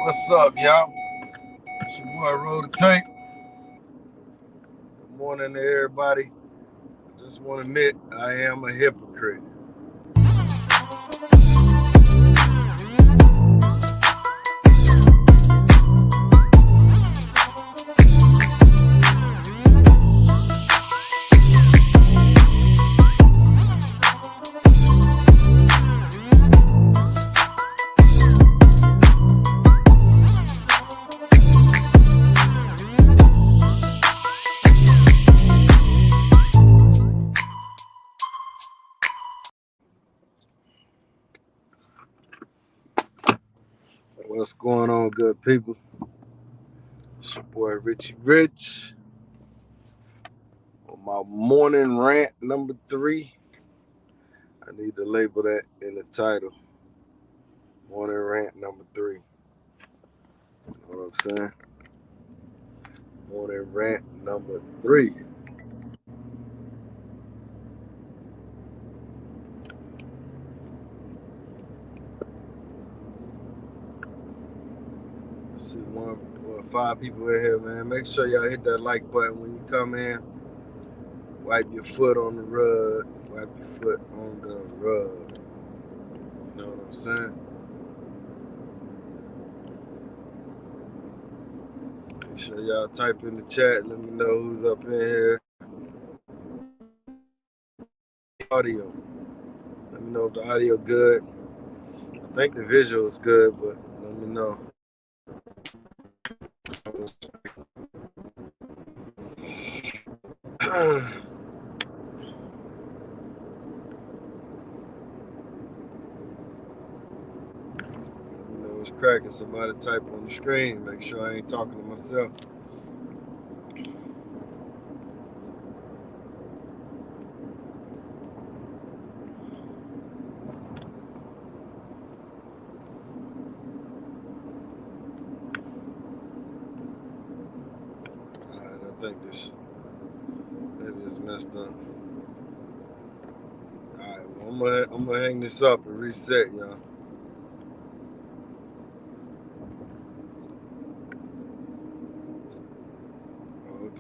What's up, y'all? It's your boy Roll the Tape. Good morning to everybody. I just want to admit I am a hypocrite. What's going on, good people? It's your boy Richie Rich on my morning rant number 3. I need to label that in the title. Morning rant number 3. You know what I'm saying? Morning rant number 3. See 5 people in here, man. Make sure y'all hit that like button when you come in. Wipe your foot on the rug. Wipe your foot on the rug. You know what I'm saying? Make sure y'all type in the chat. Let me know who's up in here. Audio. Let me know if the audio good. I think the visual is good, but let me know. It's cracking. Somebody type on the screen. Make sure I ain't talking to myself. Alright, I think this maybe it's messed up. Alright, well, I'm gonna hang this up and reset, y'all.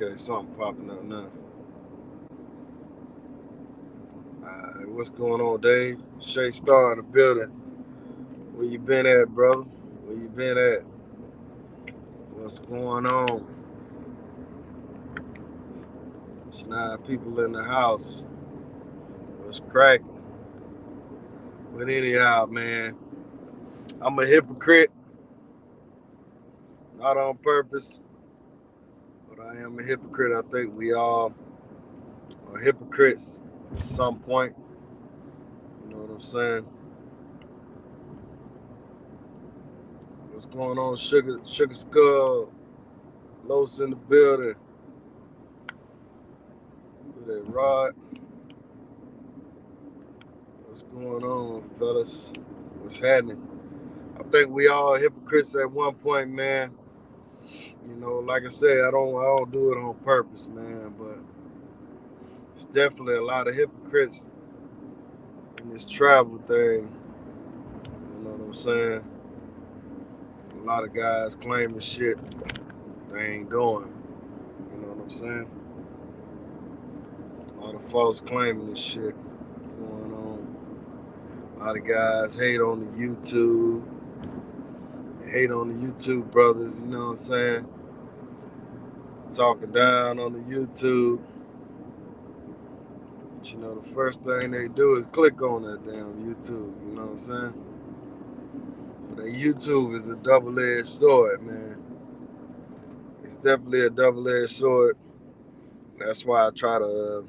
Okay, something popping up now. Alright, what's going on, Dave? Shay Star in the building. Where you been at, brother? Where you been at? What's going on? It's 9 people in the house. What's cracking? But anyhow, man, I'm a hypocrite. Not on purpose, but I am a hypocrite. I think we all are hypocrites at some point. You know what I'm saying? What's going on, Sugar Skull? Los in the building. Look at that, Rod. What's going on, fellas? What's happening? I think we all hypocrites at one point, man. You know, like I said, I don't do it on purpose, man, but there's definitely a lot of hypocrites in this travel thing. You know what I'm saying? A lot of guys claiming shit they ain't doing. You know what I'm saying? A lot of folks claiming this shit going on. A lot of guys hate on the YouTube. Hate on the YouTube brothers, you know what I'm saying? Talking down on the YouTube. But you know, the first thing they do is click on that damn YouTube, you know what I'm saying? So that YouTube is a double-edged sword, man. It's definitely a double-edged sword. That's why I try to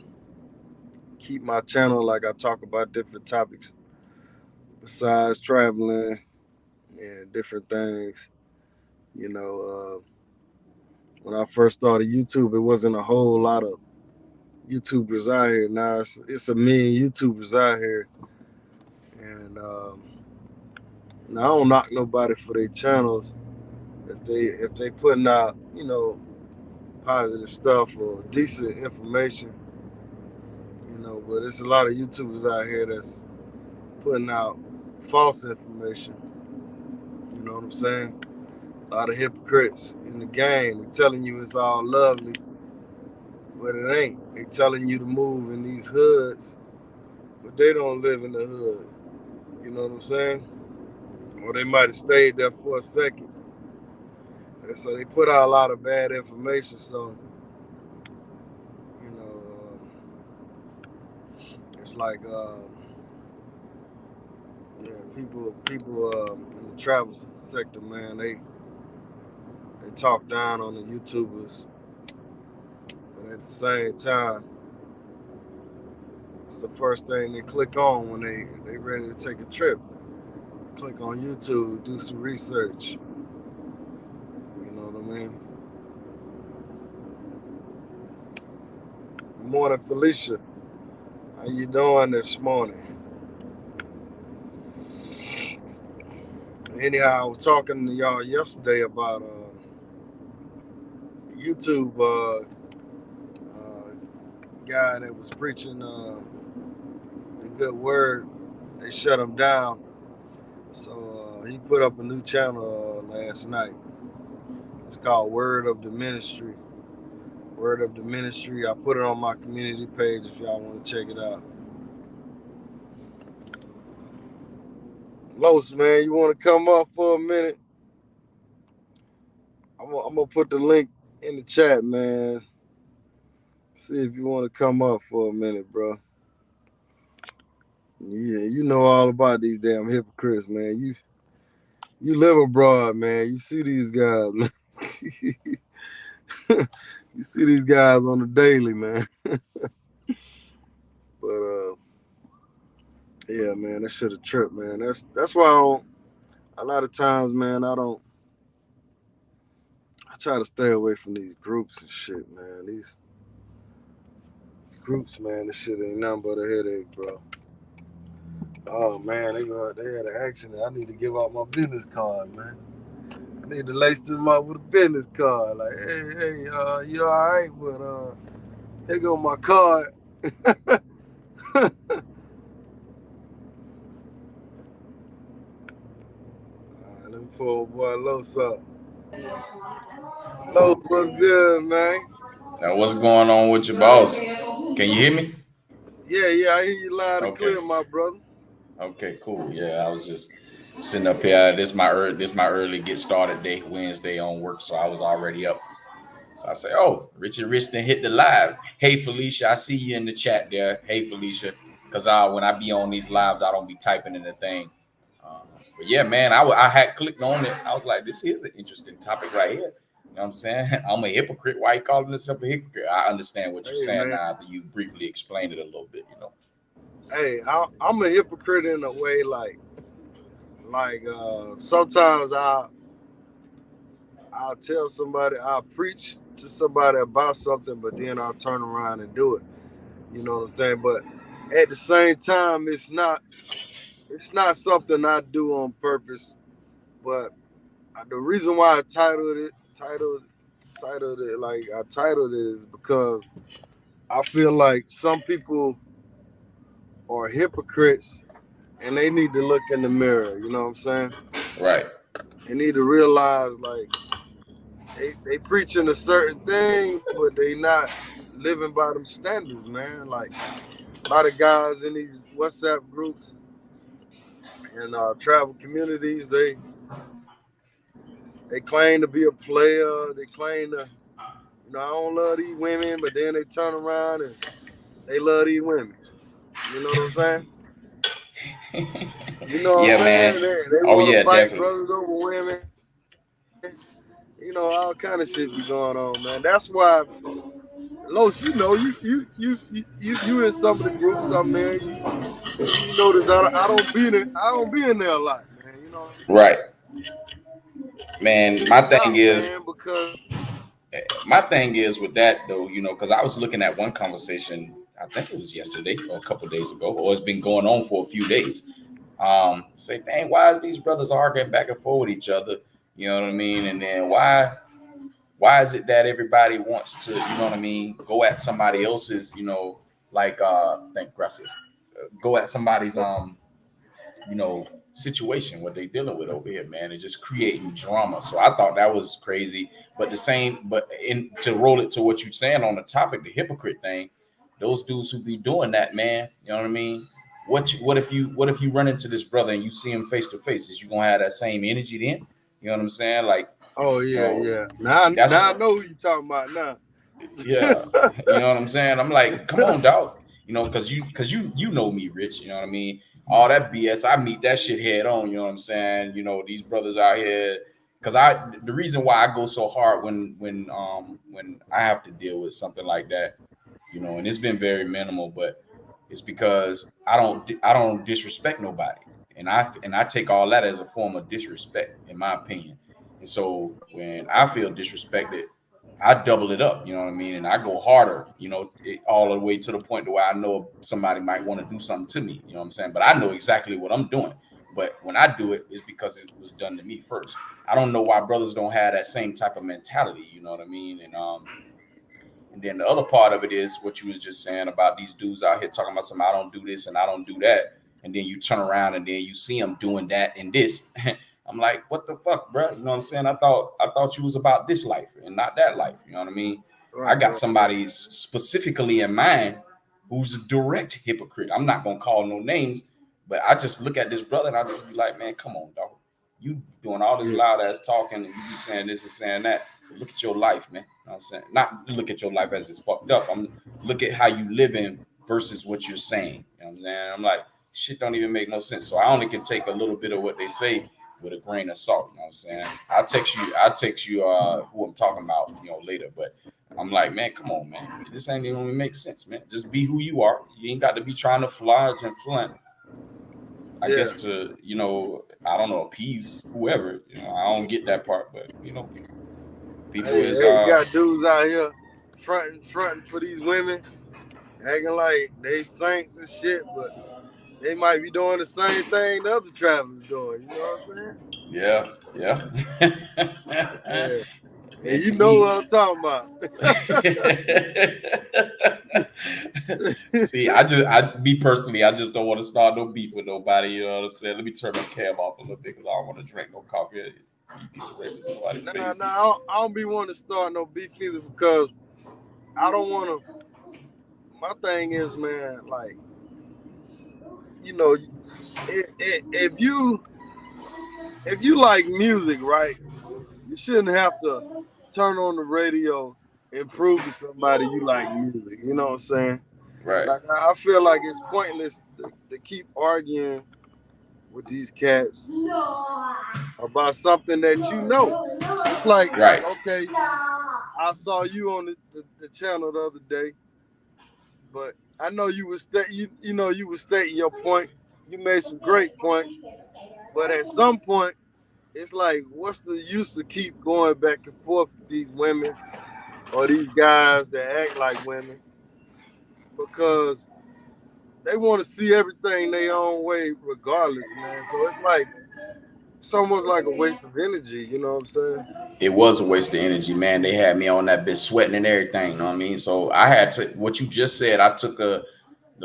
keep my channel like I talk about different topics besides traveling and different things. You know, when I first started YouTube, it wasn't a whole lot of YouTubers out here. Now it's a million YouTubers out here, and now I don't knock nobody for their channels if they putting out, you know, positive stuff or decent information, you know. But there's a lot of YouTubers out here that's putting out false information. You know what I'm saying? A lot of hypocrites in the game. They're telling you it's all lovely, but it ain't. They telling you to move in these hoods, but they don't live in the hood. You know what I'm saying? Or they might have stayed there for a second. And so they put out a lot of bad information. So, you know, it's like, yeah, people in the travel sector, man, they talk down on the YouTubers, but at the same time, it's the first thing they click on when they ready to take a trip. Click on YouTube, do some research. You know what I mean? Good morning, Felicia. How you doing this morning? Anyhow, I was talking to y'all yesterday about YouTube guy that was preaching the good word. They shut him down. So he put up a new channel last night. It's called Word of the Ministry. Word of the Ministry. I put it on my community page if y'all want to check it out. Los, man, you want to come up for a minute? I'm gonna put the link in the chat, man. See if you want to come up for a minute, bro. Yeah, you know all about these damn hypocrites, man. You live abroad, man. You see these guys, man. You see these guys on the daily, man. But yeah, man, that should have tripped, man. That's why I don't. A lot of times, man, I try to stay away from these groups and shit, man. These groups, man, this shit ain't nothing but a headache, bro. Oh man, they had an accident. I need to give out my business card, man. I need to lace them up with a business card. Like, hey, you all right? But here go my card. Let me pull boy Los up. Los, what's good, man? Now, what's going on with your boss? Can you hear me? Yeah, I hear you loud and Okay. clear, my brother. Okay, cool. Yeah, I was just sitting up here. This my early get started day, Wednesday on work, so I was already up. So I say, oh, Richard Richton hit the live. Hey Felicia, I see you in the chat there. Hey Felicia, because when I be on these lives, I don't be typing in the thing. Uh, but yeah, man, I had clicked on it. I was like, this is an interesting topic right here. You know what I'm saying? I'm a hypocrite. Why you calling yourself a hypocrite? I understand what you're Hey, saying man. now that you briefly explained it a little bit, you know. Hey, I'm a hypocrite in a way, like sometimes I'll tell somebody, I'll preach to somebody about something, but then I'll turn around and do it. You know what I'm saying? But at the same time, it's not something I do on purpose. But the reason why I titled it like I titled it is because I feel like some people are hypocrites and they need to look in the mirror. You know what I'm saying? Right. They need to realize like they preaching a certain thing, but they not living by them standards, man. Like a lot of guys in these WhatsApp groups and travel communities, they claim to be a player. They claim to, I don't love these women, but then they turn around and they love these women. You know what I'm saying? You know what Yeah, I'm man. saying? They Oh want yeah, to fight definitely. brothers over women. All kind of shit be going on, man. That's why, Los, you in some of the groups I'm in. You notice I don't be in there a lot, man. You know what I'm saying? Right. Man, It's not, man, because my thing is with that though, you know, because I was looking at one conversation, I think it was yesterday or a couple of days ago, or it's been going on for a few days. Say, dang, why is these brothers arguing back and forth with each other? You know what I mean? And then why is it that everybody wants to, you know what I mean, go at somebody else's, you know, like thank gracias, go at somebody's you know, situation what they dealing with over here, man, and just creating drama. So I thought that was crazy. But the same, but in to roll it to what you're saying on the topic, the hypocrite thing, those dudes who be doing that, man, you know what I mean? What if you run into this brother and you see him face to face? Is you gonna have that same energy then? You know what I'm saying? Like, Oh you yeah, know, yeah. Now, that's now I know who you talking about now. yeah, you know what I'm saying? I'm like, come on, dog. You know, because you know me, Rich. You know what I mean? All that BS, I meet that shit head on. You know what I'm saying? You know, these brothers out here. Because the reason why I go so hard when I have to deal with something like that, you know, and it's been very minimal, but it's because I don't disrespect nobody, and I take all that as a form of disrespect, in my opinion. And so when I feel disrespected, I double it up, you know what I mean? And I go harder, all the way to the point to where I know somebody might want to do something to me, you know what I'm saying? But I know exactly what I'm doing. But when I do it, it's because it was done to me first. I don't know why brothers don't have that same type of mentality, you know what I mean? And then the other part of it is what you was just saying about these dudes out here talking about something, I don't do this and I don't do that. And then you turn around and then you see them doing that and this. I'm like, what the fuck, bro? You know what I'm saying? I thought you was about this life and not that life. You know what I mean? I Right, got right, right. somebody specifically in mind who's a direct hypocrite. I'm not gonna call no names, but I just look at this brother and I just be like, man, come on, dog. You doing all this Yeah, loud ass talking and you be saying this and saying that. Look at your life, man. You know what I'm saying? Not look at your life as it's fucked up. I'm look at how you living versus what you're saying. You know what I'm saying? I'm like, shit don't even make no sense. So I only can take a little bit of what they say with a grain of salt. You know what I'm saying? I'll text you who I'm talking about, later. But I'm like, man, come on, man. This ain't even make sense, man. Just be who you are. You ain't got to be trying to flaunt and flaunt, I yeah. guess, to, I don't know, appease whoever. I don't get that part, but people Hey, is hey, you got dudes out here fronting for these women, acting like they saints and shit, but they might be doing the same thing the other travelers doing. You know what I'm yeah, yeah. saying? Yeah. And And you to know me, what I'm talking about. see, me personally, I just don't want to start no beef with nobody. You know what I'm saying? Let me turn my cab off a little bit because I don't want to drink no coffee. You piece of rapist in nobody's Nah, face. nah, I don't be wanting to start no beef either because I don't want to. My thing is, man, like, you know, if you like music, right, you shouldn't have to turn on the radio and prove to somebody you like music. You know what I'm saying? Right, Like I feel like it's pointless to keep arguing with these cats about something that you know. It's like right. okay, I saw you on the channel the other day, but I know you were stating your point. You made some great points, but at some point, it's like, what's the use of keep going back and forth with these women or these guys that act like women because they want to see everything their own way, regardless, man. So it's almost like a waste of energy. You know what I'm saying? It was a waste of energy, man. They had me on that bitch sweating and everything. You know what I mean? So I had to, what you just said, I took the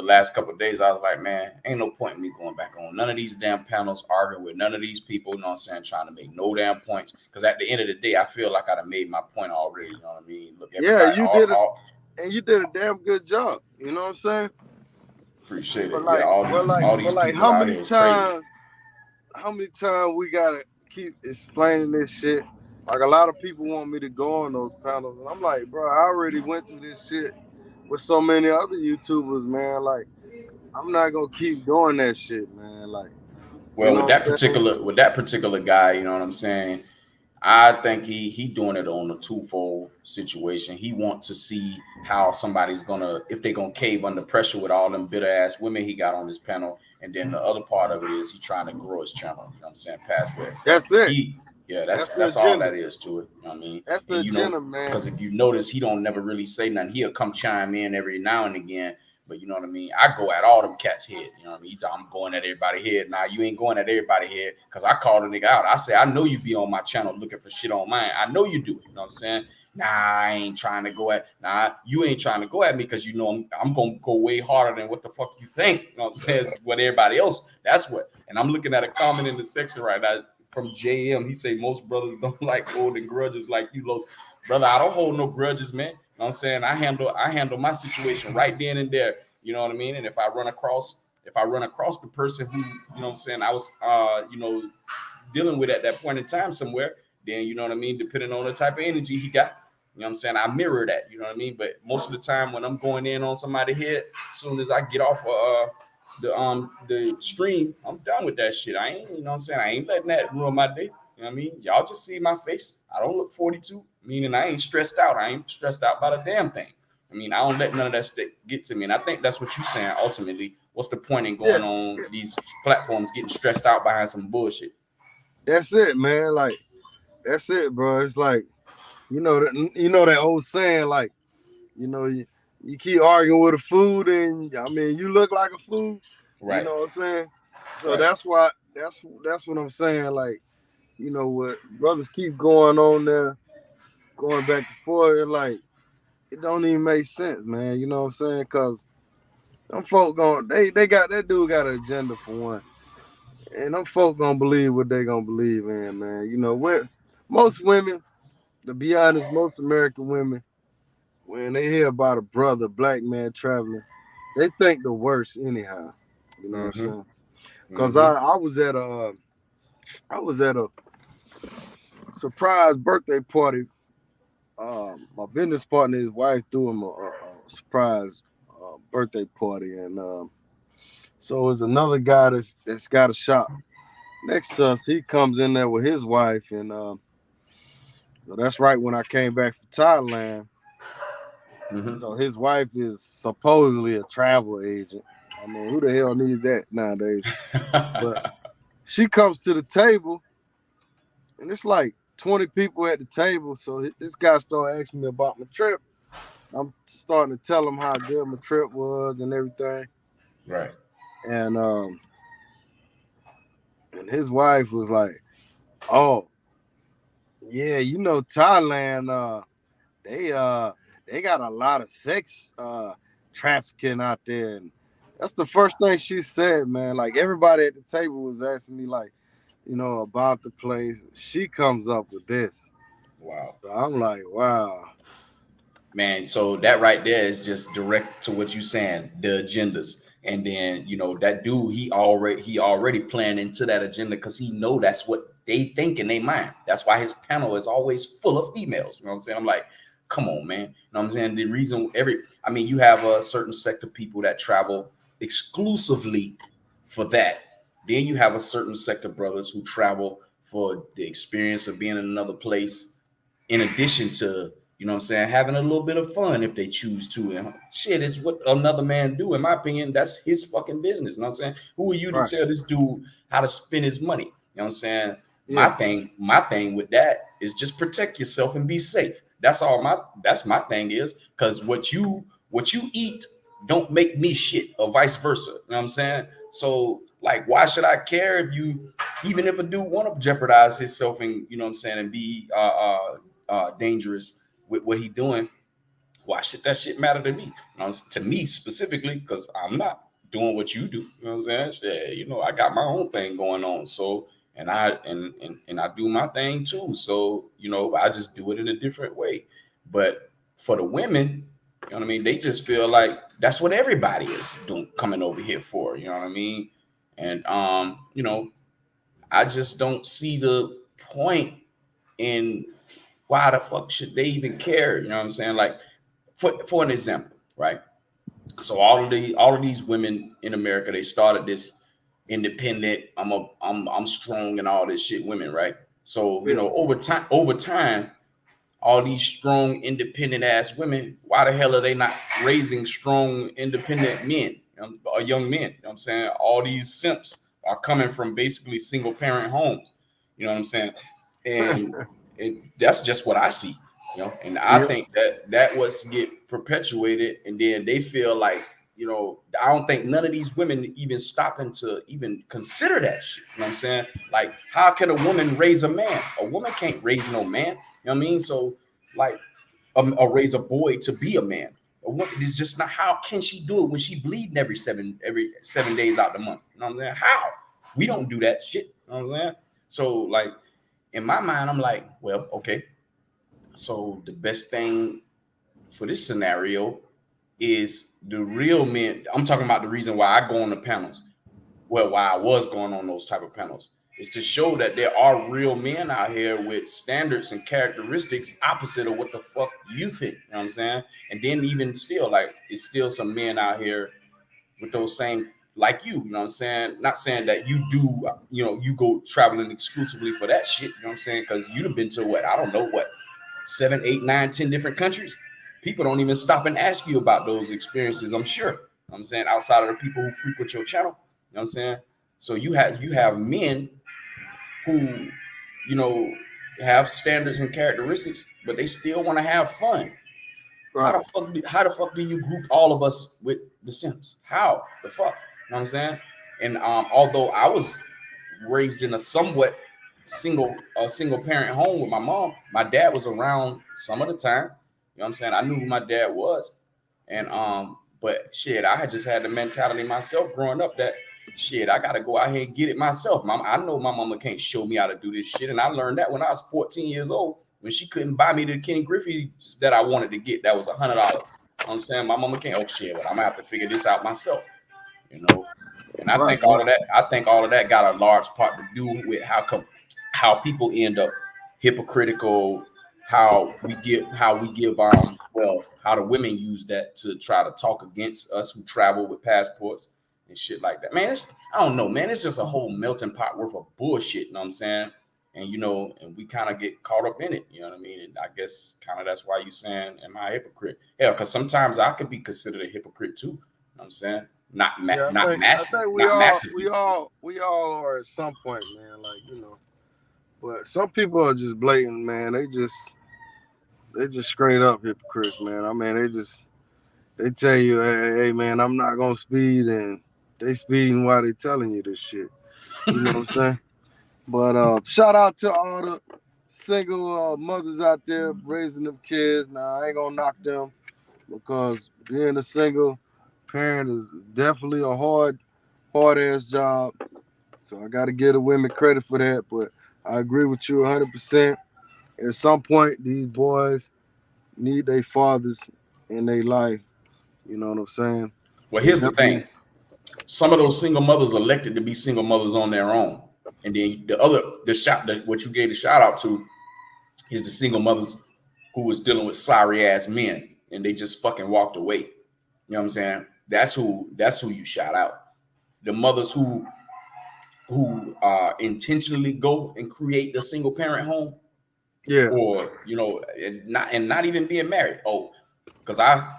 last couple of days, I was like, man, ain't no point in me going back on none of these damn panels, arguing with none of these people, you know what I'm saying, trying to make no damn points. Because at the end of the day, I feel like I'd have made my point already, you know what I mean? Look, Yeah, everybody, you did a damn good job. You know what I'm saying? appreciate But it. Yeah, like, but like, all but these like, people out here is crazy. how many times we gotta keep explaining this shit? Like, a lot of people want me to go on those panels, and I'm like, bro, I already went through this shit with so many other YouTubers, man. Like, I'm not gonna keep doing that shit, man. Like, you Well, know with what I'm that saying? particular guy, you know what I'm saying? I think he doing it on a twofold situation. He wants to see how somebody's gonna, if they gonna cave under pressure with all them bitter ass women he got on his panel. And then the other part of it is he trying to grow his channel. You know what I'm saying? Past where it's at. That's it. Yeah, That's the that's all agenda. that is to it. You know what I mean? That's the And agenda, man. because if you notice, he don't never really say nothing. He'll come chime in every now and again. But you know what I mean? I go at all them cats' head. You know what I mean? I'm going at everybody head. Now you ain't going at everybody head because I called a nigga out. I say, I know you be on my channel looking for shit on mine. I know you do it. You know what I'm saying? Nah, I ain't trying to go at. Nah, you ain't trying to go at me because you know I'm gonna go way harder than what the fuck you think. You know what I'm saying? What everybody else. That's what. And I'm looking at a comment in the section right now from JM. He say most brothers don't like holding grudges like you, Los. Brother, I don't hold no grudges, man. You know what I'm saying? I handle my situation right then and there. You know what I mean? And if I run across the person who, you know what I'm saying, I was dealing with at that point in time somewhere, then you know what I mean, depending on the type of energy he got, you know what I'm saying, I mirror that, you know what I mean. But most of the time when I'm going in on somebody's head, as soon as I get off the stream, I'm done with that shit. I ain't, you know what I'm saying, I ain't letting that ruin my day. You know what I mean? Y'all just see my face. I don't look 42, meaning I ain't stressed out. I ain't stressed out about a damn thing. I mean, I don't let none of that shit get to me. And I think that's what you're saying ultimately. What's the point in Yeah, going on these platforms getting stressed out behind some bullshit? that's it, man. Like that's it, bro. It's like that old saying, like you keep arguing with a food, and I mean you look like a fool. You Right, know what I'm saying? So right. that's why that's what I'm saying. Like what brothers keep going on there, going back and forth. It like it don't even make sense, man. You know what I'm saying? Cause them folk going they got that dude got an agenda for one, and them folk gonna believe what they gonna believe in, man. Most women, to be honest, most American women, when they hear about a brother, black man traveling, they think the worst anyhow. You know what I'm Mm-hmm. saying? Cause Mm-hmm. I was at a surprise birthday party. My business partner, his wife, threw him a surprise birthday party, and so it was another guy that's got a shop next to us. He comes in there with his wife, and so that's right when I came back from Thailand. Mm-hmm. So his wife is supposedly a travel agent. I mean, who the hell needs that nowadays? But she comes to the table, and it's like 20 people at the table. So this guy started asking me about my trip. I'm starting to tell him how good my trip was and everything. Right. And and his wife was like, "Oh, yeah, Thailand, they uh they got a lot of sex trafficking out there." And that's the first thing she said, man. Like everybody at the table was asking me like, about the place. She comes up with this. Wow. So I'm like, wow. Man, so that right there is just direct to what you saying, the agendas. And then, that dude, he already planned into that agenda because he know that's what they think in their mind. That's why his panel is always full of females. You know what I'm saying? I'm like, come on, man. You know what I'm saying? The reason you have a certain sect of people that travel exclusively for that. Then you have a certain sect of brothers who travel for the experience of being in another place, in addition to, you know what I'm saying, having a little bit of fun if they choose to. And shit, it's what another man do. In my opinion, that's his fucking business. You know what I'm saying? Who are you to Right. tell this dude how to spend his money? You know what I'm saying? My Yeah. thing with that is just protect yourself and be safe. That's my thing is, because what you eat don't make me shit, or vice versa. You know what I'm saying? So like, why should I care if you, even if a dude want to jeopardize himself and, you know what I'm saying, and be dangerous with what he doing? Why should that shit matter to me? To me specifically, because I'm not doing what you do. You know what I'm saying? Shit, I got my own thing going on. So, and I do my thing too. So, I just do it in a different way. But for the women, you know what I mean? They just feel like that's what everybody is doing, coming over here for. You know what I mean? And I just don't see the point in why the fuck should they even care? You know what I'm saying? Like, for an example, right? So all of these women in America, they started this independent, I'm strong and all this shit women, right? So, Yeah. over time, all these strong, independent ass women, why the hell are they not raising strong, independent men, or young men? You know what I'm saying? All these simps are coming from basically single parent homes. You know what I'm saying? And that's just what I see. And I Yeah. think that was get perpetuated, and then they feel like, I don't think none of these women even stopping to even consider that shit. You know what I'm saying? Like, how can a woman raise a man? A woman can't raise no man. You know what I mean? So, like, or raise a boy to be a man. A woman is just not. How can she do it when she bleeding every 7 days out the month? You know what I'm saying? How? We don't do that shit. You know what I'm saying? So like in my mind, I'm like, well, okay. So the best thing for this scenario is the real men. I'm talking about the reason why I go on the panels. Well, why I was going on those type of panels is to show that there are real men out here with standards and characteristics opposite of what the fuck you think. You know what I'm saying? And then even still, like, it's still some men out here with those same like you know what I'm saying? Not saying that you do, you go traveling exclusively for that shit, you know what I'm saying? Because you'd have been to what, I don't know what, 7, 8, 9, 10 different countries. People don't even stop and ask you about those experiences, I'm sure. You know what I'm saying? Outside of the people who frequent your channel. You know what I'm saying? So you have men who, you know, have standards and characteristics, but they still want to have fun. How Right. the fuck do you group all of us with the Sims? How the fuck? You know what I'm saying? And although I was raised in a somewhat single parent home with my mom, my dad was around some of the time. You know what I'm saying? I knew who my dad was. And but shit, I had just had the mentality myself growing up that shit, I gotta go out here and get it myself. Mom, I know my mama can't show me how to do this shit. And I learned that when I was 14 years old, when she couldn't buy me the Kenny Griffey's that I wanted to get. That was $100. You know what I'm saying? My mama can't, oh shit, but I'm gonna have to figure this out myself, you know. And I Right. think all Right. of that, got a large part to do with how people end up hypocritical, how the women use that to try to talk against us who travel with passports and shit like that. Man, I don't know, man. It's just a whole melting pot worth of bullshit, you know what I'm saying? And and we kind of get caught up in it, you know what I mean? And I guess kind of that's why you saying, am I a hypocrite? Yeah, because sometimes I could be considered a hypocrite too. You know what I'm saying? Yeah, I think we Not all we massively. all we all are at some point, man. Like, but some people are just blatant, man. They just straight up hypocrites, man. I mean, they tell you, hey, man, I'm not gonna speed, and they speeding while they telling you this shit. You know what I'm saying? But shout out to all the single mothers out there raising them kids. Now I ain't gonna knock them because being a single parent is definitely a hard ass job. So I got to give the women credit for that. But I agree with you 100%. At some point, these boys need their fathers in their life. You know what I'm saying? Well, They here's the thing. definitely. Some of those single mothers elected to be single mothers on their own. And then what you gave the shout out to is the single mothers who was dealing with sorry ass men and they just fucking walked away. You know what I'm saying? That's who you shout out. The mothers who intentionally go and create the single parent home, Yeah, or and not even being married. Oh, because I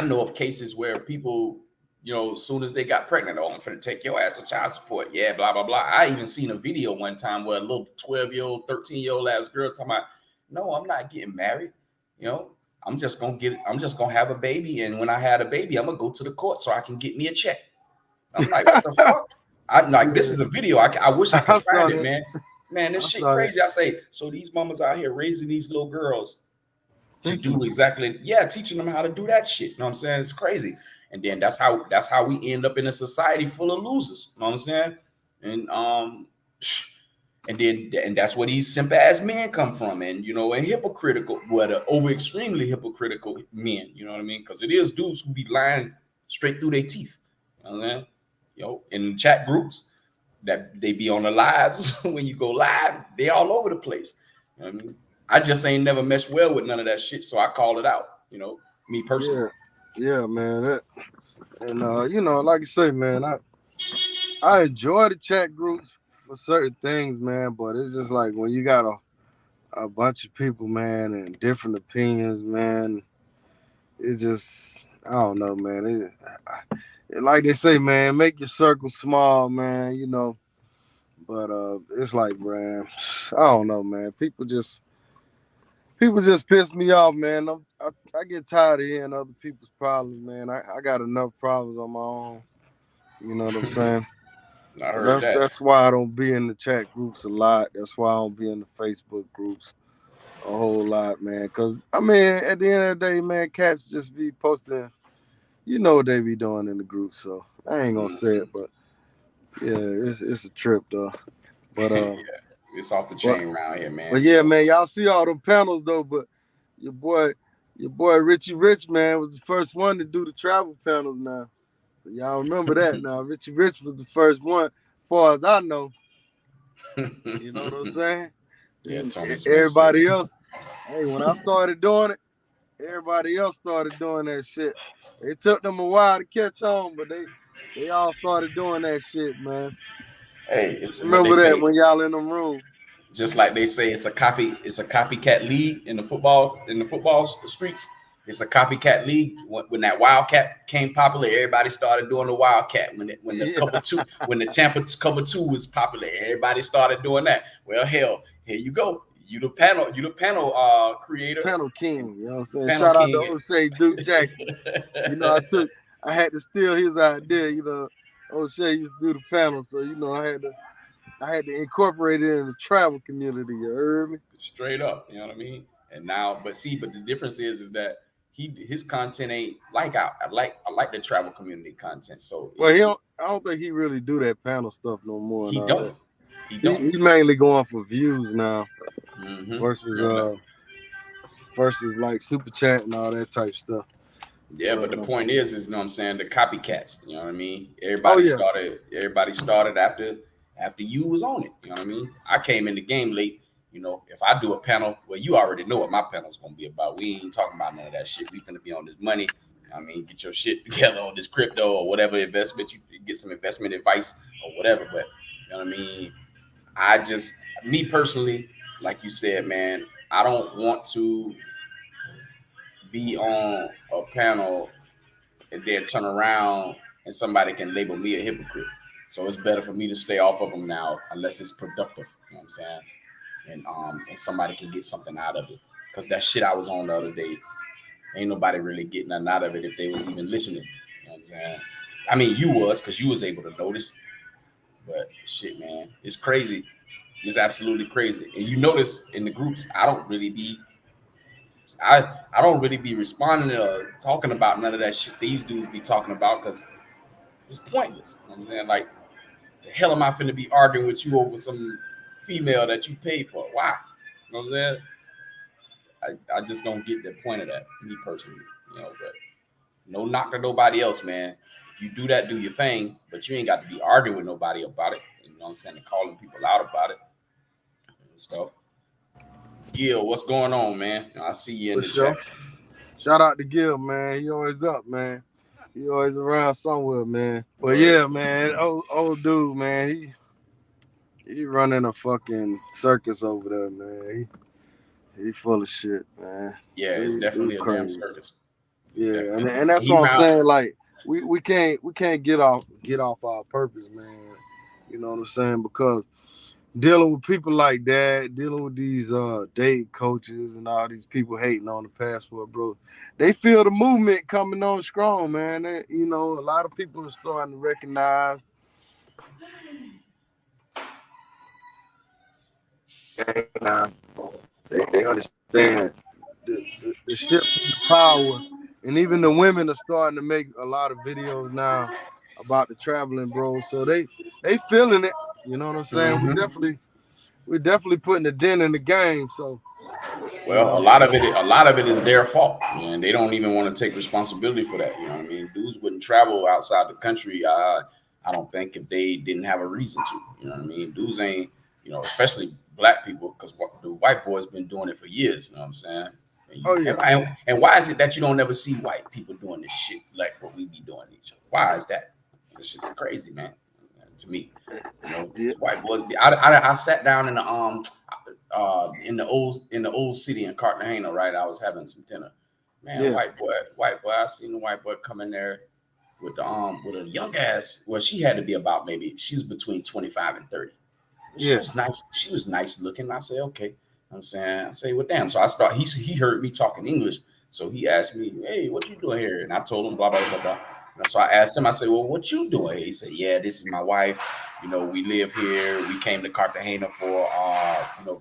know of cases where people, as soon as they got pregnant, oh, I'm going to take your ass to child support. Yeah, blah, blah, blah. I even seen a video one time where a little 12-year-old, 13-year-old ass girl talking about, no, I'm not getting married. You know, I'm just going to have a baby. And when I had a baby, I'm going to go to the court so I can get me a check. I'm like, what the fuck? I like, this yeah. is a video. I wish I could I saw find it, that. man. Man, this I shit saw that. crazy. I say, so these mamas out here raising these little girls to Teaching do them. exactly, yeah, teaching them how to do that shit. You know what I'm saying? It's crazy. And then that's how we end up in a society full of losers. You know what I'm saying? And and that's where these simple ass men come from, and hypocritical, over extremely hypocritical men. You know what I mean? Because it is dudes who be lying straight through their teeth. You know what I'm saying? In chat groups that they be on the lives when you go live, they all over the place. You know what I mean? I just ain't never meshed well with none of that shit, so I called it out. Me personally. Yeah, yeah, man. And like you say, man, I enjoy the chat groups for certain things, man. But it's just like when you got a bunch of people, man, and different opinions, man. It just, I don't know, man. Like they say, man, make your circle small, man. But it's like, man, I don't know, man. People just piss me off, man. I get tired of hearing other people's problems, man. I got enough problems on my own. You know what I'm saying? I So heard that's that. that's why I don't be in the chat groups a lot. That's why I don't be in the Facebook groups a whole lot, man. Cause I mean, at the end of the day, man, cats just be posting. You know what they be doing in the group, so I ain't gonna say Mhm. it, but Yeah, it's a trip though. But Yeah, it's off the but chain around here, but man. yeah, So man, y'all see all them panels though. But your boy, your boy Richie Rich, man, was the first one to do the travel panels. Now, so y'all remember that. Now, Richie Rich was the first one, as far as I know. You know what I'm saying? yeah, And Tony Smith said everybody else, hey, when I started doing it, everybody else started doing that shit. It took them a while to catch on, but they all started doing that shit, man. hey, it's what they Remember that say. when y'all in them room. Just like they say, it's a copycat league in the football streets. It's a copycat league. When that Wildcat became popular, everybody started doing the Wildcat. When the Yeah, cover two, when the Tampa cover two was popular, everybody started doing that. Well, hell, here you go. You the panel creator, panel king. You know what I'm saying? panel Shout out to king. O'Shea Duke Jackson. You know, I had to steal his idea. You know, O'Shea used to do the panel, so you know, I had to incorporate it in the travel community. You heard me? Straight up, you know what I mean? And now, but the difference is that his content ain't like I like the travel community content. So Well, I don't think he really do that panel stuff no more and he all that. don't. He don't. He mainly going for views now versus Mm-hmm. versus like super chat and all that type stuff. Yeah, But but the point is, you know what I'm saying, the copycats, you know what I mean? oh yeah, Everybody started after you was on it, you know what I mean? I came in the game late, you know, if I do a panel, well, you already know what my panel's gonna be about. We ain't talking about none of that shit. We finna be on this money. I mean, get your shit together on this crypto or whatever investment you get some investment advice or whatever. But you know what I mean? I just me personally, like you said, man, I don't want to be on a panel and then turn around and somebody can label me a hypocrite. So it's better for me to stay off of them now unless it's productive. You know what I'm saying? And somebody can get something out of it. Cause that shit I was on the other day, ain't nobody really getting nothing out of it if they was even listening. You know what I'm saying? I mean, you was because you was able to notice. But shit, man, it's crazy. It's absolutely crazy. And you notice in the groups, I don't really be responding or talking about none of that shit these dudes be talking about because it's pointless. You know what I'm saying? Like, the hell am I finna be arguing with you over some female that you paid for? Why? You know what I'm saying? I just don't get the point of that, me personally. You know, but no knock to nobody else, man. If you do that, do your thing, but you ain't got to be arguing with nobody about it. You know what I'm saying? And calling people out about it and stuff. Gil, what's going on, man? I see you in for the sure. chat. Shout out to Gil, man. He always up, man. He always around somewhere, man. But Word. yeah, man, old dude, man. He running a fucking circus over there, man. He full of shit, man. Yeah, it's Dude definitely a damn crazy. circus. It's Yeah, definitely, and and that's he what I'm round. saying. Like we can't get off our purpose, man. You know what I'm saying? Because dealing with people like that, dealing with these date coaches and all these people hating on the passport, bro. They feel the movement coming on strong, man. You know, a lot of people are starting to recognize now. They understand the shift in the power, and even the women are starting to make a lot of videos now about the traveling bros. So they feeling it. You know what I'm saying? Hmm. We're definitely putting a dent in the game. So you Well, know, a lot of it is their fault, and they don't even want to take responsibility for that. You know what I mean? Dudes wouldn't travel outside the country. I don't think if they didn't have a reason to. You know what I mean? Dudes ain't, you know, especially black people, because the white boys been doing it for years. You know what I'm saying? And, oh you, yeah, and why is it that you don't ever see white people doing this shit like what we be doing each other? Why is that? This shit is crazy, man. To me, you know, yeah, white boys. I sat down in the old city in Cartagena, right? I was having some dinner. Man, yeah, white boy. I seen the white boy come in there with a young ass. Well, she had to be about maybe she was between 25 and 30. She yeah, was nice. She was nice looking. I said, okay. I'm saying, I say, well, damn. So I start. He heard me talking English, so he asked me, hey, what you doing here? And I told him blah blah blah blah. And so I asked him. I said, well, what you doing here? He said, yeah, this is my wife. You know, we live here. We came to Cartagena for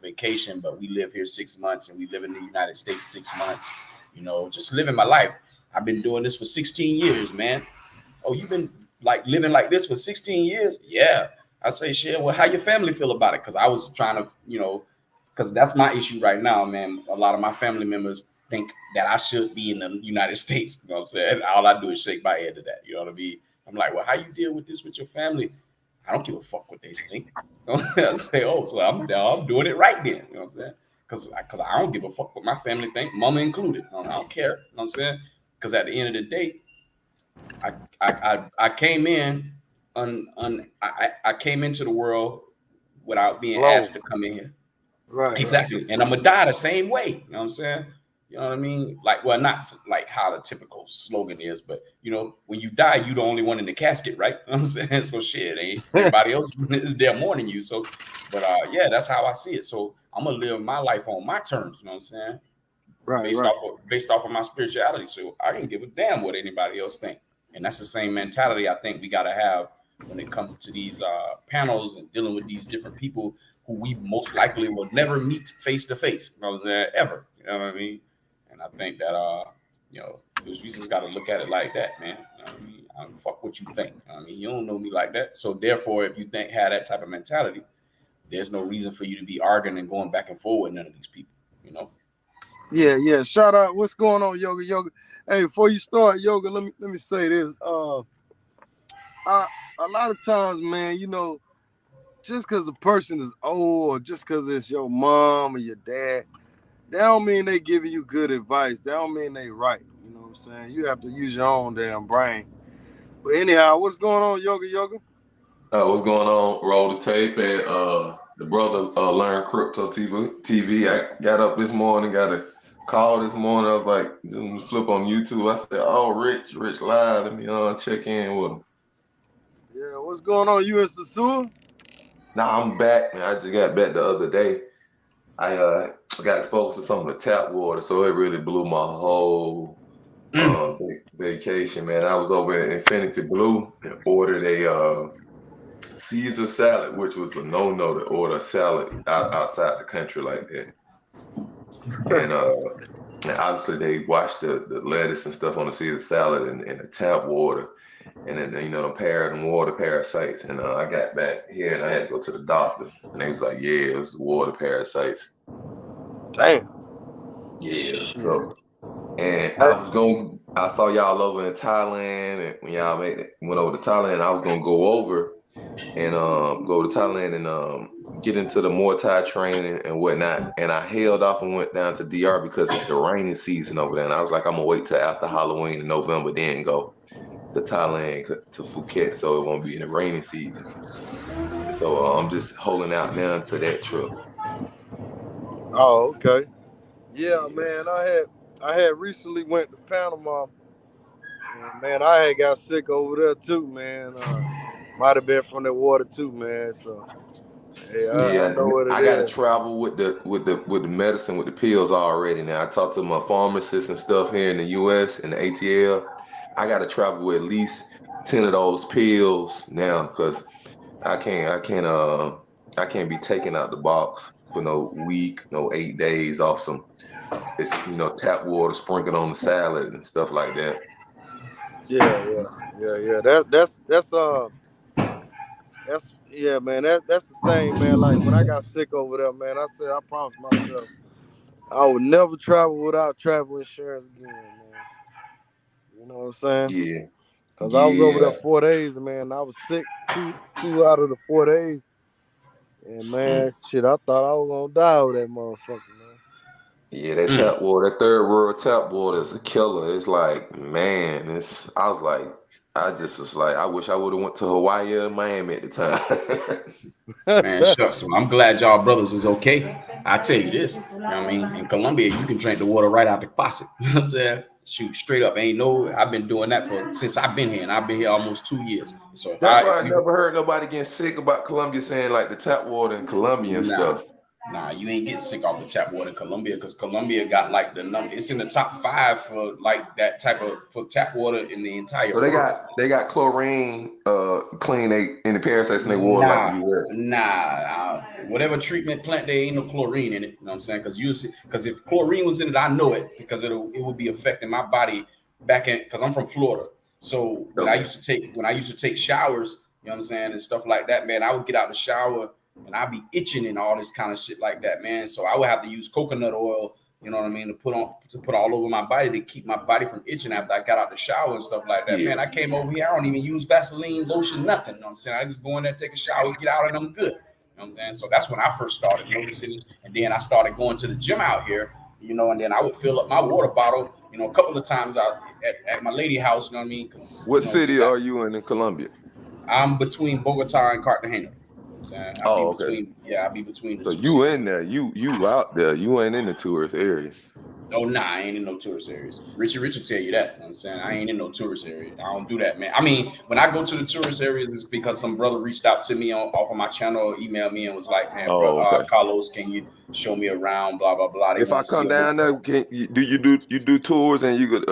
vacation, but we live here 6 months, and we live in the United States 6 months. You know, just living my life. I've been doing this for 16 years, man. Oh, like living like this for 16 years. Yeah. I say, shit, well, how your family feel about it? Because I was trying to, because that's my issue right now, man. A lot of my family members think that I should be in the United States. You know what I'm saying? All I do is shake my head to that. You know what I mean? I'm like, well, how you deal with this with your family? I don't give a fuck what they think. I say, oh, so I'm doing it right then. You know what I'm saying? Because I don't give a fuck what my family think, mama included. I don't care. You know what I'm saying? Because at the end of the day, I came in I came into the world without being Low. asked to come in here. Right, right. Exactly. And I'm gonna die the same way. You know what I'm saying? You know what I mean? Like, well, not like how the typical slogan is, but when you die, you the only one in the casket, right? You know what I'm saying? So shit, ain't everybody else is there mourning you. So, but yeah, that's how I see it. So I'm gonna live my life on my terms, you know what I'm saying? Right, Based right. off of my spirituality. So I can give a damn what anybody else think. And that's the same mentality I think we gotta have when it comes to these panels and dealing with these different people who we most likely will never meet face to face. You know what I'm saying? Ever. You know what I mean? And I think that we just gotta look at it like that, man. You know what I mean? I don't fuck what you think. I mean, you don't know me like that. So therefore, if you have that type of mentality, there's no reason for you to be arguing and going back and forth with none of these people, you know? Yeah, yeah. Shout out. What's going on, Yoga? Yoga. Hey, before you start, Yoga, let me say this. I, a lot of times, man, just because a person is old or just because it's your mom or your dad, that don't mean they giving you good advice. That don't mean they right. You know what I'm saying? You have to use your own damn brain. But anyhow, what's going on, Yoga? Yoga? What's going on? Roll the tape and the brother learn crypto TV. I got up this morning, got a call this morning. I was like, just flip on YouTube. I said, "Oh, Rich live. Let me check in with him." Yeah, what's going on? You in Sasua? Now I'm back, man. I just got back the other day. I got exposed to some of the tap water, so it really blew my whole vacation, man. I was over in Infinity Blue and ordered a Caesar salad, which was a no-no to order a salad outside the country like that. And obviously they washed the lettuce and stuff on the Caesar salad and the tap water, and then the water parasites. And I got back here and I had to go to the doctor, and they was like, "Yeah, it was the water parasites." Damn. Yeah. Yeah. So, and Hey, I saw y'all over in Thailand, and when y'all went over to Thailand, I was gonna go over and go to Thailand and get into the Muay Thai training and whatnot. And I held off and went down to DR because it's the rainy season over there. And I was like, I'm gonna wait till after Halloween in November, then go to Thailand to Phuket, so it won't be in the rainy season. So I'm just holding out now to that trip. oh, okay. Yeah, Yeah. man. I had recently went to Panama, and man, I had got sick over there too, man. Might have been from the water too, man. So hey, I Yeah, know what it I got to is. travel with the medicine with the pills already. Now I talked to my pharmacist and stuff here in the U.S. and the ATL. I got to travel with at least 10 of those pills now because I can't be taking out the box for no week, no 8 days off some it's tap water sprinkled on the salad and stuff like that. Yeah, yeah, yeah, yeah. That's yeah, man. That's the thing, man. Like when I got sick over there, man, I said I promised myself I would never travel without travel insurance again, man. You know what I'm saying? Yeah, Cause I was over there yeah. 4 days, man. I was sick two out of the 4 days, and Mm. man, shit, I thought I was gonna die with that motherfucker, man. Yeah, that Mm. tap water, that third world tap water is a killer. It's like, man, I was like, I just was like, I wish I would have went to Hawaii or Miami at the time. Man, shucks. Well, I'm glad y'all brothers is okay. I tell you this, you know what I mean? In Colombia, you can drink the water right out the faucet. You know what I'm saying? Shoot, straight up. I've been doing that since I've been here, and I've been here almost 2 years. So That's why if I we never heard nobody getting sick about Colombia saying like the tap water in Colombia and nah, stuff. nah, you ain't getting sick off the tap water in Colombia because Colombia got like the number. It's in the top 5 for like that type of for tap water in the entire So they world. got chlorine clean they in the parasites in their water like the Nah, US. nah. Whatever treatment plant, there ain't no chlorine in it. You know what I'm saying? Because if chlorine was in it, I know it because it would be affecting my body back in. Because I'm from Florida, So when I used to take showers, you know what I'm saying, and stuff like that, man, I would get out the shower and I'd be itching and all this kind of shit like that, man. So I would have to use coconut oil, you know what I mean, to put all over my body to keep my body from itching after I got out the shower and stuff like that. Man, I came over here, I don't even use Vaseline, lotion, nothing. You know what I'm saying? I just go in there, take a shower, get out, and I'm good. You know what I'm saying? So that's when I first started noticing, and then I started going to the gym out here, you know, and then I would fill up my water bottle, you know, a couple of times out at my lady house, you know what I mean? What city are you in Colombia? I'm between Bogota and Cartagena. Okay. I'll be between the so two you cities. in there, you out there, you ain't in the tourist area. Oh, nah, I ain't in no tourist areas. Richard tell you that. You know what I'm saying? I ain't in no tourist area. I don't do that, man. I mean, when I go to the tourist areas, it's because some brother reached out to me off of my channel or emailed me and was like, man, bro, Okay. Carlos, can you show me around, blah, blah, blah. They If I want to see come a little. down there, you do tours and you could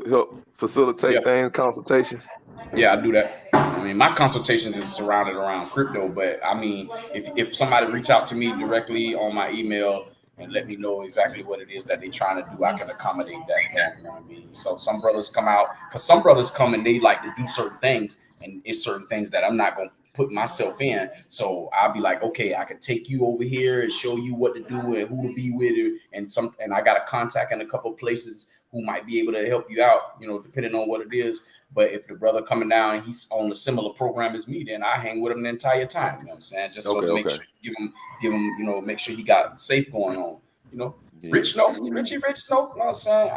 help facilitate things, consultations? Yeah, I do that. I mean, my consultations is surrounded around crypto, but I mean, if somebody reach out to me directly on my email and let me know exactly what it is that they're trying to do, I can accommodate that for them. You know what I mean? So some brothers come out, because some brothers come and they like to do certain things, and it's certain things that I'm not gonna put myself in. So I'll be like, okay, I can take you over here and show you what to do and who to be with, and I got a contact in a couple of places who might be able to help you out, you know, depending on what it is. But if the brother coming down and he's on a similar program as me, then I hang with him the entire time. You know what I'm saying? Just so to make sure, give him, you know, make sure he got safe going on. You know, Rich, no, Richie, Rich, no, you know what I'm saying?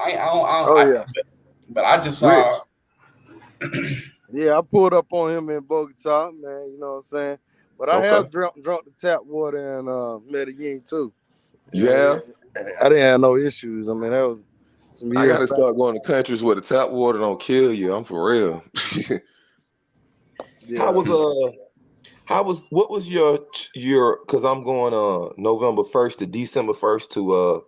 But I just Rich. Yeah, I pulled up on him in Bogota, man. You know what I'm saying? But I have drunk the tap water in Medellin too. You have? I didn't have no issues. I mean, that was some years I gotta back. start going to countries where the tap water don't kill you. I'm for real. Yeah. What was your because I'm going November 1st to December 1st to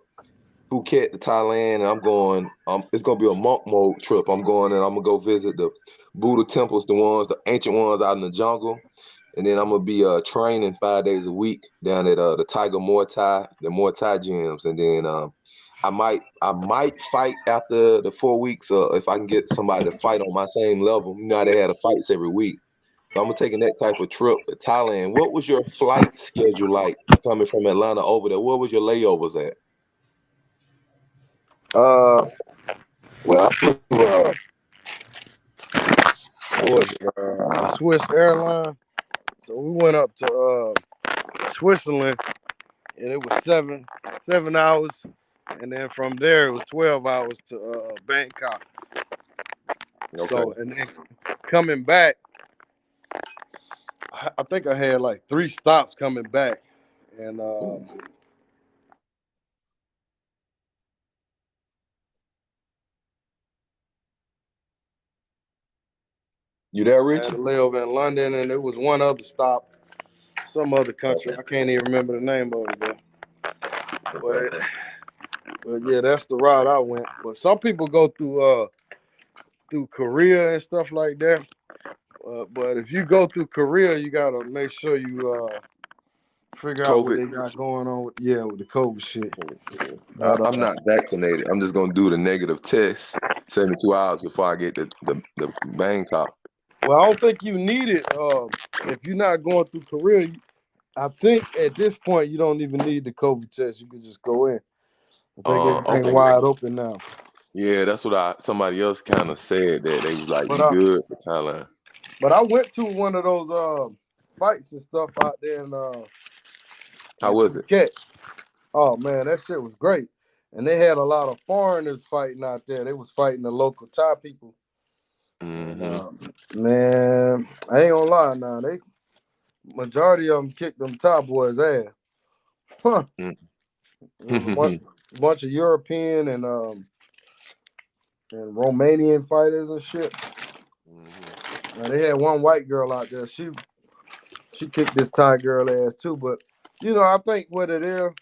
Phuket to Thailand, and I'm going it's gonna be a monk mode trip. I'm going and I'm gonna go visit the Buddha temples, the ancient ones out in the jungle, and then I'm gonna be training 5 days a week down at the the Muay Thai gyms, and then I might fight after the 4 weeks, if I can get somebody to fight on my same level. You know how they had the fights every week. So I'm taking that type of trip to Thailand. What was your flight schedule like coming from Atlanta over there? What was your layovers at? Well, Swiss airline. So we went up to Switzerland, and it was 7 hours, and then from there it was 12 hours to Bangkok. Okay. So, and then coming back, I think I had like 3 stops coming back, and You there, I had Richie? a layover in London, and it was one other stop, some other country. I can't even remember the name of it, but yeah, that's the route I went. But some people go through Korea and stuff like that. But if you go through Korea, you gotta make sure you figure out what COVID. they got going on with the COVID shit. I'm not vaccinated. I'm just gonna do the negative test 72 hours before I get the Bangkok. Well, I don't think you need it if you're not going through Korea. I think at this point you don't even need the COVID test. You can just go in. I think everything wide open now. Yeah, that's what somebody else kind of said, that they was like, But you good for Thailand. But I went to one of those fights and stuff out there in How was it? Phuket. Oh man, that shit was great. And they had a lot of foreigners fighting out there. They was fighting the local Thai people. Mm-hmm. Man, I ain't gonna lie now. They majority of them kicked them Thai boys' ass. Huh. A bunch of European and Romanian fighters and shit. Now, they had one white girl out there. She kicked this Thai girl ass too. But you know, I think what it is,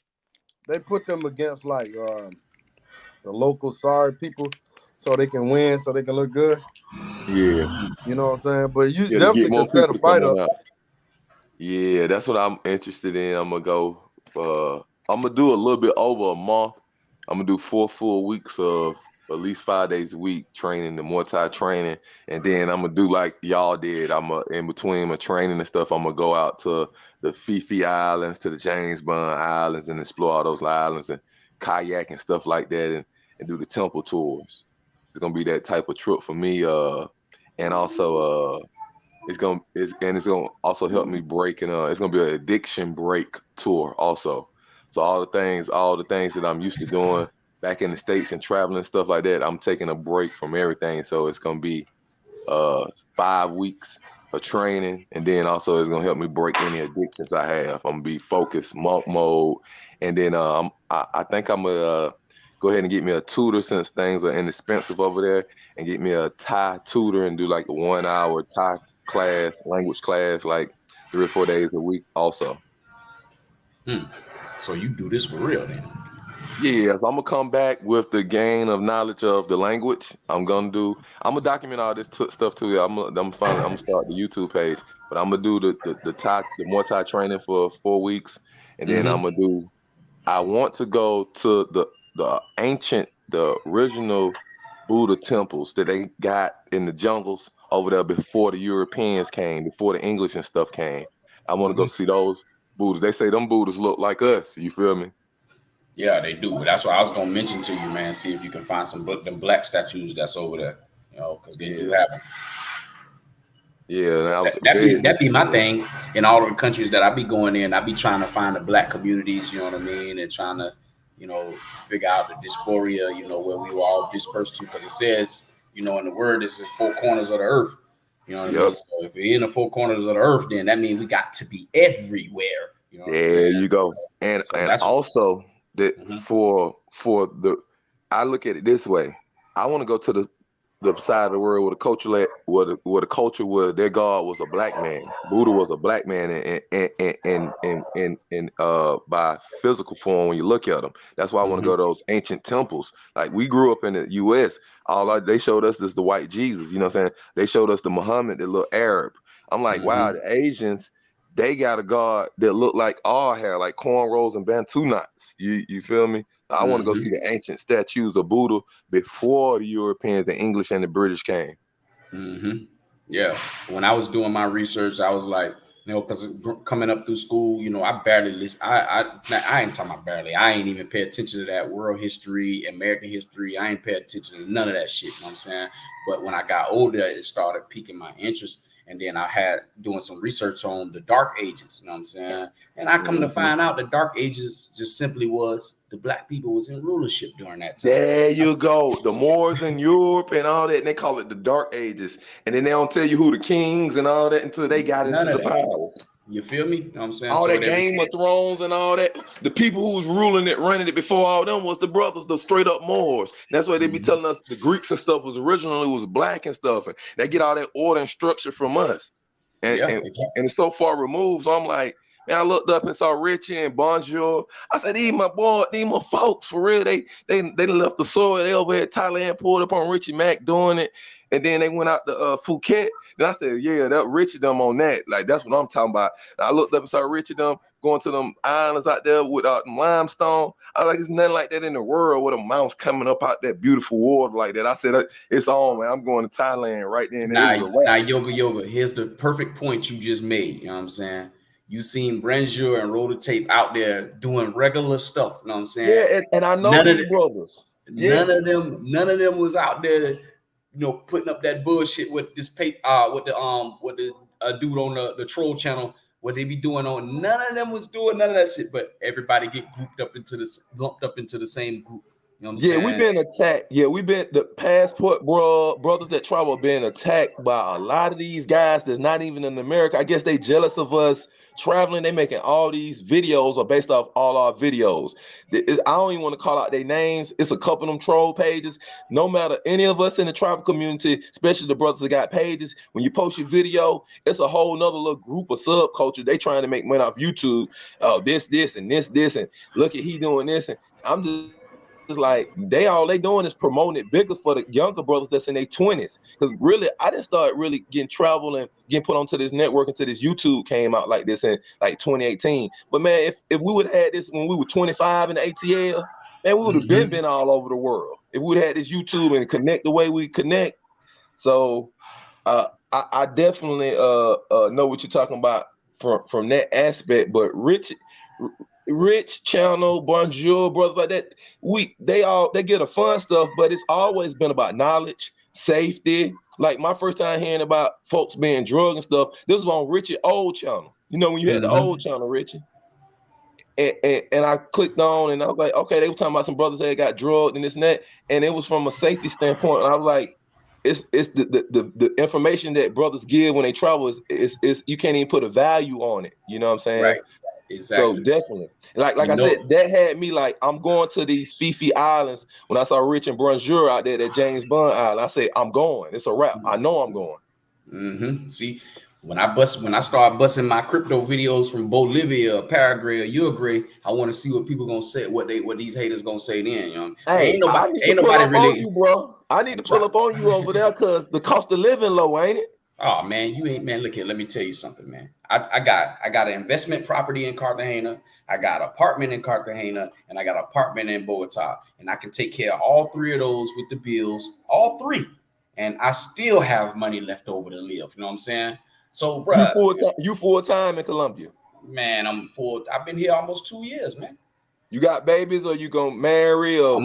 they put them against like the local sorry people, so they can win, so they can look good. Yeah. You know what I'm saying? But you To definitely get more can set people a to come fight on up. out. Yeah, that's what I'm interested in. I'm gonna go. I'm gonna do a little bit over a month. I'm gonna do 4 full weeks of at least 5 days a week training the Muay Thai training, and then I'm gonna do like y'all did. In between my training and stuff, I'm gonna go out to the Fifi Islands, to the James Bond Islands, and explore all those islands and kayak and stuff like that, and do the temple tours. It's gonna be that type of trip for me. And also it's gonna also help me break, and it's gonna be an addiction break tour also. So all the things that I'm used to doing back in the States and traveling and stuff like that, I'm taking a break from everything. So it's gonna be 5 weeks of training, and then also it's gonna help me break any addictions I have. I'm gonna be focused, monk mode, and then I think I'm gonna go ahead and get me a tutor since things are inexpensive over there, and get me a Thai tutor and do like a 1 hour Thai class, language class, like 3 or 4 days a week also. Hmm. So you do this for real then? Yeah, so I'm gonna come back with the gain of knowledge of the language. I'm gonna document all this stuff too. I'm gonna start the YouTube page, but I'm gonna do the Muay Thai training for 4 weeks, and then Mm-hmm. I want to go to the original Buddha temples that they got in the jungles over there before the Europeans came, before the English and stuff came. I want to go Mm-hmm. see those Buddhas. They say them Buddhas look like us. You feel me? Yeah, they do. But that's what I was gonna mention to you, man. See if you can find them black statues that's over there. Because they do Yeah, have them. yeah. And I was very That be interested my in. thing in all of the countries that I be going in. I be trying to find the black communities, you know what I mean, and trying to, figure out the dysphoria, where we were all dispersed to, because it says, in the word, it's the four corners of the earth. You know what I Yep. mean? So if we're in the four corners of the earth, then that means we got to be everywhere. You know what I'm There saying? you go. And So and that's also that mhm. for the I look at it this way. I want to go to the side of the world where the culture where the culture where their god was a black man. Buddha was a black man, and by physical form when you look at them. That's why I want to go Mhm. to those ancient temples. Like we grew up in the US, they showed us is the white Jesus, you know what I'm saying? They showed us the Muhammad that looked Arab. I'm like, wow, Mhm. the Asians, they got a god that look like our hair, like cornrows and bantu knots. You feel me? I want to go see Mhm. the ancient statues of Buddha before the Europeans, the English, and the British came. Mhm. Yeah. When I was doing my research, I was like, because coming up through school, I barely listen. I ain't talking about barely. I ain't even pay attention to that world history, American history. I ain't pay attention to none of that shit. You know what I'm saying? But when I got older, it started piquing my interest. And then I had doing some research on the Dark Ages. You know what I'm saying? And I come to Hmm. find out the Dark Ages just simply was the black people was in rulership during that time. There you go. The Moors in Europe and all that, and they call it the Dark Ages. And then they don't tell you who the kings and all that until they got None into of the that. power. You feel me? You know what I'm saying? All So that there Game of became Thrones and all that. The people who was ruling it, running it before all them was the brothers, the straight up Moors. And that's why they be mhm. telling us the Greeks and stuff was originally was black and stuff. And they get all that order and structure from us. And Yeah, and, and it's so far removed. So I'm like, man, I looked up and saw Richie and Bonjour. I said, these my folks for real. They done left the soil. They over at Thailand, pulled up on Richie Mack doing it. And then they went out to Phuket. And I said, yeah, that Richie them on that. Like that's what I'm talking about. And I looked up and saw Richie them going to them islands out there with them limestone. I was like, it's nothing like that in the world with a mouse coming up out that beautiful water like that. I said, it's on, man. I'm going to Thailand right then. It now, was a wrap. now, yoga. Here's the perfect point you just made. You know what I'm saying? You seen Branjur and Roller Tape out there doing regular stuff. You know what I'm saying? Yeah, and I know None of these the, brothers. none Yes. of them was out there, putting up that bullshit with this with the dude on the troll channel. What they be doing on? None of them was doing none of that shit. But everybody get grouped up into this, lumped up into the same group. You know what I'm Yeah, we've saying? been attacked. Yeah, we've been the passport brothers that travel being attacked by a lot of these guys that's not even in America. I guess they jealous of us traveling. They making all these videos or based off all our videos. I don't even want to call out their names. It's a couple of them troll pages. No matter any of us in the travel community, especially the brothers that got pages, when you post your video, it's a whole nother little group of subculture. They trying to make money off YouTube. Oh, this, and this, and look at he doing this. And I'm just like all they doing is promoting it bigger for the younger brothers that's in their 20s. Because really, I didn't start really getting travel and getting put onto this network until this YouTube came out like this in like 2018. But man, if we would have had this when we were 25 in the ATL, man, we would have been all over the world if we'd had this YouTube and connect the way we connect. So I definitely know what you're talking about from that aspect. But Rich Channel, Bonjour, brothers like that, they get the fun stuff, but it's always been about knowledge, safety. Like my first time hearing about folks being drugged and stuff, this was on Richie old channel. You know, when you had the old channel, Richie. And I clicked on and I was like, okay, they were talking about some brothers that got drugged and this and that, and it was from a safety standpoint. And I was like, it's the information that brothers give when they travel is you can't even put a value on it. You know what I'm saying? Right. Exactly. So definitely, like I said, that had me like, I'm going to these Fifi Islands. When I saw Rich and Bonjour out there at James Bond Island, I said, I'm going. It's a wrap. I know I'm going. See, when I start busting my crypto videos from Bolivia, Paraguay, or Uruguay, I want to see what people gonna say, what these haters gonna say then. You know, hey, ain't nobody really. On you, bro. I need to pull up on you over there because the cost of living low, ain't it? Oh man, you ain't, man. Look here, let me tell you something, man. I got an investment property in Cartagena, I got an apartment in Cartagena, and I got an apartment in Bogota, and I can take care of all three of those with the bills, all three, and I still have money left over to live. You know what I'm saying? So, bro, you full time in Colombia? Man, I've been here almost 2 years, man. You got babies, or you gonna marry, or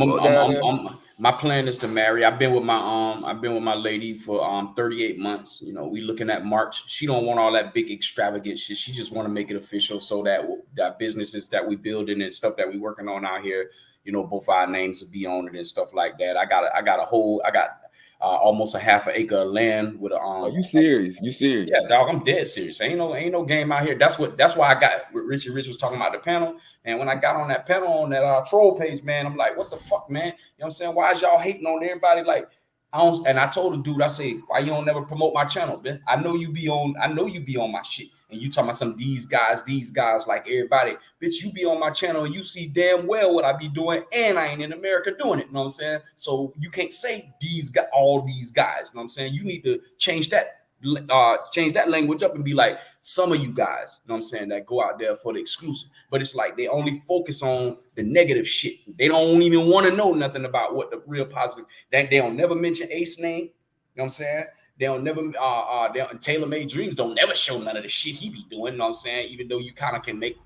my plan is to marry. I've been with my lady for 38 months. You know, we looking at March. She don't want all that big extravagant shit. She just want to make it official so that businesses that we building and stuff that we working on out here, you know, both our names will be on it and stuff like that. I got almost a half an acre of land with a Are you serious? You serious? Yeah, dog, I'm dead serious. Ain't no game out here. That's why I got Rich was talking about the panel. And when I got on that panel on that troll page, man, I'm like, what the fuck, man? You know what I'm saying? Why is y'all hating on everybody? Like, and I told the dude, I say, why you don't never promote my channel, man? I know you be on my shit. And you talking about some these guys like everybody. Bitch, you be on my channel and you see damn well what I be doing, and I ain't in America doing it. You know what I'm saying? So you can't say all these guys. You know what I'm saying? You need to change that language up and be like, some of you guys, you know what I'm saying, that go out there for the exclusive. But it's like they only focus on the negative shit. They don't even want to know nothing about what the real positive. They don't never mention Ace name. You know what I'm saying? They don't never Taylor Made Dreams don't never show none of the shit he be doing. You know what I'm saying? Even though you kind of can make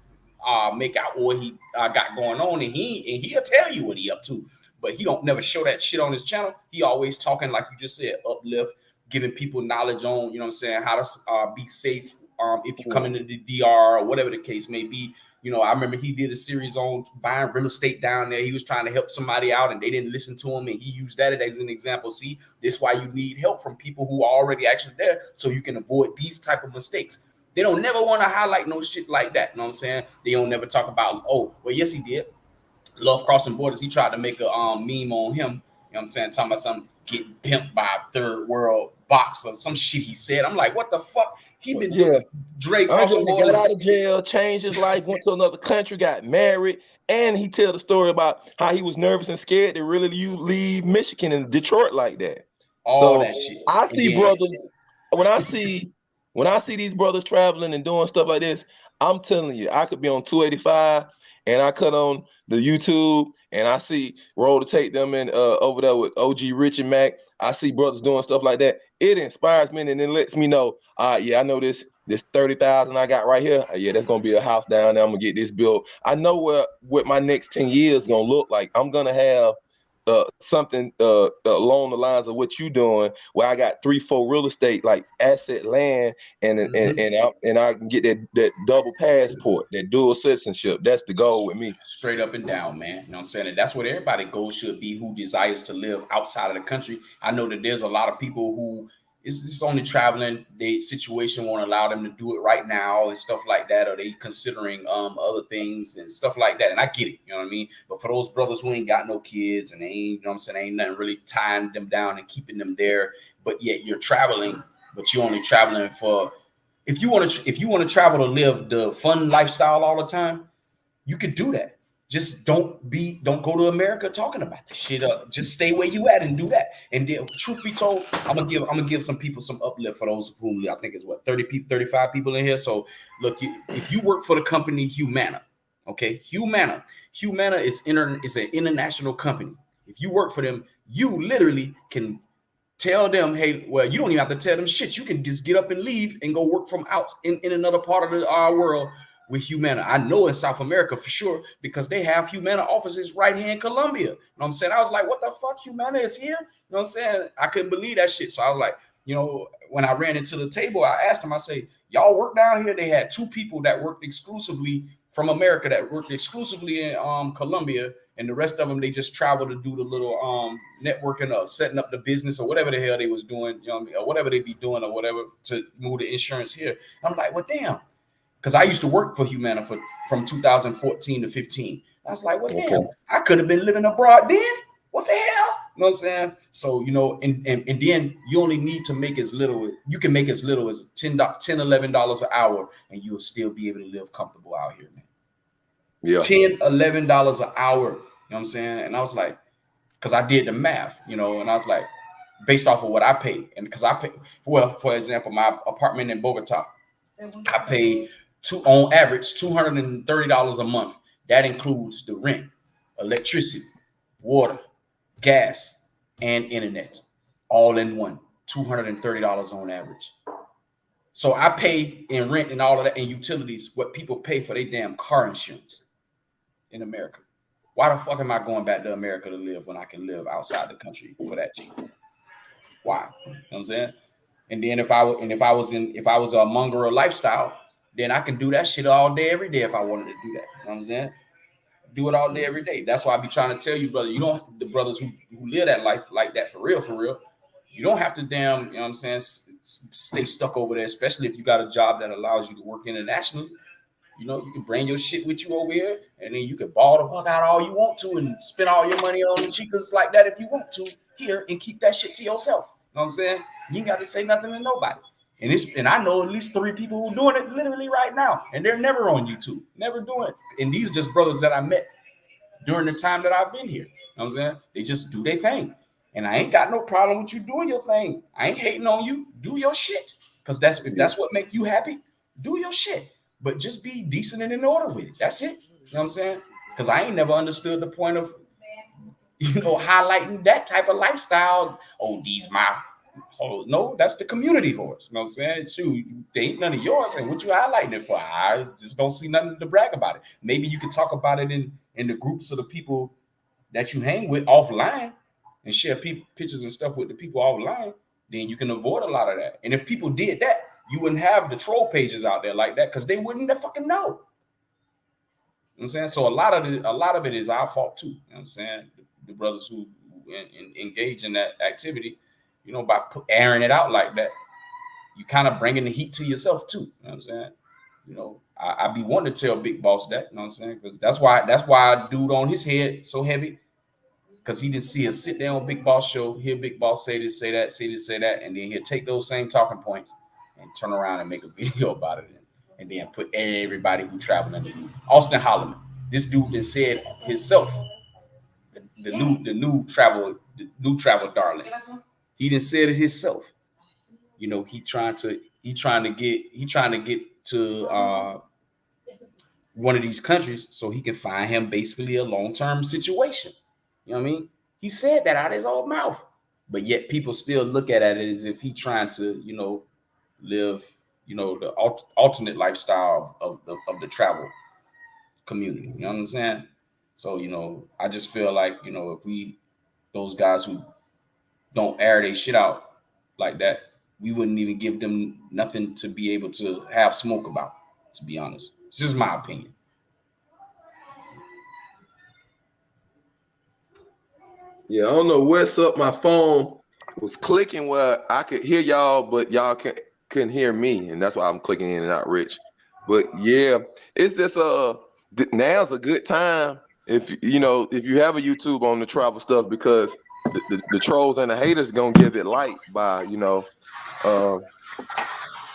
out what he got going on, and he'll tell you what he up to, but he don't never show that shit on his channel. He always talking, like you just said, uplift, giving people knowledge on, you know what I'm saying, how to be safe if you come into the DR or whatever the case may be. You know, I remember he did a series on buying real estate down there. He was trying to help somebody out and they didn't listen to him, and he used that as an example. See, this is why you need help from people who are already actually there so you can avoid these type of mistakes. They don't never want to highlight no shit like that. You know what I'm saying? They don't never talk about, oh, well, yes, he did. Love Crossing Borders. He tried to make a meme on him. You know what I'm saying? Talking about some getting pimped by a third world box or some shit he said. I'm like, what the fuck? He been doing Dre Crossing Borders. Got out of jail, changed his life, went to another country, got married, and he tell the story about how he was nervous and scared to really leave Michigan and Detroit like that. All that shit. I see brothers when I see these brothers traveling and doing stuff like this. I'm telling you, I could be on 285 and I cut on the YouTube and I see Roll to Take them in over there with OG Rich and Mac. I see brothers doing stuff like that. It inspires me and then lets me know, I know this 30,000 I got right here. Yeah, that's gonna be a house down there. I'm gonna get this built. I know what my next 10 years gonna look like. I'm gonna have something along the lines of what you doing, where I got 3-4 real estate like asset land, and I can get that double passport, that dual citizenship. That's the goal with me. Straight up and down, man. You know what I'm saying? And that's what everybody goal should be who desires to live outside of the country. I know that there's a lot of people who is only traveling. Their situation won't allow them to do it right now and stuff like that, or they considering other things and stuff like that. And I get it, you know what I mean? But for those brothers who ain't got no kids and they ain't, you know what I'm saying, ain't nothing really tying them down and keeping them there, but yet you're traveling, but you're only traveling for, if you want to travel to live the fun lifestyle all the time, you could do that. Just don't go to America talking about this shit. Just stay where you at and do that. And then, truth be told, I'm gonna give some people some uplift for those of whom I think is 35 people in here. So look, if you work for the company Humana, Okay, Humana. Humana is an international company. If you work for them, you literally can tell them, hey, well, you don't even have to tell them shit. You can just get up and leave and go work from out in another part of our world with Humana. I know in South America for sure because they have Humana offices right here in Colombia. You know what I'm saying? I was like, what the fuck? Humana is here? You know what I'm saying? I couldn't believe that shit. So I was like, you know, when I ran into the table, I asked them, I say, y'all work down here? They had two people that worked exclusively from America that worked exclusively in Colombia, and the rest of them they just travel to do the little networking or setting up the business or whatever the hell they was doing, you know what I mean, or whatever they be doing or whatever to move the insurance here. I'm like, well, damn, because I used to work for Humana from 2014 to 15. I was like, well, damn, I could have been living abroad then. What the hell? You know what I'm saying? So, you know, and then you only need to make as little, you can make as little as $10, $11 an hour, and you'll still be able to live comfortable out here, man. Yeah. $10, $11 an hour. You know what I'm saying? And I was like, because I did the math, you know, and I was like, based off of what I pay. And because I pay, well, for example, my apartment in Bogota, I pay on average $230 a month. That includes the rent, electricity, water, gas, and internet, all in one. $230 on average. So I pay in rent and all of that and utilities what people pay for their damn car insurance in America. Why the fuck am I going back to America to live when I can live outside the country for that cheap? Why? You know what I'm saying? And then if I was a mongrel lifestyle, then I can do that shit all day, every day if I wanted to do that. You know what I'm saying? Do it all day, every day. That's why I be trying to tell you, brother, you don't, the brothers who live that life like that for real, you don't have to damn, you know what I'm saying, stay stuck over there, especially if you got a job that allows you to work internationally. You know, you can bring your shit with you over here, and then you can ball the fuck out all you want to and spend all your money on chicas like that if you want to here and keep that shit to yourself. You know what I'm saying? You ain't got to say nothing to nobody. And I know at least 3 people who doing it literally right now, and they're never on YouTube, never doing it. And these are just brothers that I met during the time that I've been here. You know what I'm saying? They just do their thing. And I ain't got no problem with you doing your thing. I ain't hating on you. Do your shit. Because if that's what make you happy, do your shit. But just be decent and in order with it. That's it. You know what I'm saying? Because I ain't never understood the point of, you know, highlighting that type of lifestyle. Oh, these my whole. No, that's the community horse. You know what I'm saying? Shoot, they ain't none of yours. And what you highlighting it for? I just don't see nothing to brag about it. Maybe you can talk about it in the groups of the people that you hang with offline and share pictures and stuff with the people offline. Then you can avoid a lot of that. And if people did that, you wouldn't have the troll pages out there like that because they wouldn't fucking know. You know what I'm saying? So a lot of it is our fault too. You know what I'm saying? The brothers who engage in that activity, you know, by airing it out like that, you kind of bringing the heat to yourself too. You know what I'm saying? You know, I be wanting to tell Big Boss that. You know what I'm saying? Because that's why dude on his head so heavy. Because he didn't see us sit there on Big Boss show, hear Big Boss say this, say that, say this, say that, and then he'll take those same talking points and turn around and make a video about it, and then put everybody who traveled under you. Austin Holloman, this dude that said himself, the new travel darling. He didn't say it himself. You know, he trying to get to one of these countries so he can find him basically a long-term situation. You know what I mean? He said that out of his own mouth, but yet people still look at it as if he trying to, you know, live, you know, the alternate lifestyle of the travel community. You know what I'm saying? So, you know, I just feel like, you know, if those guys who don't air their shit out like that, we wouldn't even give them nothing to be able to have smoke about, to be honest. It's just my opinion. Yeah, I don't know what's up. My phone was clicking where I could hear y'all, but y'all couldn't hear me, and that's why I'm clicking in and out, Rich. But yeah, it's just now's a good time if you have a YouTube on the travel stuff, because the trolls and the haters gonna give it light by by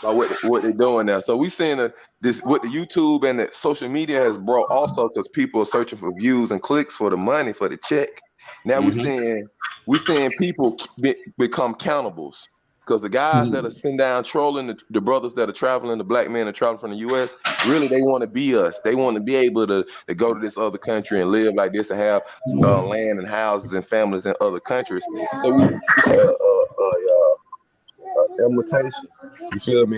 what they're doing now. So we seeing this what the YouTube and the social media has brought also, because people are searching for views and clicks for the money, for the check. Now we're seeing people become cannibals. Because the guys that are sitting down trolling the brothers that are traveling, the black men that travel from the U.S., really they want to be us. They want to be able to go to this other country and live like this and have land and houses and families in other countries. So we see a imitation. You feel me?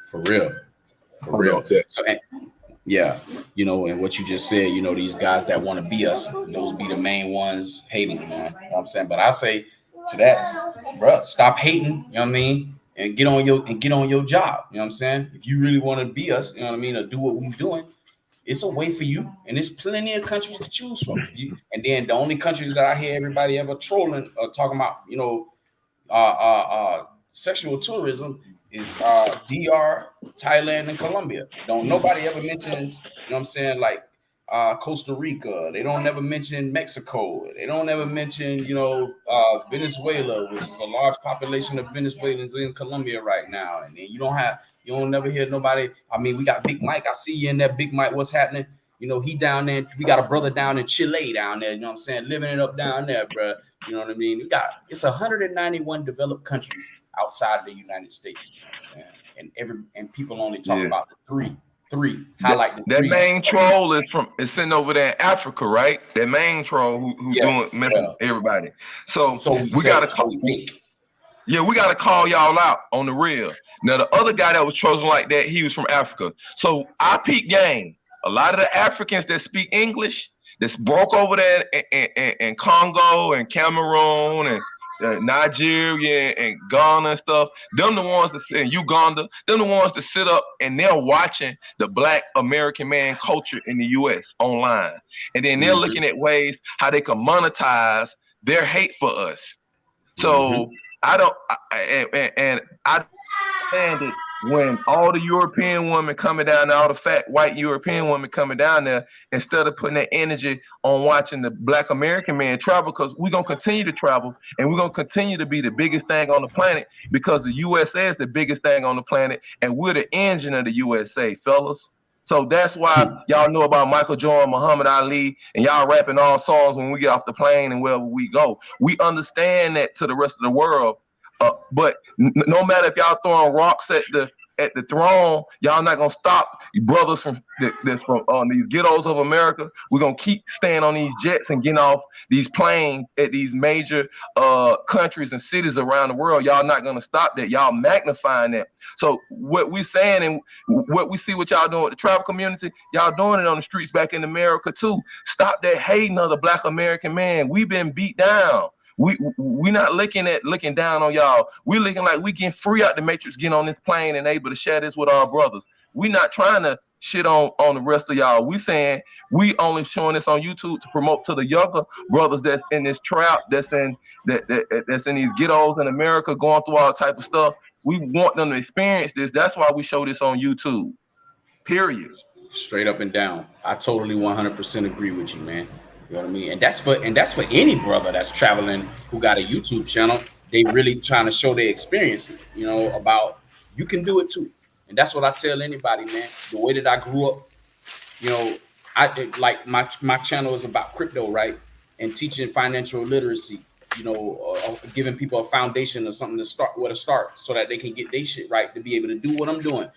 For real. For Hold real. on a sec. So, yeah, you know, and what you just said, you know, these guys that want to be us, those be the main ones hating, man. You know what I'm saying? But I say to that, bro, stop hating, you know what I mean? And get on your job. You know what I'm saying? If you really want to be us, you know what I mean, or do what we're doing, it's a way for you. And there's plenty of countries to choose from. And then the only countries that I hear everybody ever trolling or talking about, you know, sexual tourism is DR, Thailand, and Colombia. Don't nobody ever mentions, you know what I'm saying, like Costa Rica. They don't ever mention Mexico. They don't ever mention, you know, Venezuela, which is a large population of Venezuelans in Colombia right now. And then you don't never hear nobody. I mean, we got Big Mike. I see you in there, Big Mike. What's happening? You know, he down there. We got a brother down in Chile down there. You know what I'm saying? Living it up down there, bro. You know what I mean? It's 191 developed countries outside of the United States. You know what I'm saying? And people only talk about the three. Highlight the three. That main troll is sitting over there in Africa, right? That main troll who's doing messing with everybody. So we gotta call. Yeah, we gotta call y'all out on the real. Now the other guy that was chosen like that, he was from Africa. So I peep game. A lot of the Africans that speak English, that's broke over there in Congo and Cameroon and Nigeria and Ghana and stuff, them the ones that in Uganda, them the ones that sit up and they're watching the Black American man culture in the US online. And then they're looking at ways how they can monetize their hate for us. So I understand it when all the European women coming down there, all the fat white European women coming down there, instead of putting their energy on watching the Black American man travel, because we're going to continue to travel and we're going to continue to be the biggest thing on the planet, because the USA is the biggest thing on the planet and we're the engine of the USA, fellas. So that's why y'all know about Michael Jordan, Muhammad Ali, and y'all rapping all songs when we get off the plane and wherever we go. We understand that to the rest of the world. But no matter if y'all throwing rocks at the throne, y'all not gonna stop you brothers from these ghettos of America. We're gonna keep staying on these jets and getting off these planes at these major countries and cities around the world. Y'all not gonna stop that. Y'all magnifying that. So what we're saying and what we see what y'all doing with the travel community, y'all doing it on the streets back in America too. Stop that hating of the Black American man. We've been beat down. We not looking down on y'all. We looking like we getting free out the matrix, getting on this plane and able to share this with our brothers. We not trying to shit on the rest of y'all. We saying we only showing this on YouTube to promote to the younger brothers that's in this trap, that's in these ghettos in America going through all type of stuff. We want them to experience this. That's why we show this on YouTube. Period. Straight up and down. I totally 100% agree with you, man. You know what I mean? And that's for any brother that's traveling who got a YouTube channel. They really trying to show their experience, you know, about you can do it too. And that's what I tell anybody, man. The way that I grew up, you know, like my channel is about crypto, right? And teaching financial literacy, you know, giving people a foundation or something to start so that they can get their shit right to be able to do what I'm doing.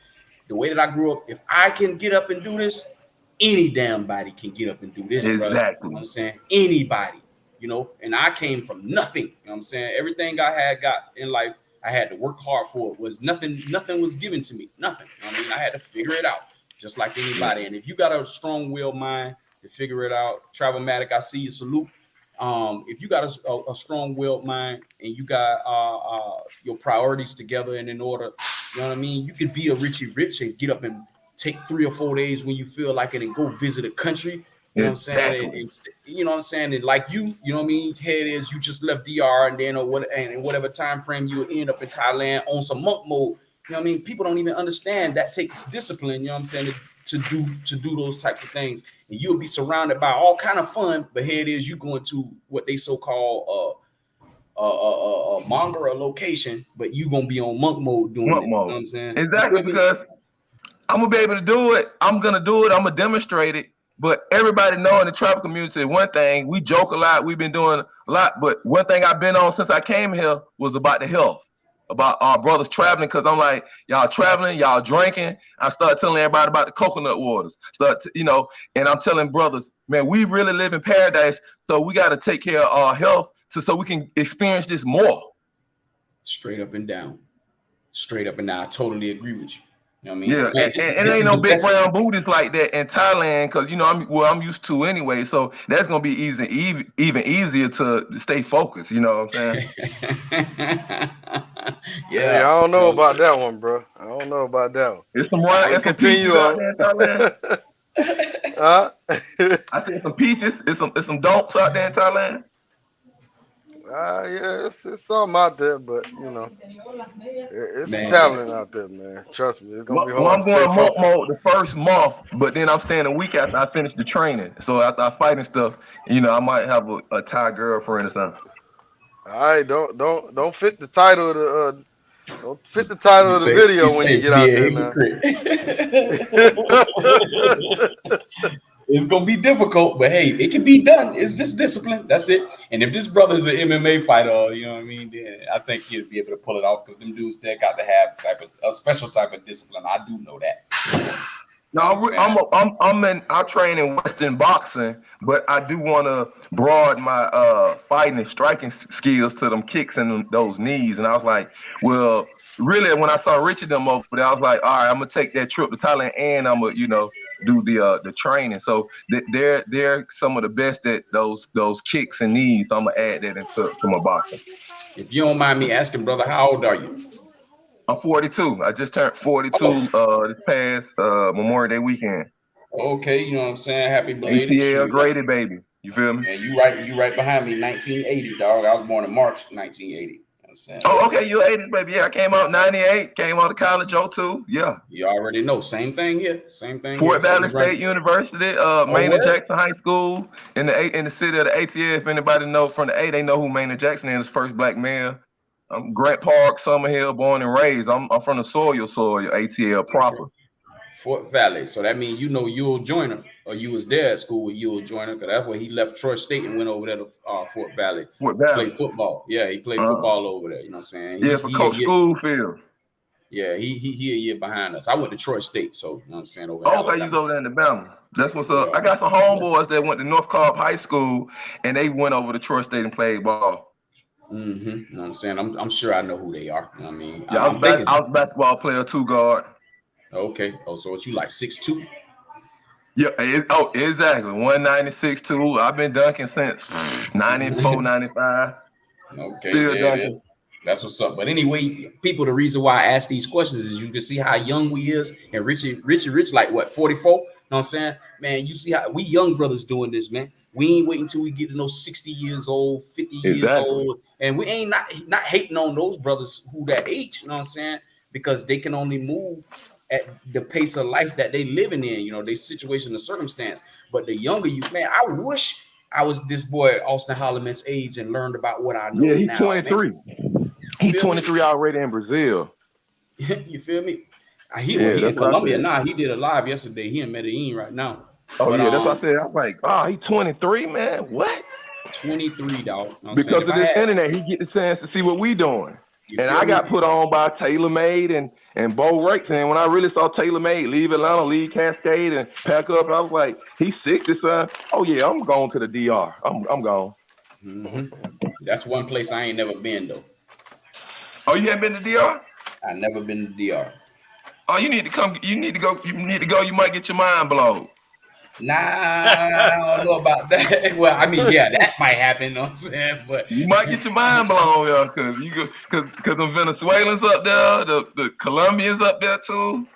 The way that I grew up, if I can get up and do this, any damn body can get up and do this, exactly. Brother. You know what I'm saying? Anybody, you know, and I came from nothing. You know what I'm saying? Everything I had got in life, I had to work hard for. It was nothing was given to me. Nothing. You know what I mean? I had to figure it out just like anybody. And if you got a strong-willed mind to figure it out, Travelmatic, I see you, salute. If you got a strong-willed mind and you got your priorities together and in order, you know what I mean? You could be a Richie Rich and get up and take 3 or 4 days when you feel like it and go visit a country. You know what I'm saying? And, you know what I'm saying? And like you know what I mean? Here it is, you just left DR and then in whatever time frame you end up in Thailand on some monk mode. You know what I mean? People don't even understand that takes discipline, you know what I'm saying, to do those types of things. And you'll be surrounded by all kind of fun, but here it is, you going to what they so-called manga or location, but you gonna be on monk mode doing it. You know what I'm saying? Exactly, because I'm gonna be able to do it. I'm gonna do it. I'm gonna demonstrate it. But everybody know in the travel community, one thing, we joke a lot. We've been doing a lot. But one thing I've been on since I came here was about the health. about our brothers traveling, because I'm like, y'all traveling, y'all drinking. I start telling everybody about the coconut waters. And I'm telling brothers, man, we really live in paradise, so we got to take care of our health so we can experience this more. Straight up and down. Straight up and down. I totally agree with you. You know what I mean? Yeah, Man, and there this ain't is no the big best. brown booties like that in Thailand, because I'm used to anyway. So that's gonna be even easier to stay focused. You know what I'm saying? Hey, Yeah. I don't You know know what about that one, bro. I don't know about that one. I'm There's But some peaches continue out on. there in Thailand. Huh? I see some peaches. It's some don'ts out there in Thailand. Yeah, it's something out there, but it's some man. talent out there, man. Trust me, it's gonna be Well, hard I'm to stay going monk focused. mode the first month, but then I'm staying a week after I finish the training. So after I fight and stuff, I might have a Thai girlfriend or something. All right, don't fit the title of the don't fit the title of the He video when you say get be out a there now. hypocrite. It's gonna be difficult, but hey, it can be done. It's just discipline. That's it. And if this brother's an MMA fighter, you know what I mean, then I think he'll be able to pull it off because them dudes they got to have a special type of discipline. I do know that. You No, know what I'm saying? I train in Western boxing, but I do want to broaden my fighting and striking skills to them kicks and those knees. And I was like, well, really, when I saw Richard them over there, I was like, all right, I'm gonna take that trip to Thailand and I'm gonna do the training. So they're some of the best at those kicks and knees. So I'm gonna add that into my boxing. If you don't mind me asking, brother, how old are you? I'm 42. I just turned 42 Oh, this past Memorial Day weekend. okay. You know what I'm saying? Happy belated ATL shoot. graded baby. You feel me? Man, you right behind me. 1980, dog. I was born in March 1980. You know what I'm saying? Oh, So okay, you're 80s, baby. Yeah, I came out 98, came out of college, '02. Yeah. you already know. Same thing here. Same thing here. Fort So Valley we run. State University, Oh, Maynard word? Jackson High School in the city of the ATL. If anybody know from the A, they know who Maynard Jackson is, first black man. I'm Grant Park, Summerhill, born and raised. I'm from the soil, ATL Okay. proper. Fort Valley. So that means you know Yule Joyner, or you was there at school with Yule Joyner, because that's where he left Troy State and went over there to Fort Valley Fort to Valley. play football. Yeah, he played football over there. You know what I'm saying? Yeah, for Coach Schoolfield. He a year behind us. I went to Troy State, so you know what I'm saying, over in Oh, okay, you was Alabama. over there in Alabama. That's what's up. Yeah, I got some yeah. homeboys that went to North Cobb High School, and they went over to Troy State and played ball. You know what I'm saying? I'm sure I know who they are. You know what I mean? Yeah, I'm thinking. I was a basketball player, two guard. Okay. Oh, so it's you like 6'2"? Yeah, exactly. 196 2. I've been dunking since 94, 95. Okay, Still there it dunking. is. That's what's up. But anyway, people, the reason why I ask these questions is you can see how young we is. And Richie, like what, 44? You know what I'm saying? Man, you see how we young brothers doing this, man. We ain't waiting until we get to know 60 years old, 50 years Exactly. old. And we ain't not hating on those brothers who that age, you know what I'm saying? Because they can only move at the pace of life that they living in, their situation, the circumstance. But the younger you, man, I wish I was this boy Austin Holloman's age and learned about what I Yeah, know he's now, man. 23. You He's feel me? 23 already in Brazil. You feel me? He Yeah, in that's what I Colombia said. now. He did a live yesterday. He in Medellin right now. Oh, But yeah, that's what I said. I was like, he's 23, man. What? 23, dog. You know what I'm saying? Because If of I this had, internet, he get the chance to see what we doing. you And feel I me? got put on by TaylorMade and Bo Rakes. And when I really saw TaylorMade leave Atlanta, leave Cascade, and pack up, I was like, he's 60, son. Oh yeah, I'm going to the DR. I'm gone. That's one place I ain't never been though. Oh, you haven't been to DR? I never been to DR. Oh, you need to come. You need to go. You need to go. You might get your mind blown. Nah, I don't know about that. Well, I mean, yeah, that might happen. You know what I'm saying? But You might get your mind blown, yeah, because the Venezuelans up there, the Colombians up there too.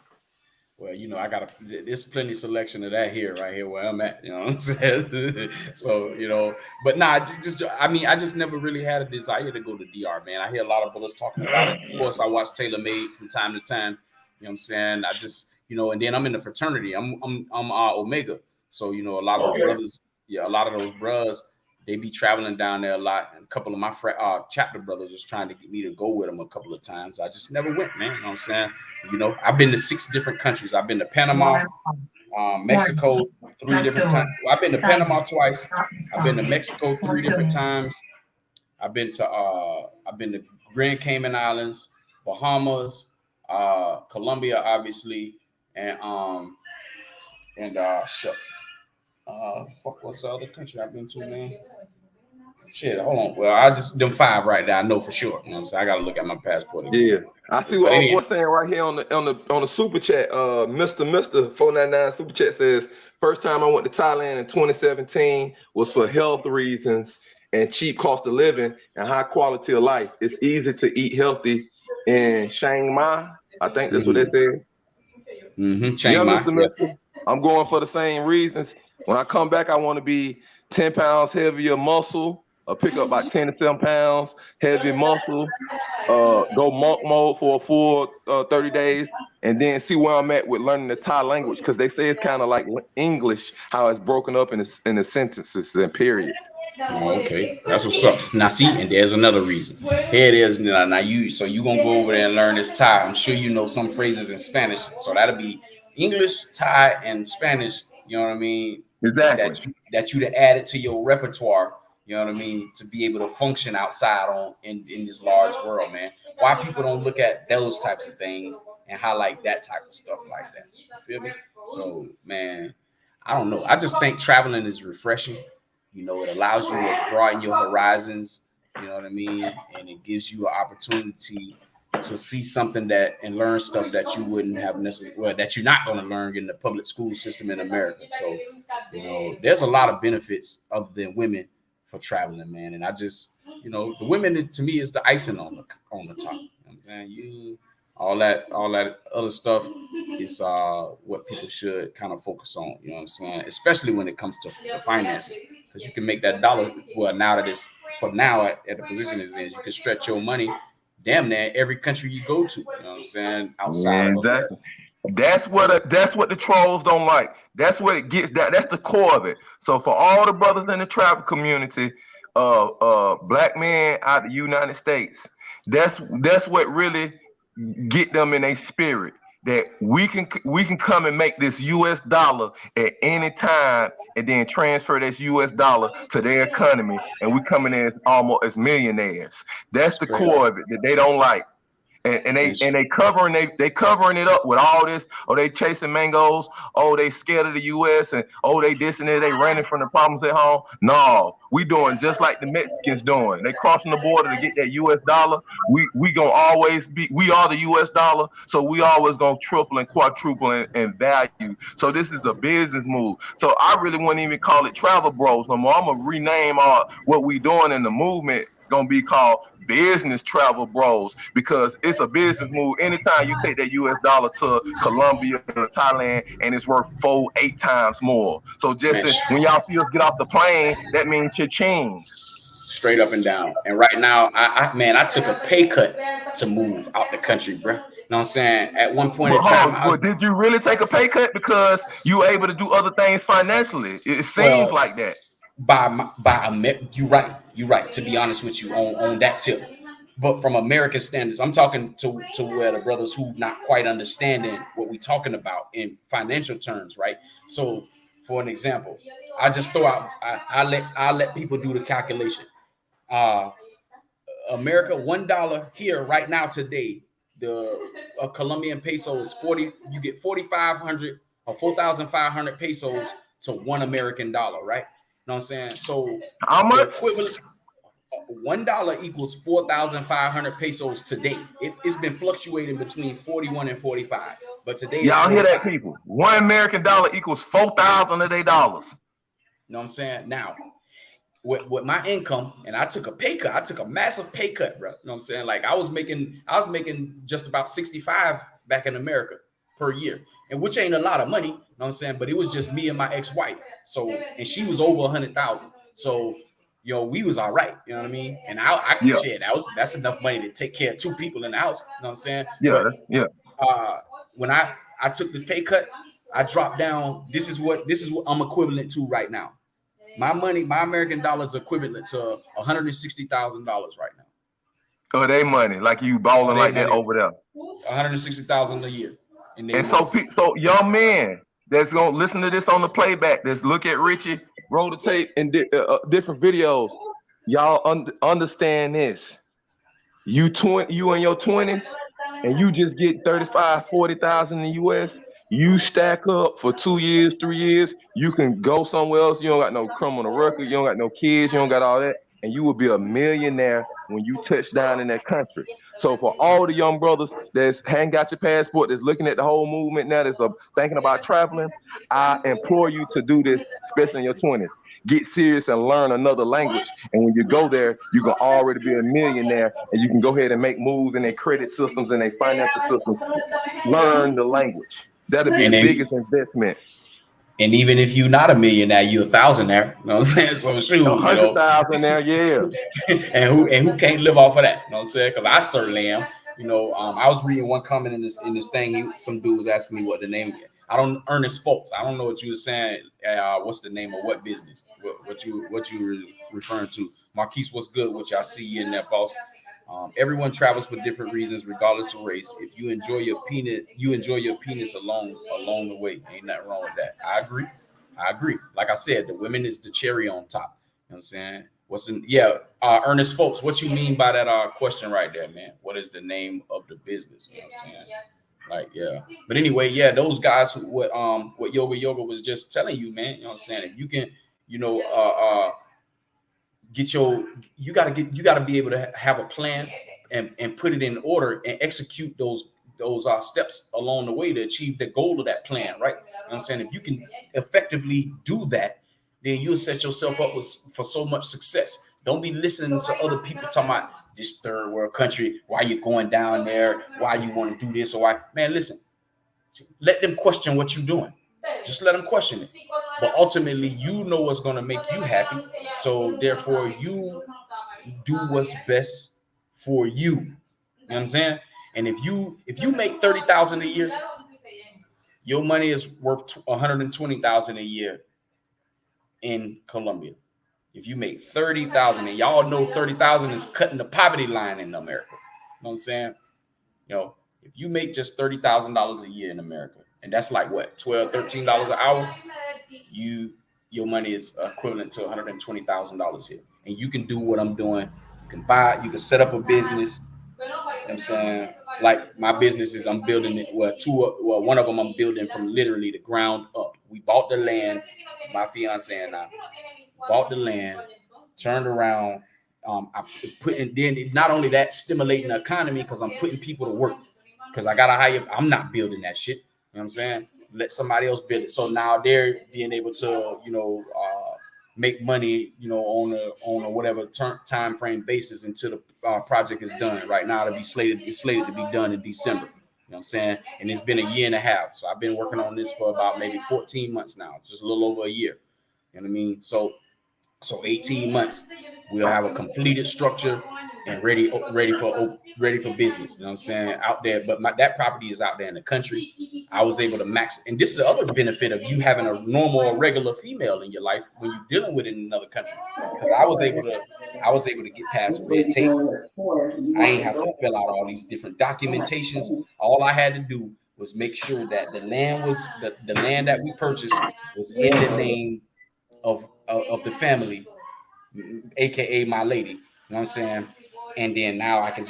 well, I got there's plenty selection of that here, right here where I'm at. You know what I'm saying? So, but nah, I just never really had a desire to go to DR, man. I hear a lot of brothers talking about it. Of course, I watch TaylorMade from time to time. You know what I'm saying? I just, and then I'm in the fraternity. I'm Omega. So, a lot of the brothers, a lot of those bros, they be traveling down there a lot. And a couple of my chapter brothers was trying to get me to go with them a couple of times. I just never went, man. You know what I'm saying? I've been to 6 different countries. I've been to Panama, Mexico 3 different times. I've been to Panama twice. I've been to Mexico 3 different times. I've been to Grand Cayman Islands. Bahamas, Colombia, obviously, and shucks. Fuck, what's the other country I've been to, man? Shit, hold on. Well, I just them five right there. I know for sure. You know what I'm saying? I gotta look at my passport Yeah, again. I see what But our anyway, boy saying right here on the super chat. Mister 499 super chat says first time I went to Thailand in 2017 was for health reasons and cheap cost of living and high quality of life. It's easy to eat healthy in Chiang Mai. I think that's what they said. Yeah, Chiang Mai. Mr. Yeah. Mister. I'm going for the same reasons. When I come back, I want to be 10 pounds heavier muscle, or pick up about 10 to 7 pounds heavy muscle, go monk mode for a full 30 days, and then see where I'm at with learning the Thai language, because they say it's kind of like English, how it's broken up in the sentences and periods. Oh, okay, that's what's up. Now, see, and there's another reason. Here it is. Now you gonna go over there and learn this Thai. I'm sure you know some phrases in Spanish, so that'll be English, Thai, and Spanish. You know what I mean? Exactly. That you to add it to your repertoire. You know what I mean? To be able to function outside in this large world, man. Why people don't look at those types of things and highlight that type of stuff like that? You feel me? So, man, I don't know. I just think traveling is refreshing. You know, it allows you to broaden your horizons. You know what I mean? And it gives you an opportunity to see something that and learn stuff that you wouldn't have necessarily, well, that you're not going to learn in the public school system in America. So, you know, there's a lot of benefits other than women for traveling, man. And I just, you know, the women to me is the icing on the top. You know what I'm saying? You all that other stuff is what people should kind of focus on. You know what I'm saying? Especially when it comes to the finances, because you can make that dollar. Well, now that it's for now at the position it's in, you can stretch your money damn near every country you go to. You know what I'm saying? Outside of America. Exactly. That's what the trolls don't like. That's what it gets. That's the core of it. So for all the brothers in the travel community, black men out of the United States, that's what really get them in a spirit that we can come and make this US dollar at any time and then transfer this US dollar to their economy, and we coming in as almost as millionaires. That's the Straight up. core of it that they don't like. And They covering it up with all this. Oh, they chasing mangoes. Oh, they scared of the U.S. and oh, they this and that. They running from the problems at home. No, we doing just like the Mexicans doing. They crossing the border to get that U.S. dollar. We gonna always be. We are the U.S. dollar, so we always gonna triple and quadruple in value. So this is a business move. So I really wouldn't even call it travel bros no more. I'm gonna rename what we doing in the movement. Gonna be called business travel bros, because it's a business move. Anytime you take that US dollar to Colombia or Thailand and it's worth 4, 8 times more. So just man, when y'all see us get off the plane, that means cha-ching. straight up and down. And right now, I took a pay cut to move out the country, bro. You know what I'm saying? At one point But in time, hold on, I was, but did you really take a pay cut because you were able to do other things financially? It seems well, like that. you right, you right. To be honest with you, on that tip, but from American standards, I'm talking to where the brothers who not quite understanding what we talking about in financial terms, right? So, for an example, I just throw out, I let people do the calculation. Uh, America, $1 here right now today, the Colombian peso is 40. You get 4,500 or 4,500 pesos to $1 American, right? You know what I'm saying? So How the much? equivalent $1 equals 4,500 pesos today. It's been fluctuating between 41 and 45, but today is Y'all hear that, 45. people? $1 American equals 4,000 of their dollars. You know what I'm saying? Now, with my income, and I took a pay cut. I took a massive pay cut, bro. You know what I'm saying? Like I was making just about 65 back in America per year, and which ain't a lot of money. You know what I'm saying? But it was just me and my ex-wife. So, and she was over 100,000. So, we was all right. You know what I mean? And I Yeah, shit, that's enough money to take care of two people in the house. You know what I'm saying? yeah, But yeah. uh, when I took the pay cut, I dropped down. This is what I'm equivalent to right now. My money, my American dollar is equivalent to $160,000 right now. Oh, they money, like you Or balling they like that money, over there. 160,000 a year, and they And so, worth. so young men that's gonna listen to this on the playback, that's look at Richie, roll the tape, and different videos. Y'all understand this. You in your 20s, and you just get 35, 40,000 in the US, you stack up for 2 years, 3 years, you can go somewhere else. You don't got no criminal record, you don't got no kids, you don't got all that, and you will be a millionaire when you touch down in that country. So for all the young brothers that's hadn't got your passport, that's looking at the whole movement now, that's thinking about traveling, I implore you to do this, especially in your 20s. Get serious and learn another language. And when you go there, you can already be a millionaire, and you can go ahead and make moves in their credit systems and their financial systems. Learn the language. That'll be And the then, biggest investment. and even if you're not a millionaire, you're a thousandaire. You know what I'm saying? So shoot, 100,000 there, yeah. and who can't live off of that? You know what I'm saying? Because I certainly am. I was reading one comment in this thing. Some dude was asking me what the name. Ernest Foltz. I don't know what you were saying. What's the name of what business? What you were referring to? Marquise, what's good? Which I see you in that, boss. Everyone travels for different reasons, regardless of race. If you enjoy your penis along the way. Ain't nothing wrong with that. I agree. Like I said, the women is the cherry on top. You know what I'm saying? Ernest Foltz, what you mean by that question right there, man? What is the name of the business? You know what I'm saying? Like, yeah. But anyway, yeah, those guys what Yoga was just telling you, man. You know what I'm saying? If you can, you gotta be able to have a plan and put it in order and execute those steps along the way to achieve the goal of that plan, right? You know what I'm saying? If you can effectively do that, then you'll set yourself up for so much success. Don't be listening to other people talking about this third world country, why you going down there, why you want to do this, or why. Man, listen, let them question what you're doing. Just let them question it. But ultimately, you know what's going to make you happy. So therefore, you do what's best for you. You know what I'm saying? And if you make $30,000 a year, your money is worth $120,000 a year in Colombia. If you make 30,000, and y'all know 30,000 is cutting the poverty line in America. You know what I'm saying? If you make just $30,000 a year in America, and that's like what, $12, $13 an hour, your money is equivalent to $120,000 here. And you can do what I'm doing. You can set up a business. You know what I'm saying? Like my businesses, I'm building it. One of them I'm building from literally the ground up. We bought the land, my fiance and I bought the land, turned around. Then not only that, stimulating the economy because I'm putting people to work. Because I gotta hire. I'm not building that shit. You know what I'm saying? Let somebody else build it. So now they're being able to, make money, on a whatever time frame basis until the project is done. Right now, it's slated to be done in December. You know what I'm saying? And it's been a year and a half. So I've been working on this for about maybe 14 months now. It's just a little over a year. You know what I mean? So 18 months, we'll have a completed structure and ready for business. You know what I'm saying? Out there, but that property is out there in the country. I was able to max, and this is the other benefit of you having a normal or regular female in your life when you're dealing with it in another country. Because I was able to get past red tape. I ain't have to fill out all these different documentations. All I had to do was make sure that the land that we purchased was in the name of the family, aka my lady. You know what I'm saying? And then now I can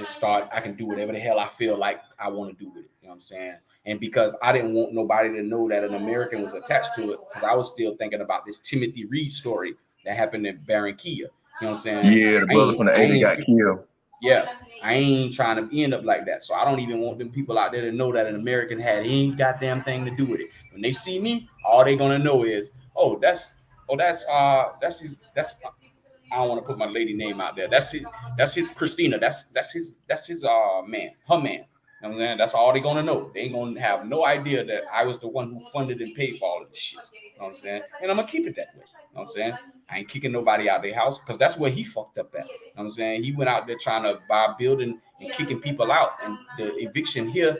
do whatever the hell I feel like I want to do with it. You know what I'm saying? And because I didn't want nobody to know that an American was attached to it, because I was still thinking about this Timothy Reed story that happened in Barranquilla. You know what I'm saying? Yeah, the brother from the 80 got killed. Yeah, I ain't trying to end up like that. So I don't even want them people out there to know that an American had any goddamn thing to do with it. When they see me, all they're gonna know is, that's his. I don't want to put my lady name out there. That's his Christina. That's his man, her man. You know what I'm saying? That's all they're gonna know. They ain't gonna have no idea that I was the one who funded and paid for all of this shit. You know what I'm saying? And I'm gonna keep it that way. You know what I'm saying? I ain't kicking nobody out of their house because that's where he fucked up at. You know what I'm saying? He went out there trying to buy a building and kicking people out. And the eviction here,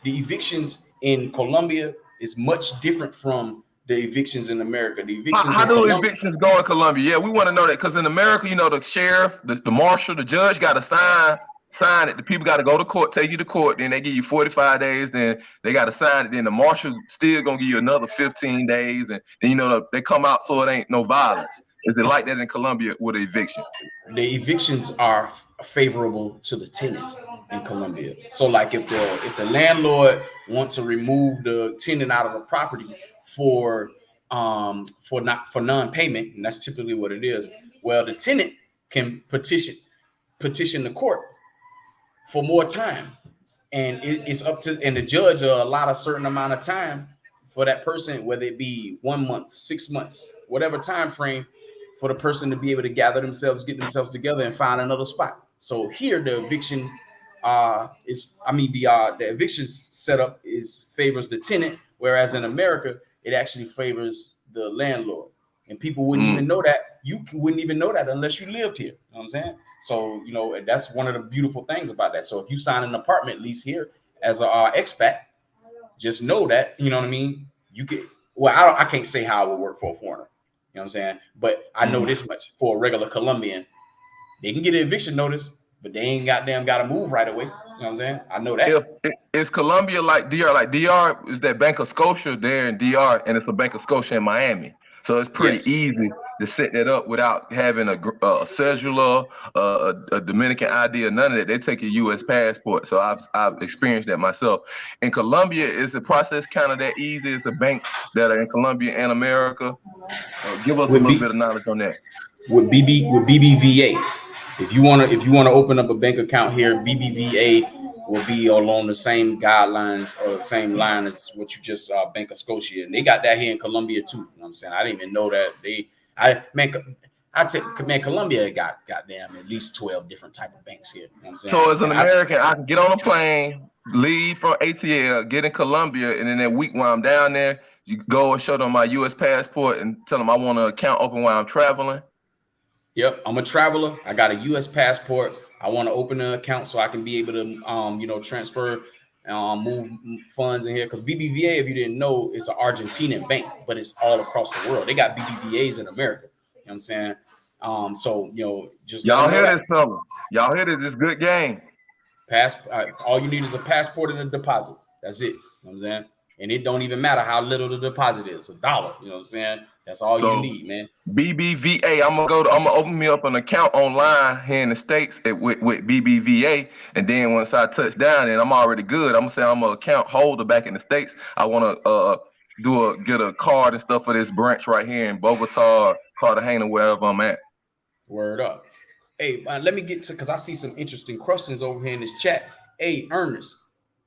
the evictions in Colombia is much different from the evictions in America. The evictions How do evictions go in Colombia? Yeah, we want to know that because in America, the sheriff, the marshal, the judge got to sign it. The people got to go to court, take you to court. Then they give you 45 days. Then they got to sign it. Then the marshal still gonna give you another 15 days. And then they come out so it ain't no violence. Is it like that in Colombia with evictions? The evictions are favorable to the tenant. in Colombia. So like if the landlord wants to remove the tenant out of the property for non-payment, and that's typically what it is. Well, the tenant can petition the court for more time, and it's up to, and the judge will allot a certain amount of time for that person, whether it be 1 month, 6 months, whatever time frame, for the person to be able to get themselves together and find another spot. So here the eviction the eviction setup favors the tenant, whereas in America it actually favors the landlord. And people wouldn't even know that. You wouldn't even know that unless you lived here. You know what I'm saying? So, that's one of the beautiful things about that. So if you sign an apartment lease here as a expat, just know that, you know what I mean? You get, well, I can't say how it would work for a foreigner. You know what I'm saying? But I know this much: for a regular Colombian, they can get an eviction notice, but they ain't got to move right away. You know what I'm saying? I know that. Is Colombia like DR? Like DR is that Bank of Scotia there in DR, and it's a Bank of Scotia in Miami. So it's pretty easy to set that up without having a cellular, a Dominican ID, or none of that. They take your U.S. passport. So I've experienced that myself. In Colombia, is the process kind of that easy? Is the banks that are in Colombia and America? Give us a little bit of knowledge on that. With BBVA, if you want to open up a bank account here, BBVA will be along the same guidelines or the same line as what you just Bank of Scotia, and they got that here in Colombia too. You know what I'm saying? I didn't even know that Colombia got goddamn at least 12 different type of banks here. You know what I'm saying? So as an American, I can get on a plane, leave from ATL, get in Colombia, and then that week while I'm down there, you go and show them my U.S. passport and tell them I want an account open while I'm traveling. Yep, I'm a traveler. I got a U.S. passport. I want to open an account so I can be able to, transfer, move funds in here. Because BBVA, if you didn't know, is an Argentinian bank, but it's all across the world. They got BBVAs in America. You know what I'm saying? Just y'all hear this, fella? Y'all hear this? It's good game. All you need is a passport and a deposit. That's it. You know what I'm saying? And it don't even matter how little the deposit is, $1. You know what I'm saying? That's all you need, man. BBVA. I'm gonna open me up an account online here in the States with BBVA, and then once I touch down and I'm already good, I'm gonna say I'm an account holder back in the States. I want to get a card and stuff for this branch right here in Bogota, Cartagena, wherever I'm at. Word up. Hey, let me get to, because I see some interesting questions over here in this chat. Hey, Ernest,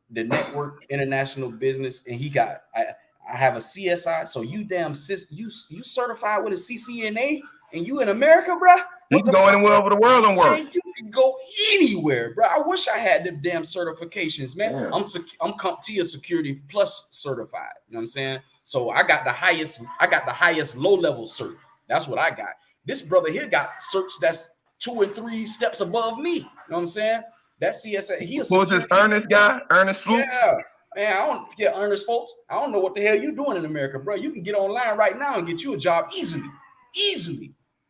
the Network International Business, and he got I have a CSI. So you you certified with a CCNA, and you in America, bro? You can go anywhere over the world and work. Man, you can go anywhere, bro. I wish I had them damn certifications, man. Yeah. I'm CompTIA Security Plus certified. You know what I'm saying? So I got the highest low level cert. That's what I got. This brother here got certs that's 2 and 3 steps above me. You know what I'm saying? That CSA. Who's this Ernest guy? Ernest Flukes? Yeah. Man, Ernest folks. I don't know what the hell you doing in America, bro. You can get online right now and get you a job easily.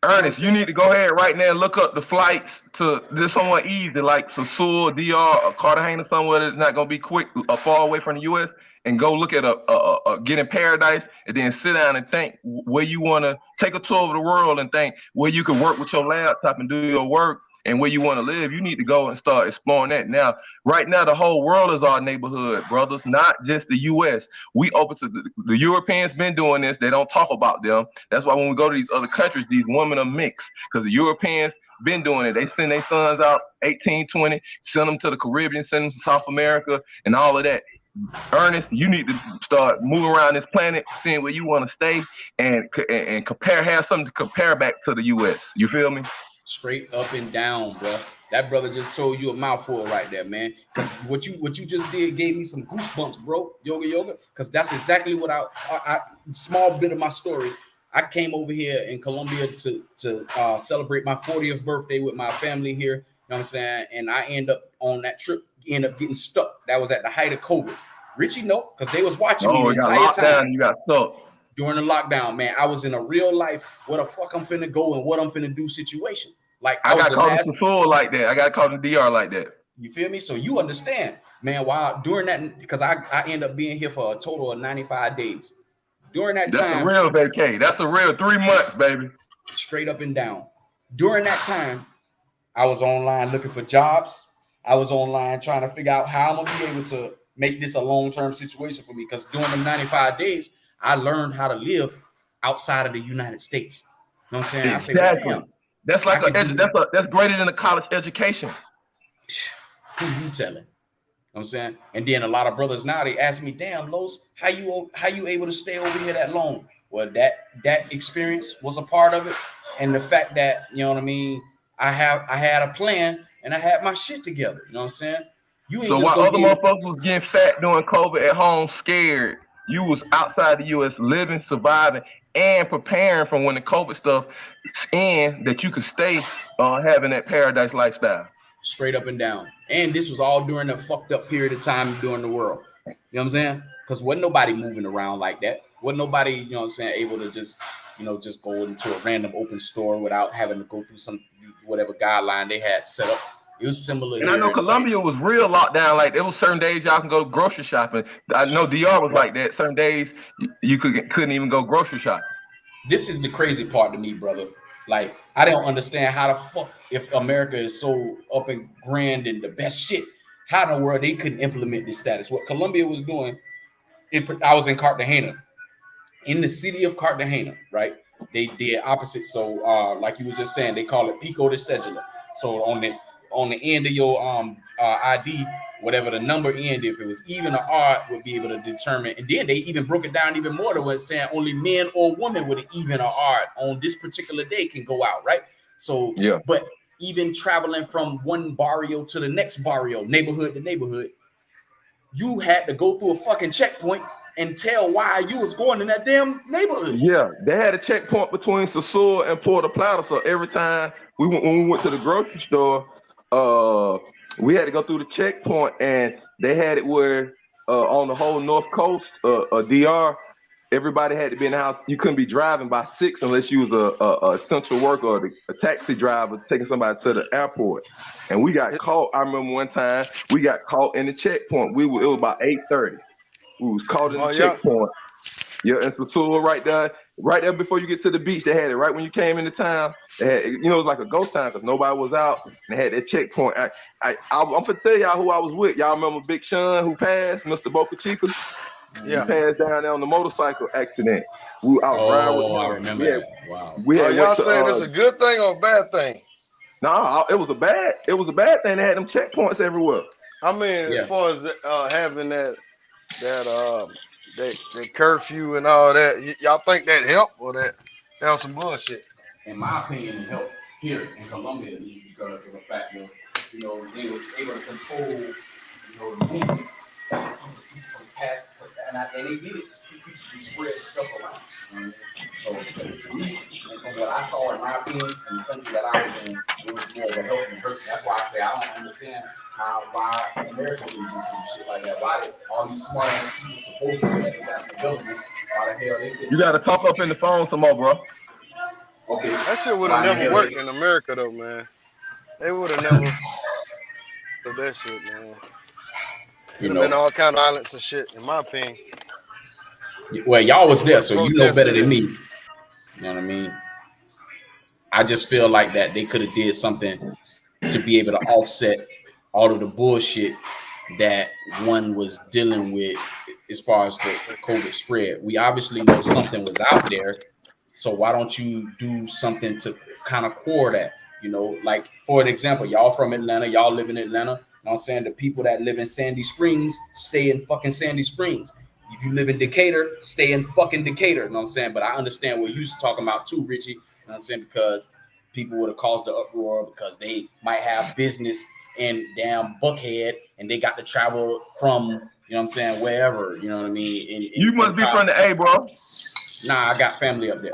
Ernest, you need to go ahead right now and look up the flights to this somewhere easy, like Sasua, DR, or Cartagena, somewhere that's not gonna be quick or far away from the U.S. And go look at a Get in Paradise, and then sit down and think where you want to take a tour of the world and think where you can work with your laptop and do your work and where you want to live. You need to go and start exploring that. Now, right now, the whole world is our neighborhood, brothers, not just the U.S. We open to the Europeans been doing this. They don't talk about them. That's why when we go to these other countries, these women are mixed, because the Europeans been doing it. They send their sons out 18, 20, send them to the Caribbean, send them to South America and all of that. Ernest, you need to start moving around this planet, seeing where you want to stay, and compare, have something to compare back to the U.S. You feel me? Straight up and down, bro. That brother just told you a mouthful right there, man. Because what you just did gave me some goosebumps, bro. Yoga. Because that's exactly what I small bit of my story. I came over here in Colombia to celebrate my 40th birthday with my family here. You know what I'm saying? And I end up on that trip, getting stuck. That was at the height of COVID. Richie, no, because they was watching me the entire time. You got stuck. During the lockdown, man, I was in a real life, what the fuck I'm finna go and what I'm finna do situation. Like I got caught in full like that. I got caught in DR like that. You feel me? So you understand, man, while during that, because I end up being here for a total of 95 days. During that time. That's a real vacay. That's a real 3 months, baby. Straight up and down. During that time, I was online looking for jobs. I was online trying to figure out how I'm gonna be able to make this a long-term situation for me. Because during the 95 days, I learned how to live outside of the United States. You know what I'm saying? I say, well, Exactly. damn, That's I like could do. that's greater than a college education. Who you telling? You know what I'm saying? And then a lot of brothers now they ask me, damn, Los, how you able to stay over here that long? Well, that experience was a part of it. And the fact that, you know what I mean, I had a plan and I had my shit together. You know what I'm saying? You ain't So just while gonna other be able. motherfuckers was getting fat during COVID at home, scared, you was outside the U.S. living, surviving, and preparing for when the COVID stuff in that you could stay having that paradise lifestyle. Straight up and down. And this was all during a fucked up period of time during the world. You know what I'm saying? Because wasn't nobody moving around like that. Wasn't nobody, you know what I'm saying, able to just, just go into a random open store without having to go through some whatever guideline they had set up. It was similar And I know here in Colombia was real locked down. Like there was certain days y'all can go grocery shopping. I know DR was like that. Certain days you couldn't even go grocery shopping. This is the crazy part to me, brother. Like, I don't understand how the fuck, if America is so up and grand and the best shit, how in the world they couldn't implement this status. What Colombia was doing, I was in Cartagena, in the city of Cartagena, right? They did opposite. So, like you was just saying, they call it Pico de Cedula. So on the end of your ID, whatever the number end, if it was even or odd, would be able to determine. And then they even broke it down even more to where it's saying only men or women with an even or odd on this particular day can go out, right? So, yeah. But even traveling from one barrio to the next barrio, neighborhood to neighborhood, you had to go through a fucking checkpoint and tell why you was going in that damn neighborhood. Yeah, they had a checkpoint between Sasur and Puerto Plata. So every time when we went to the grocery store, we had to go through the checkpoint, and they had it where on the whole north coast, DR, everybody had to be in the house. You couldn't be driving by 6 unless you was a essential worker or a taxi driver taking somebody to the airport. And we got caught. I remember one time we got caught in the checkpoint. It was about 8:30. We was caught in the checkpoint. Yeah, and Sasua right there before you get to the beach. They had it right when you came into town. They had, it was like a ghost town because nobody was out. And they had that checkpoint. I'm gonna tell y'all who I was with. Y'all remember Big Sean who passed, Mr. Boca Chica? Yeah. He passed down there on the motorcycle accident. I was riding with him. I remember that. Wow. Y'all saying it's a good thing or a bad thing? No, it was a bad thing. They had them checkpoints everywhere. I mean, as far as having that curfew and all that, y'all think that helped or that was some bullshit? In my opinion, it helped here in Colombia at least because of the fact that they was able to control the music from past, and they did it to keep people spread stuff around. So to me, and from what I saw in my opinion in the country that I was in, it was more of a help than hurt. That's why I say I don't understand why America didn't do some shit like that. Why did all these smart ass people supposed to be got the government? Why the hell they didn't? You gotta talk up in the phone some more, bro. Okay. That shit would have never worked in America though, man. They would have never done that shit, man. Would have been all kind of violence and shit, in my opinion. Well, y'all was there, so you know better than me. You know what I mean? I just feel like that they could have did something to be able to offset all of the bullshit that one was dealing with as far as the COVID spread. We obviously know something was out there, so why don't you do something to kind of core that? Like for an example, y'all from Atlanta, y'all live in Atlanta. I'm saying the people that live in Sandy Springs stay in fucking Sandy Springs. If you live in Decatur, stay in fucking Decatur. You know what I'm saying? But I understand what you're talking about too, Richie. You know what I'm saying? Because people would have caused the uproar because they might have business in damn Buckhead and they got to travel from, you know what I'm saying, wherever, you know what I mean? You must be from the A, bro. Nah, I got family up there.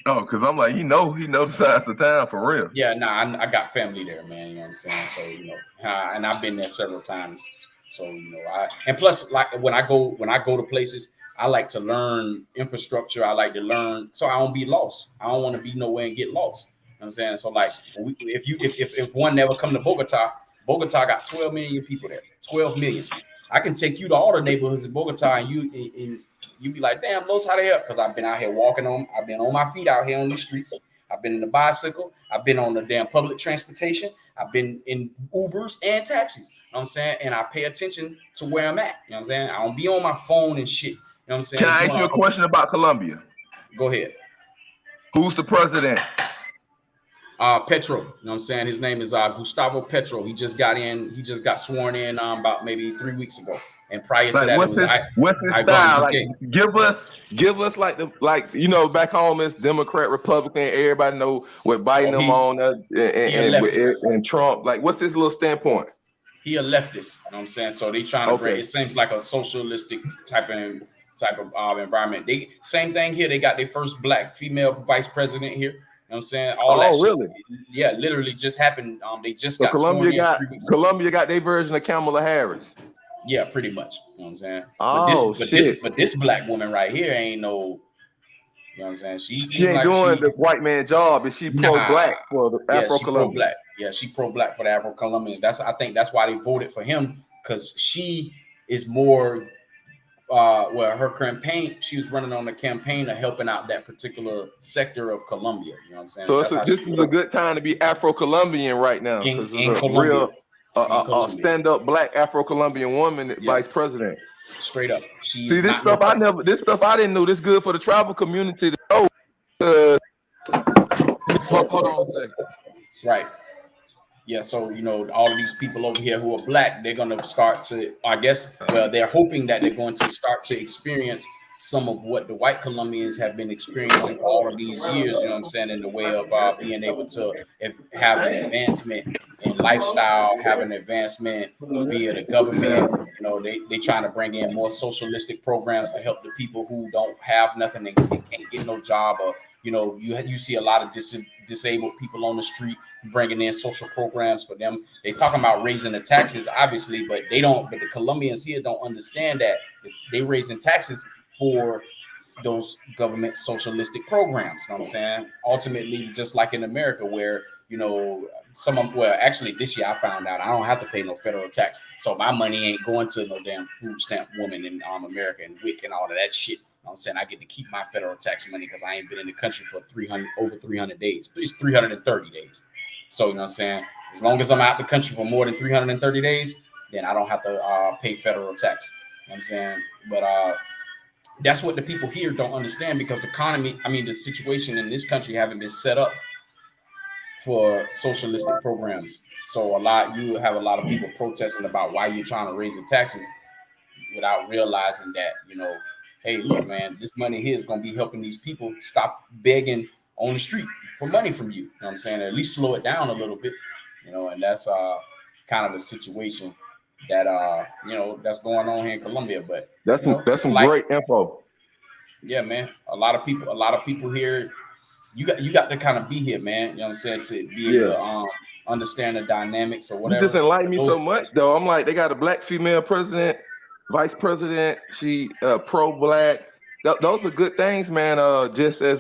Oh, because I'm like, he know the size of the town for real. Yeah, nah, I got family there, man. You know what I'm saying? So, and I've been there several times. So, and plus, like when I go to places, I like to learn infrastructure. I like to learn so I don't be lost. I don't want to be nowhere and get lost. You know what I'm saying? So, like, if one never come to Bogota got 12 million people there. 12 million. I can take you to all the neighborhoods in Bogota, and you be like, damn, Los, how the hell? Because I've been out here I've been on my feet out here on the streets. I've been in the bicycle. I've been on the damn public transportation. I've been in Ubers and taxis. You know what I'm saying? And I pay attention to where I'm at. You know what I'm saying? I don't be on my phone and shit. You know what I'm saying? Can I ask you a question about Colombia? Go ahead. Who's the president? Petro. You know what I'm saying? His name is Gustavo Petro. He just got sworn in about maybe 3 weeks ago. And prior to that, what's his style? Like, give us like you know, back home it's Democrat, Republican. Everybody know what Biden them on and Trump. Like, what's his little standpoint? He a leftist. You know what I'm saying? So they trying to bring. It seems like a socialistic type of environment. Same thing here. They got their first black female vice president here. You know what I'm saying? Really? Yeah, literally just happened. They just got sworn in 3 weeks ago. Colombia got their version of Kamala Harris. Yeah, pretty much. You know what I'm saying? But this black woman right here ain't no. You know what I'm saying? She ain't like doing the white man job. Is she pro-black for the Afro-Colombian? Yeah, she pro-black for the Afro-Colombians. I think that's why they voted for him, because she is more. Her campaign, she was running on the campaign of helping out that particular sector of Colombia. You know what I'm saying? So this is a good time to be Afro-Colombian right now. In Colombia. A stand-up black Afro-Colombian woman vice president. Straight up. See, this stuff I didn't know. This good for the tribal community to know. Hold on a second. Right. Yeah, so you know, all of these people over here who are black, they're gonna start to, they're hoping that they're going to start to experience some of what the white Colombians have been experiencing for all of these years, you know what I'm saying, in the way of being able to have an advancement in lifestyle, have an advancement via the government. You know, they trying to bring in more socialistic programs to help the people who don't have nothing and can't get no job, or you know, you see a lot of disabled people on the street bringing in social programs for them. They talking about raising the taxes, obviously, but the Colombians here don't understand that they raising taxes for those government socialistic programs. You know what I'm saying? Ultimately, just like in America, where, you know, actually this year I found out I don't have to pay no federal tax. So my money ain't going to no damn food stamp woman in America and WIC and all of that shit. You know what I'm saying? I get to keep my federal tax money because I ain't been in the country for over 300 days. It's 330 days. So, you know what I'm saying? As long as I'm out the country for more than 330 days, then I don't have to pay federal tax. You know what I'm saying? But that's what the people here don't understand, because the situation in this country haven't been set up for socialistic programs. So you have a lot of people protesting about why you're trying to raise the taxes without realizing that, you know, hey, look, man, this money here is going to be helping these people stop begging on the street for money from you. You know what I'm saying? At least slow it down a little bit, you know, and that's kind of the situation that you know, that's going on here in Colombia. But that's some great info. Yeah, man. A lot of people here. You got to kind of be here, man. You know what I'm saying, to be able to understand the dynamics or whatever. You just enlightened me so much, though. I'm like, they got a black female president, vice president. She pro-black. Those are good things, man. Just as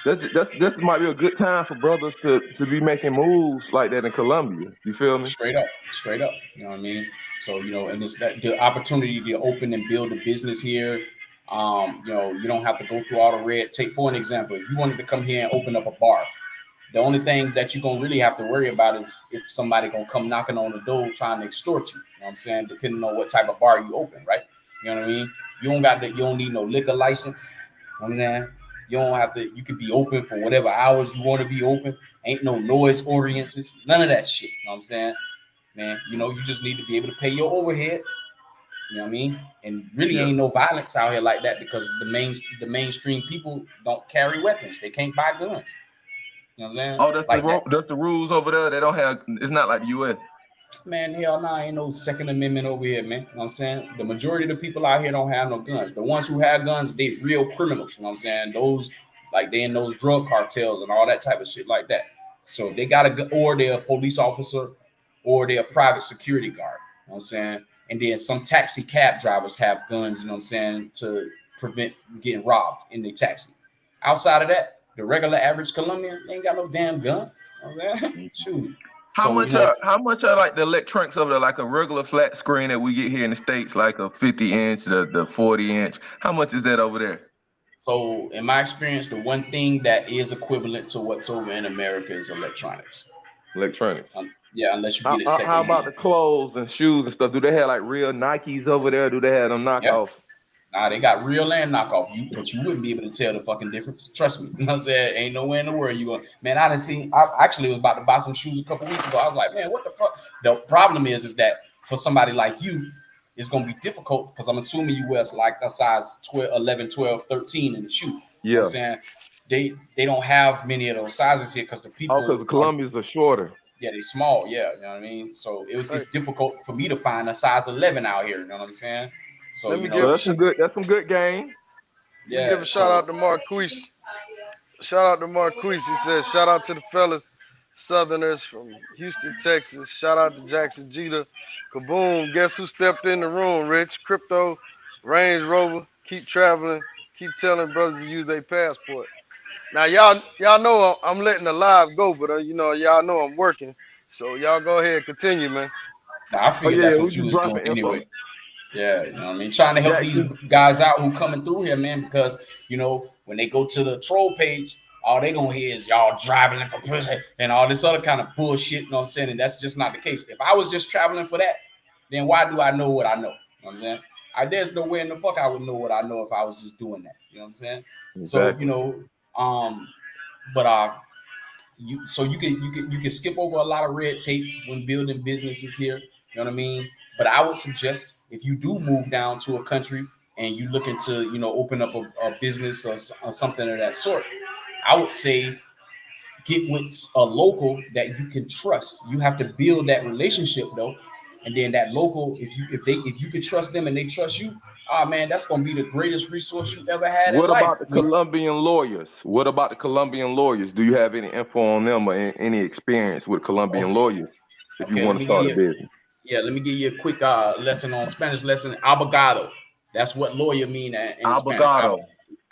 this might be a good time for brothers to be making moves like that in Colombia. You feel me? Straight up. You know what I mean? So, you know, and it's the opportunity to open and build a business here. You know, you don't have to go through all the red tape. For an example, if you wanted to come here and open up a bar, the only thing that you're gonna really have to worry about is if somebody gonna come knocking on the door trying to extort you. You know what I'm saying? Depending on what type of bar you open, right? You know what I mean? You don't need no liquor license. You know what I'm saying? You don't have to. You could be open for whatever hours you want to be open. Ain't no noise ordinances. None of that shit. You know what I'm saying? Man, you know, you just need to be able to pay your overhead. You know what I mean? And really ain't no violence out here like that, because the mainstream people don't carry weapons. They can't buy guns. You know what I'm saying? Oh, that's the rules over there. They don't have. It's not like the U.S. Man, hell nah, ain't no Second Amendment over here, man. You know what I'm saying? The majority of the people out here don't have no guns. The ones who have guns, they real criminals. You know what I'm saying? Those, like, they in those drug cartels and all that type of shit like that. So they got or they're a police officer, or they're a private security guard. You know what I'm saying? And then some taxi cab drivers have guns, you know what I'm saying, to prevent getting robbed in their taxi. Outside of that, the regular average Colombian ain't got no damn gun. You know what I'm saying? Shoot. How much are like the electronics over there, like a regular flat screen that we get here in the States, like a 50-inch, the 40-inch? How much is that over there? So, in my experience, the one thing that is equivalent to what's over in America is electronics. Electronics. Yeah, unless you get it How about secondhand. the clothes and shoes and stuff? Do they have like real Nikes over there? Do they have them Yeah. knockoff? Nah, they got real and knockoff. But you wouldn't be able to tell the fucking difference. Trust me. You know what I'm saying? Ain't nowhere in the world you going. Man, I done seen. I actually was about to buy some shoes a couple weeks ago. I was like, man, what the fuck? The problem is that for somebody like you, it's gonna be difficult because I'm assuming you wear like a size 12, 11, 12, 13 in the shoe. You know what I'm Yeah. saying? They don't have many of those sizes here because the Oh, people because the are, Colombians are shorter. yeah, they small. Yeah, you know what I mean? So Hey, it's difficult for me to find a size 11 out here. You know what I'm saying? So let me you So give know, that's some good game. let me give yeah. a shout out So to Marquise. Shout out to Marquise. He says, shout out to the fellas, Southerners from Houston, Texas. Shout out to Jackson Jeter. Kaboom. Guess who stepped in the room, Rich? Crypto, Range Rover. Keep traveling. Keep telling brothers to use their passport. Now, y'all know I'm letting the live go, but y'all know I'm working. So y'all go ahead, continue, man. now I Oh figured yeah, that's we what you just was doing dropping info. anyway. Yeah, you know what I mean? Trying to help these Jackson. guys out who coming through here, man, because when they go to the troll page, all they gonna hear is y'all driving for pussy and all this other kind of bullshit, you know what I'm saying? And that's just not the case. If I was just traveling for that, then why do I know what I know? You know what I'm saying? There's no way in the fuck I would know what I know if I was just doing that. You know what I'm saying? So, Exactly. um, but you can skip over a lot of red tape when building businesses here. You know what I mean? But I would suggest if you do move down to a country and you looking to open up a business or something of that sort, I would say get with a local that you can trust. You have to build that relationship though, and then that local, if you could trust them and they trust you, ah man, that's gonna be the greatest resource you ever had in What life. about the Colombian lawyers? What about the Colombian lawyers? Do you have any info on them or any experience with Colombian Okay, lawyers if you okay, let want to me give start a you. business? Yeah, let me give you a quick lesson on Spanish lesson. Abogado. That's what lawyer mean in Spanish. Abogado.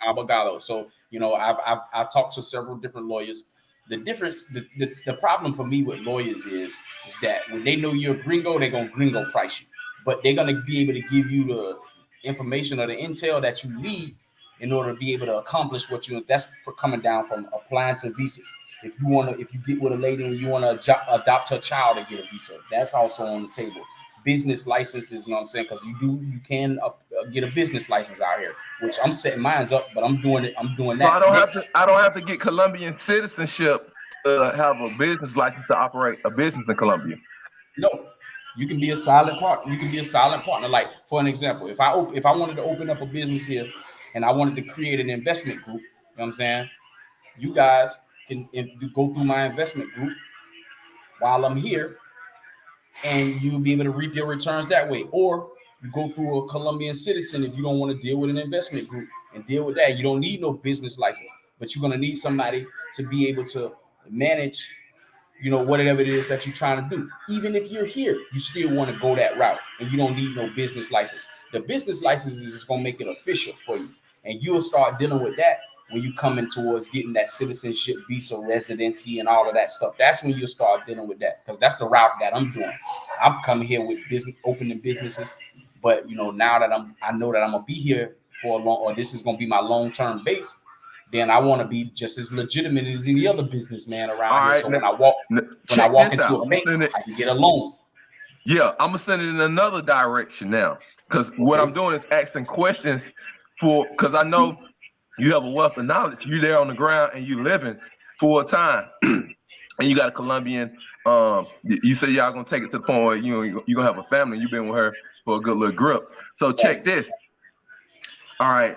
Abogado. So I've talked to several different lawyers. The difference, the problem for me with lawyers is that when they know you're a gringo, they're gonna gringo price you, but they're gonna be able to give you the information or the intel that you need in order to be able to accomplish what you. That's for coming down from applying to visas. If you get with a lady and you want to adopt her child and get a visa, that's also on the table. Business licenses, you know what I'm saying? Because you can get a business license out here, which I'm setting mine up, but I'm doing it. I'm doing So that next. I don't have to get Colombian citizenship to have a business license to operate a business in Colombia. No, you can be a silent partner. You can be a silent partner. Like for an example, if I wanted to open up a business here, and I wanted to create an investment group, you know what I'm saying? You guys can go through my investment group while I'm here, and you'll be able to reap your returns that way. Or you go through a Colombian citizen if you don't want to deal with an investment group and deal with that. You don't need no business license, but you're gonna need somebody to be able to manage, whatever it is that you're trying to do. Even if you're here, you still want to go that route, and you don't need no business license. The business license is just gonna make it official for you, and you'll start dealing with that when you come in towards getting that citizenship, visa, residency, and all of that stuff. That's when you'll start dealing with that, because that's the route that I'm doing. I'm coming here with business, opening businesses, but now that I know that I'm gonna be here for a long, or this is gonna be my long-term base, then I want to be just as legitimate as any other businessman All around here. right, So now, when I check walk this into out. a bank, I can get a loan. I'm gonna send it in another direction now, because what I'm Okay. doing is asking questions because I know you have a wealth of knowledge. You're there on the ground and you living full time, and you got a Colombian. You say y'all gonna take it to the point where you're gonna have a family. You've been with her for a good little grip. So check this. All right,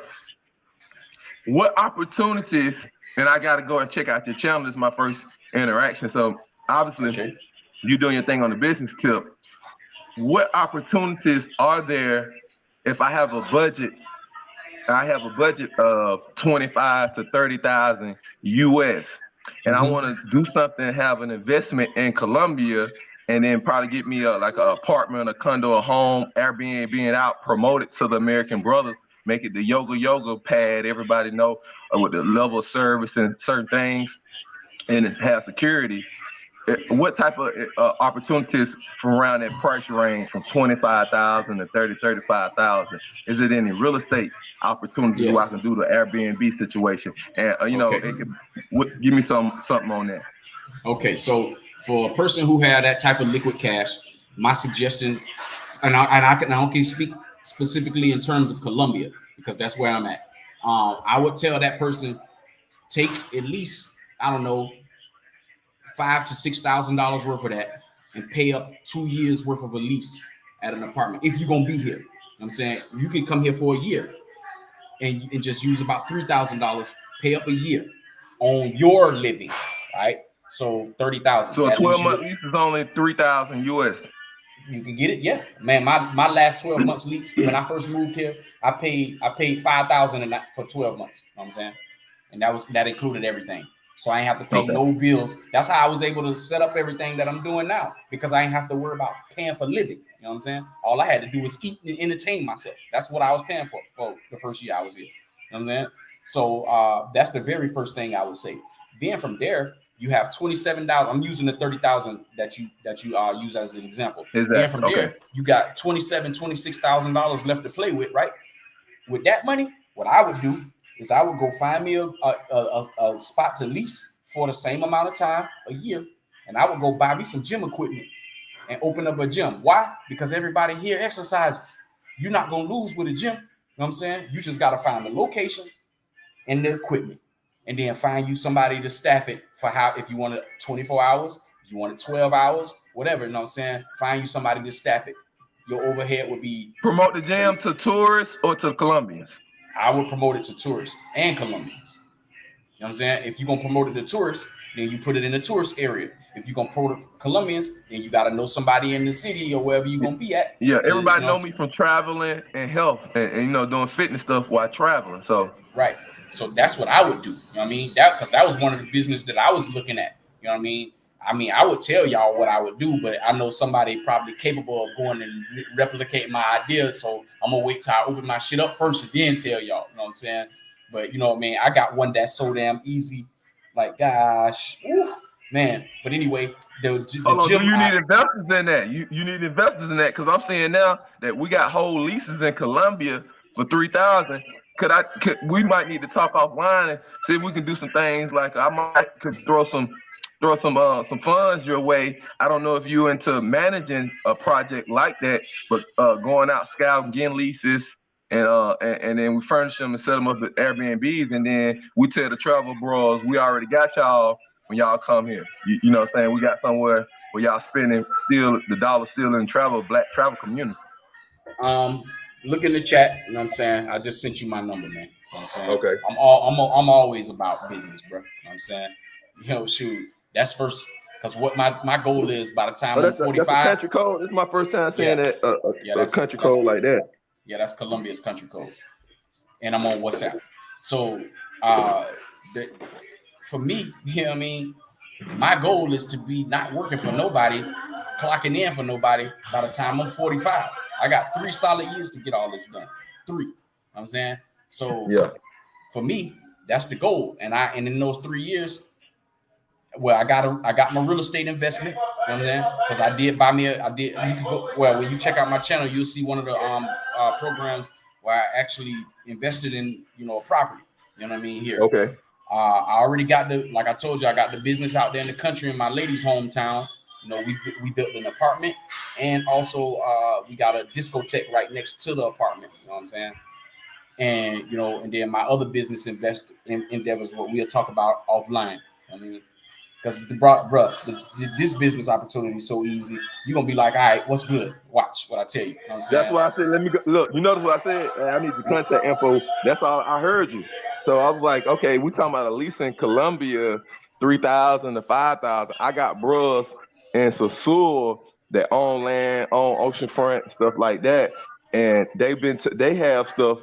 what opportunities? And I got to go and check out your channel. This is my first interaction. So obviously, Okay. you're doing your thing on the business tip. What opportunities are there if I have a budget? I have a budget of 25 to 30,000 US, and I want to do something, have an investment in Colombia, and then probably get me like an apartment, a condo, a home, Airbnb, being out, promote it to the American brothers, make it the yoga pad. Everybody know with the level of service and certain things, and have security. what type of opportunities from around that price range from 25,000 to 35,000? Is it any real estate opportunities where I Yes. can do the Airbnb situation? And Okay. give me something on that. Okay. So for a person who had that type of liquid cash, my suggestion, I can only speak specifically in terms of Colombia because that's where I'm at. I would tell that person take at least, I don't know, $5,000 to $6,000 worth of that and pay up 2 years worth of a lease at an apartment if you're gonna be here. You know what I'm saying you can come here for a year and just use about $3,000, pay up a year on your living, right? So 30,000. So a That leaves 12-month you. lease is only 3,000 US. You can get it, yeah, man. My last 12 months lease when I first moved here, I paid 5,000 for 12 months. You know what I'm saying, and that included everything. So I ain't have to pay Okay. no bills. That's how I was able to set up everything that I'm doing now because I ain't have to worry about paying for living. You know what I'm saying? All I had to do was eat and entertain myself. That's what I was paying for the first year I was here. You know what I'm saying? So that's the very first thing I would say. Then from there, you have $27. I'm using the 30,000 that you use as an example. Is Then that from okay? there, you got $26,000 left to play with, right? With that money, what I would do is I would go find me a spot to lease for the same amount of time, a year, and I would go buy me some gym equipment and open up a gym. Why? Because everybody here exercises. You're not gonna lose with a gym. You know what I'm saying? You just gotta find the location and the equipment, and then find you somebody to staff it for how if you want it 24 hours, if you want it 12 hours, whatever. You know what I'm saying? Find you somebody to staff it. Your overhead would be. Promote the gym to tourists or to Colombians? I would promote it to tourists and Colombians. You know what I'm saying? If you're gonna promote it to tourists, then you put it in the tourist area. If you're gonna promote it to Colombians, then you gotta know somebody in the city or wherever you're gonna be at. Yeah, To, you everybody know, know me from traveling and health and doing fitness stuff while traveling. So right. So that's what I would do. You know what I mean? Because that was one of the business that I was looking at. You know what I mean? I would tell y'all what I would do, but I know somebody probably capable of going and replicating my ideas. So I'm gonna wait till I open my shit up first and then tell y'all. You know what I'm saying? But you know what I mean? I got one that's so damn easy. Like, gosh, whew, man. But anyway, the hold on, do gym. you need investors in that? You need investors in that because I'm seeing now that we got whole leases in Colombia for 3,000. We might need to talk offline and see if we can do some things. Like could throw some funds your way. I don't know if you're into managing a project like that, but going out scouting, getting leases, and then we furnish them and set them up at Airbnbs, and then we tell the travel bros we already got y'all when y'all come here. You know what I'm saying? We got somewhere where y'all spending still the dollar still in black travel community. Look in the chat. You know what I'm saying? I just sent you my number, man. You know what I'm saying? Okay. I'm always about business, bro. You know what I'm saying? Shoot, that's first. Because what my goal is by the time I'm 45. That's a country code. This is my first time saying that a country code like that. Yeah, that's Colombia's country code, and I'm on WhatsApp. So, for me, you know what I mean? My goal is to be not working for nobody, clocking in for nobody by the time I'm 45. I got 3 solid years to get all this done. 3. You know what I'm saying? So yeah, for me, that's the goal. And in those 3 years, well, I got my real estate investment. You know what I'm saying? Because I did buy me you can go, well, when you check out my channel, you'll see one of the programs where I actually invested in, a property. You know what I mean? Here. Okay. I already got like I told you, I got the business out there in the country in my lady's hometown. We built an apartment, and also we got a discotheque right next to the apartment. You know what I'm saying? And and then my other business endeavors, what we'll talk about offline. I mean, because this business opportunity is so easy. You're gonna be like, all right, what's good? Watch what I tell you. You know what I'm saying? That's why I said, let me go. Look, you notice what I said? I need your contact info. That's all I heard you. So I was like, okay, we talking about a lease in Colombia, 3,000 to 5,000. I got bros in Sasur that own land, own oceanfront, stuff like that. And they have stuff,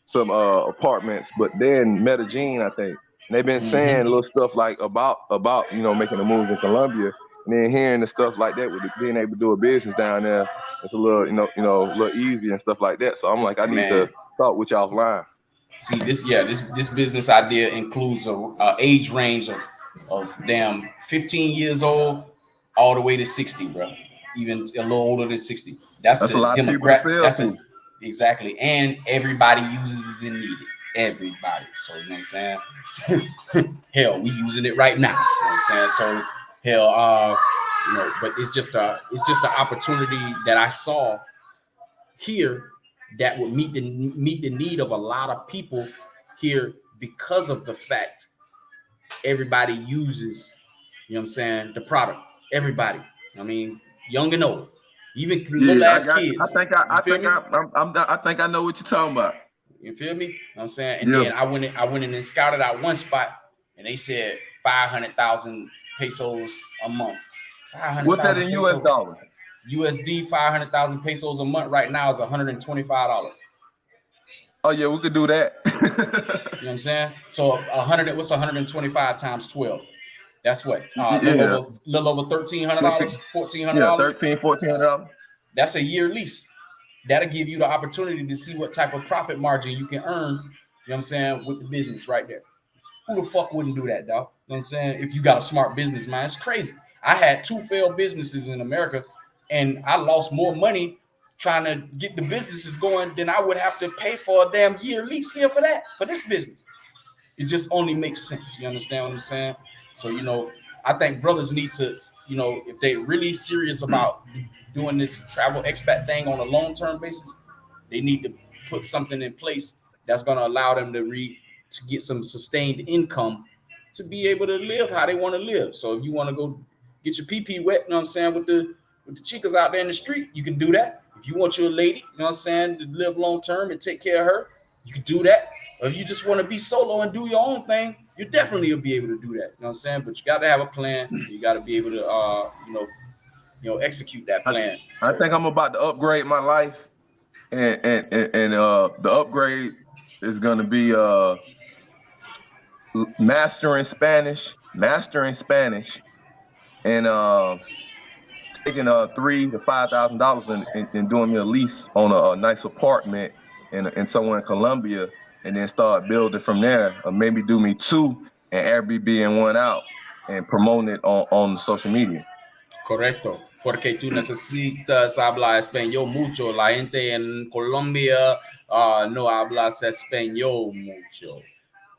some apartments, but they're in Medellin, I think. And they've been saying little stuff like about making a move in Colombia, and then hearing the stuff like that with being able to do a business down there, it's a little a little easier and stuff like that. So I'm like, I need to talk with you offline. See this business idea includes a age range of of damn 15 years old all the way to 60, bro. Even a little older than 60. That's a the lot of people to demographic. sell to. Exactly. And everybody uses it and need it. Everybody. So you know what I'm saying? Hell, we using it right now. You know what I'm saying? So hell, but it's just an opportunity that I saw here that would meet the need of a lot of people here because of the fact everybody uses, you know what I'm saying, the product. Everybody. I mean, young and old, even little ass kids. You feel me? I think I know what you're talking about. You feel me? You know what I'm saying? And then I went in and scouted out one spot, and they said 500,000 pesos a month. 500,000. What's that in US dollars? USD 500,000 pesos a month right now is $125. Oh yeah, we could do that. You know what I'm saying? So 100. What's 125 times 12? That's what? Little over $1,300, $1,400. Yeah, $1,400. That's a year lease. That'll give you the opportunity to see what type of profit margin you can earn. You know what I'm saying, with the business right there. Who the fuck wouldn't do that, dog? You know what I'm saying? If you got a smart business mind, it's crazy. I had 2 failed businesses in America, and I lost more money trying to get the businesses going than I would have to pay for a damn year lease here for this business. It just only makes sense. You understand what I'm saying? So, I think brothers need to, if they're really serious about doing this travel expat thing on a long-term basis, they need to put something in place that's going to allow them to get some sustained income to be able to live how they want to live. So if you want to go get your pee-pee wet, you know what I'm saying, with the chicas out there in the street, you can do that. If you want your lady, you know what I'm saying, to live long-term and take care of her, you can do that. Or if you just want to be solo and do your own thing, you definitely will be able to do that. You know what I'm saying? But you got to have a plan. You got to be able to, execute that plan. I think I'm about to upgrade my life, and the upgrade is going to be mastering Spanish, and taking $3,000 to $5,000 and doing me a lease on a nice apartment in somewhere in Colombia, and then start building from there, or maybe do me 2 and Airbnb and 1 out and promote it on social media. Correcto, porque tú necesitas hablar español mucho. La gente en Colombia no habla español mucho.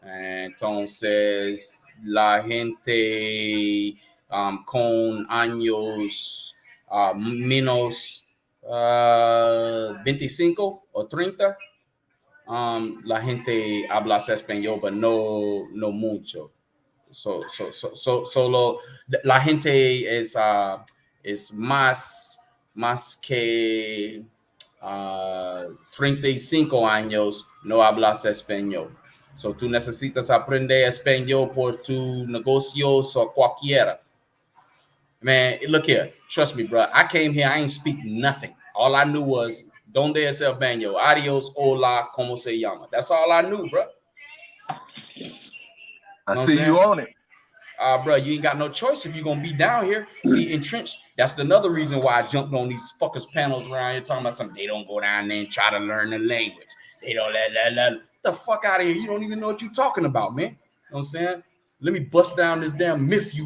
Entonces, la gente con años menos 25 o 30, la gente habla español, pero no mucho. Solo la gente es más que 35 años no hablas español. So tú necesitas aprender español por tu negocios o cualquiera. Man, look here. Trust me, bro. I came here. I ain't speak nothing. All I knew was "Donde es el baño? Adios, hola, ¿cómo se llama?" That's all I knew, bro. I see you on it. Bro, you ain't got no choice if you're going to be down here. See, entrenched. That's another reason why I jumped on these fuckers panels around here talking about something. They don't go down there and try to learn the language. They don't let the fuck out of here. You don't even know what you're talking about, man. You know what I'm saying? Let me bust down this damn myth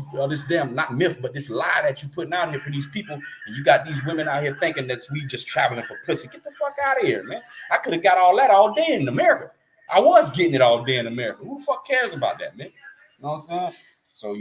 not myth, but this lie that you putting out here for these people. And you got these women out here thinking that we just traveling for pussy. Get the fuck out of here, man. I could have got all that all day in America. I was getting it all day in America. Who the fuck cares about that, man? You know what I'm saying? So,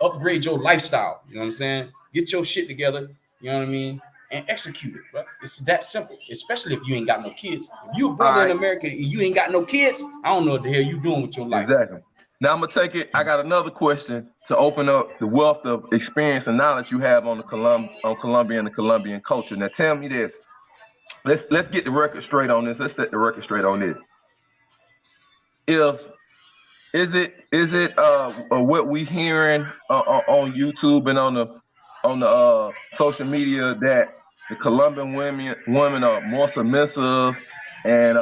upgrade your lifestyle. You know what I'm saying? Get your shit together. You know what I mean? And execute it, bro. It's that simple, especially if you ain't got no kids. If you a brother in America and you ain't got no kids, I don't know what the hell you doing with your life. Exactly. Now I'm going to take it. I got another question to open up the wealth of experience and knowledge you have on Colombia and the Colombian culture. Now tell me this. Let's get the record straight on this. Let's set the record straight on this. Is it what we hearing on YouTube and on the social media that the Colombian women are more submissive and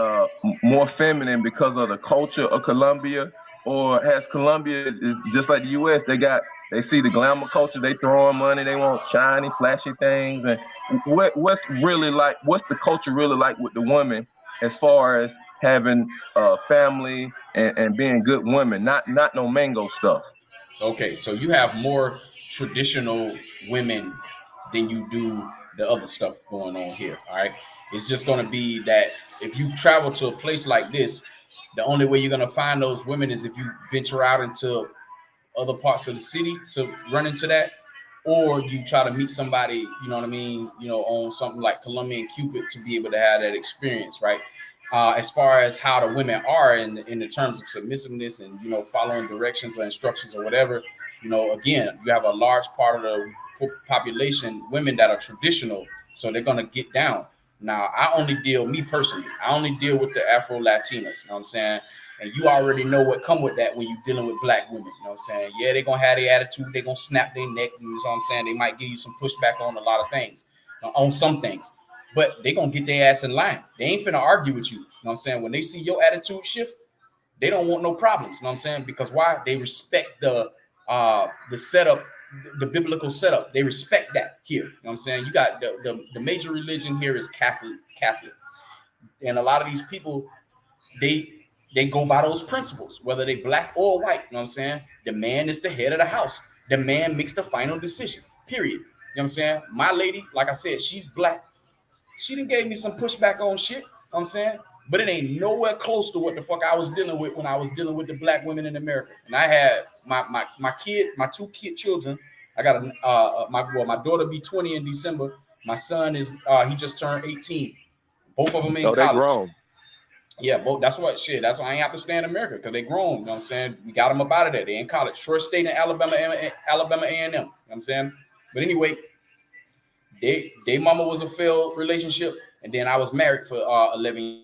more feminine because of the culture of Colombia? Or has Colombia is just like the US? They see the glamour culture, they throwing money, they want shiny, flashy things. And what's the culture really like with the women as far as having a family and being good women, not no mango stuff? Okay, so you have more traditional women than you do the other stuff going on here. All right. It's just going to be that if you travel to a place like this, the only way you're going to find those women is if you venture out into other parts of the city to run into that, or you try to meet somebody, you know what I mean, on something like Colombian Cupid to be able to have that experience, right? As far as how the women are in the terms of submissiveness and following directions or instructions or whatever, again, you have a large part of the population, women that are traditional, so they're gonna get down. Now, me personally, I only deal with the Afro Latinas. You know what I'm saying? And you already know what come with that when you're dealing with black women. You know what I'm saying? Yeah, they're gonna have their attitude, they're gonna snap their neck, you know what I'm saying? They might give you some pushback on a lot of things, on some things. But they're gonna get their ass in line. They ain't finna argue with you. You know what I'm saying? When they see your attitude shift, they don't want no problems. You know what I'm saying? Because why? They respect the setup, the biblical setup. They respect that here. You know what I'm saying? You got the major religion here is Catholic. And a lot of these people, they they go by those principles, whether they black or white. You know what I'm saying? The man is the head of the house. The man makes the final decision. Period. You know what I'm saying? My lady, like I said, she's black. She done gave me some pushback on shit. You know what I'm saying? But it ain't nowhere close to what the fuck I was dealing with when I was dealing with the black women in America. And I had my two kid children. I got my daughter be 20 in December. My son is he just turned 18. Both of them in Oh, they college. grown. Yeah, but that's what shit. That's why I ain't have to stay in America because they grown. You know what I'm saying? We got them up out of there. They in college. Short State in Alabama A&M. You know what I'm saying? But anyway, they mama was a failed relationship, and then I was married for 11 years.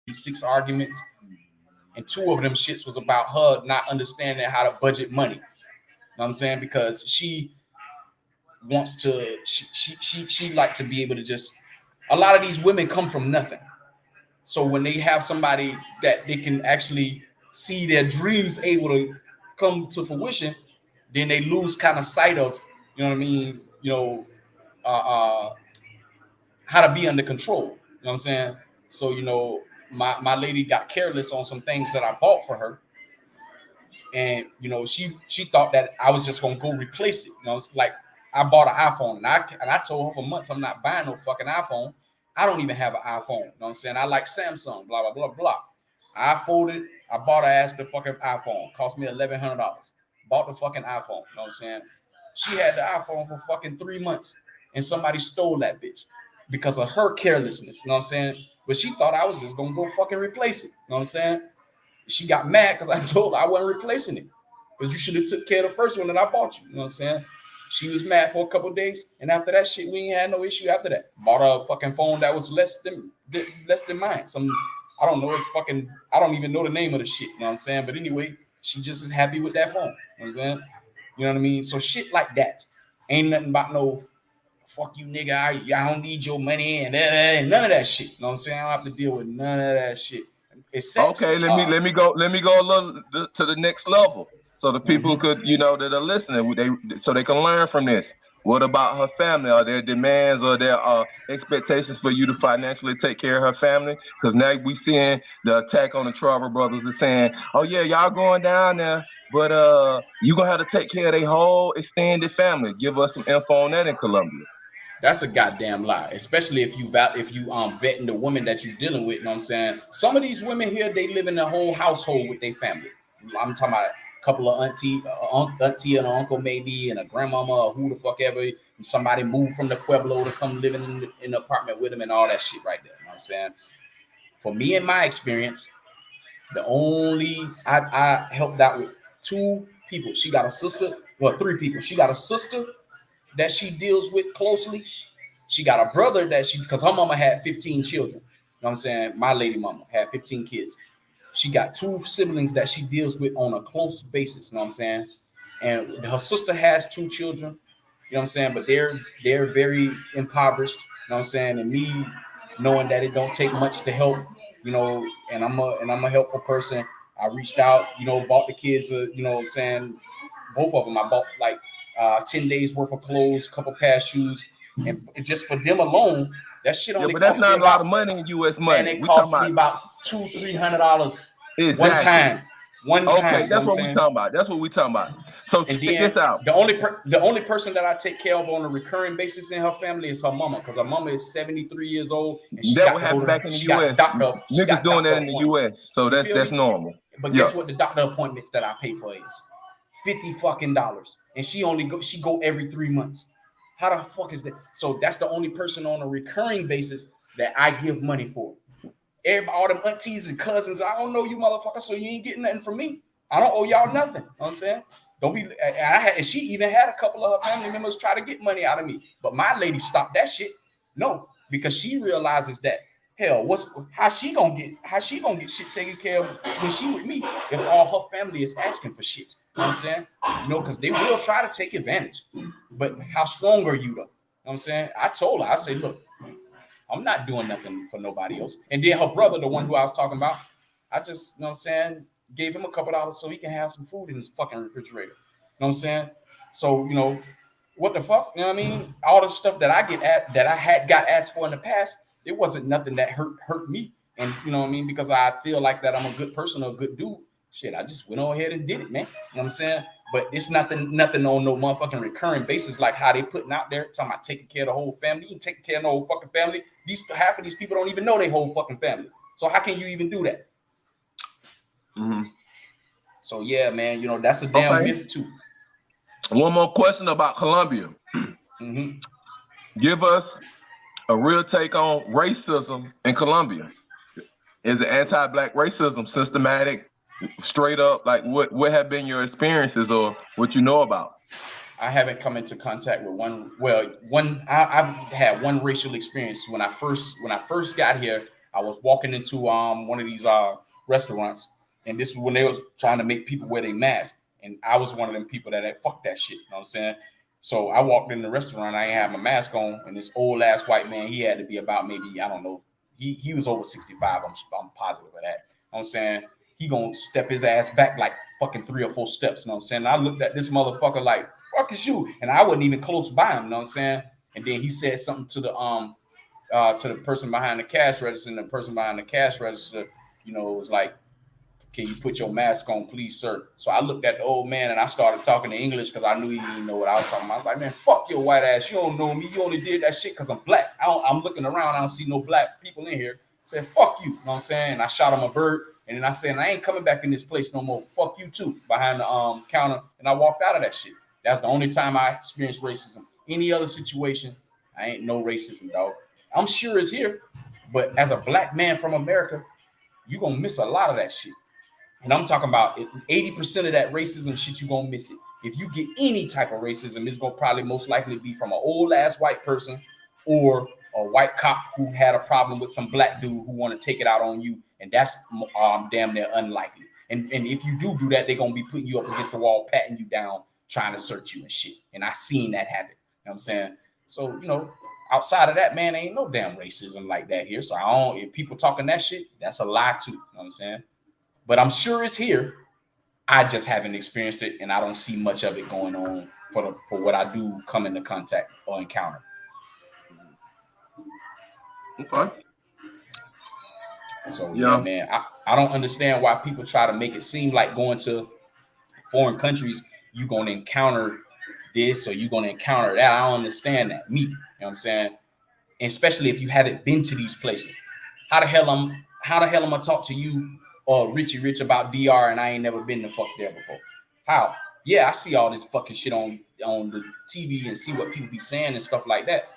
These 6 arguments, and 2 of them shits was about her not understanding how to budget money. You know what I'm saying? Because she wants to, she like to be able to just. A lot of these women come from nothing. So when they have somebody that they can actually see their dreams able to come to fruition, then they lose kind of sight of, you know what I mean, uh, uh, how to be under control. You know what I'm saying? So, my lady got careless on some things that I bought for her, and she thought that I was just gonna go replace it. It's like I bought an iPhone, and I told her for months I'm not buying no fucking iPhone. I don't even have an iPhone. You know what I'm saying? I like Samsung, blah blah blah blah. I folded. I bought her ass the fucking iPhone. Cost me $1,100. Bought the fucking iPhone. You know what I'm saying? She had the iPhone for fucking 3 months, and somebody stole that bitch because of her carelessness. You know what I'm saying? But she thought I was just gonna go fucking replace it. You know what I'm saying? She got mad because I told her I wasn't replacing it. Because you should have took care of the first one that I bought you. You know what I'm saying? She was mad for a couple of days, and after that shit, we ain't had no issue after that. Bought her a fucking phone that was less than mine. I don't know, it's fucking, I don't even know the name of the shit. You know what I'm saying? But anyway, she just is happy with that phone. You know what I'm saying? You know what I mean? So shit like that ain't nothing about no fuck you nigga. I don't need your money and none of that shit. You know what I'm saying? I don't have to deal with none of that shit. It's sex. Okay, let me go a little to the next level, so the people Mhm. could, that are listening, so they can learn from this. What about her family? Are there demands or there expectations for you to financially take care of her family? Because now we seeing the attack on the Trevor brothers is saying, oh yeah, y'all going down there, but you gonna have to take care of their whole extended family. Give us some info on that in Colombia. That's a goddamn lie, especially if you vetting the woman that you're dealing with. You know what I'm saying? Some of these women here, they live in a whole household with their family. I'm talking about a couple of auntie and an uncle maybe, and a grandmama or who the fuck ever. And somebody moved from the Pueblo to come living in the apartment with them and all that shit right there. You know what I'm saying? For me and my experience, the only I helped out with 2 people. She got a sister, well, 3 people. She got a sister that she deals with closely. She got a brother that because her mama had 15 children. You know what I'm saying? My lady mama had 15 kids. She got 2 siblings that she deals with on a close basis. You know what I'm saying? And her sister has 2 children. You know what I'm saying? But they're very impoverished. You know what I'm saying? And me knowing that it don't take much to help, you know, and I'm a helpful person. I reached out, you know, bought the kids, you know what I'm saying, both of them. I bought like 10 days worth of clothes, couple pair of shoes, and just for them alone, that shit Yeah, only but that's cost me not a lot about, of money in U.S. man, money. it We talking cost me about about $200-300 one exactly. time. One Okay, time, you know that's what I'm what we saying? talking about. That's what we talking about. So And check then this out. the only person that I take care of on a recurring basis in her family is her mama, because her mama is 73 years old and That what happened back in the she got U.S. Niggas doing doctor that in the appointments. U.S. So You that's feel me? normal. But Yeah. guess what? The doctor appointments that I pay for is $50 and she go every 3 months. How the fuck is that? So that's the only person on a recurring basis that I give money for. Everybody, all them aunties and cousins, I don't know you motherfuckers, so you ain't getting nothing from me. I don't owe y'all nothing. You know what I'm saying? Don't be. And she even had a couple of her family members try to get money out of me, but my lady stopped that shit. No, because she realizes that hell, how she gonna get shit taken care of when she with me if all her family is asking for shit. You know what I'm saying? You know, because they will try to take advantage. But how strong are you though? You know what I'm saying? I told her, I said, look, I'm not doing nothing for nobody else. And then her brother, the one who I was talking about, I just, you know what I'm saying, gave him a couple dollars so he can have some food in his fucking refrigerator. You know what I'm saying? So, you know, what the fuck? You know what I mean? All the stuff that that I had got asked for in the past, it wasn't nothing that hurt me. And you know what I mean? Because I feel like that I'm a good person or a good dude. Shit, I just went on ahead and did it, man. You know what I'm saying? But it's nothing on no motherfucking recurring basis like how they putting out there talking about taking care of the whole family. You ain't taking care of the whole fucking family. Half of these people don't even know their whole fucking family. So how can you even do that? Mm-hmm. So yeah, man, you know, that's a damn myth too. One more question about Colombia. Mm-hmm. Give us a real take on racism in Colombia. Is it anti-black racism systematic, straight up? Like what have been your experiences or what you know about? I haven't come into contact with one. Well, I've had one racial experience when I first got here. I was walking into one of these restaurants, and this is when they was trying to make people wear their mask, and I was one of them people that fuck that shit. You know what I'm saying? So I walked in the restaurant, I ain't had my mask on, and this old ass white man, he had to be about maybe, I don't know, he was over 65. I'm positive of that. You know what I'm saying? He gonna step his ass back like fucking 3 or 4 steps. You know what I'm saying? And I looked at this motherfucker like, fuck is you? And I wasn't even close by him. You know what I'm saying? And then he said something to the person behind the cash register, and the person behind the cash register, you know, was like, can you put your mask on, please, sir? So I looked at the old man and I started talking to English because I knew he didn't know what I was talking about. I was like, man, fuck your white ass. You don't know me. You only did that shit because I'm black. I'm looking around. I don't see no black people in here. I said, fuck you. You know what I'm saying? And I shot him a bird. And then I said, I ain't coming back in this place no more. Fuck you too, behind the counter. And I walked out of that shit. That's the only time I experienced racism. Any other situation, I ain't no racism, dog. I'm sure it's here. But as a black man from America, you're going to miss a lot of that shit. And I'm talking about 80% of that racism shit, you're going to miss it. If you get any type of racism, it's going to probably most likely be from an old ass white person or a white cop who had a problem with some black dude who want to take it out on you. And that's damn near unlikely. And if you do that, they're going to be putting you up against the wall, patting you down, trying to search you and shit. And I seen that happen. You know what I'm saying? So, you know, outside of that, man, ain't no damn racism like that here. So if people talking that shit, that's a lie too. You know what I'm saying? But I'm sure it's here. I just haven't experienced it, and I don't see much of it going on for what I do come into contact or encounter. Okay. So yeah, man, I don't understand why people try to make it seem like going to foreign countries, you're gonna encounter this or you're gonna encounter that. I don't understand that. You know what I'm saying? And especially if you haven't been to these places. How the hell am I gonna talk to you or Richie Rich about DR and I ain't never been to fuck there before? How? Yeah, I see all this fucking shit on the TV and see what people be saying and stuff like that.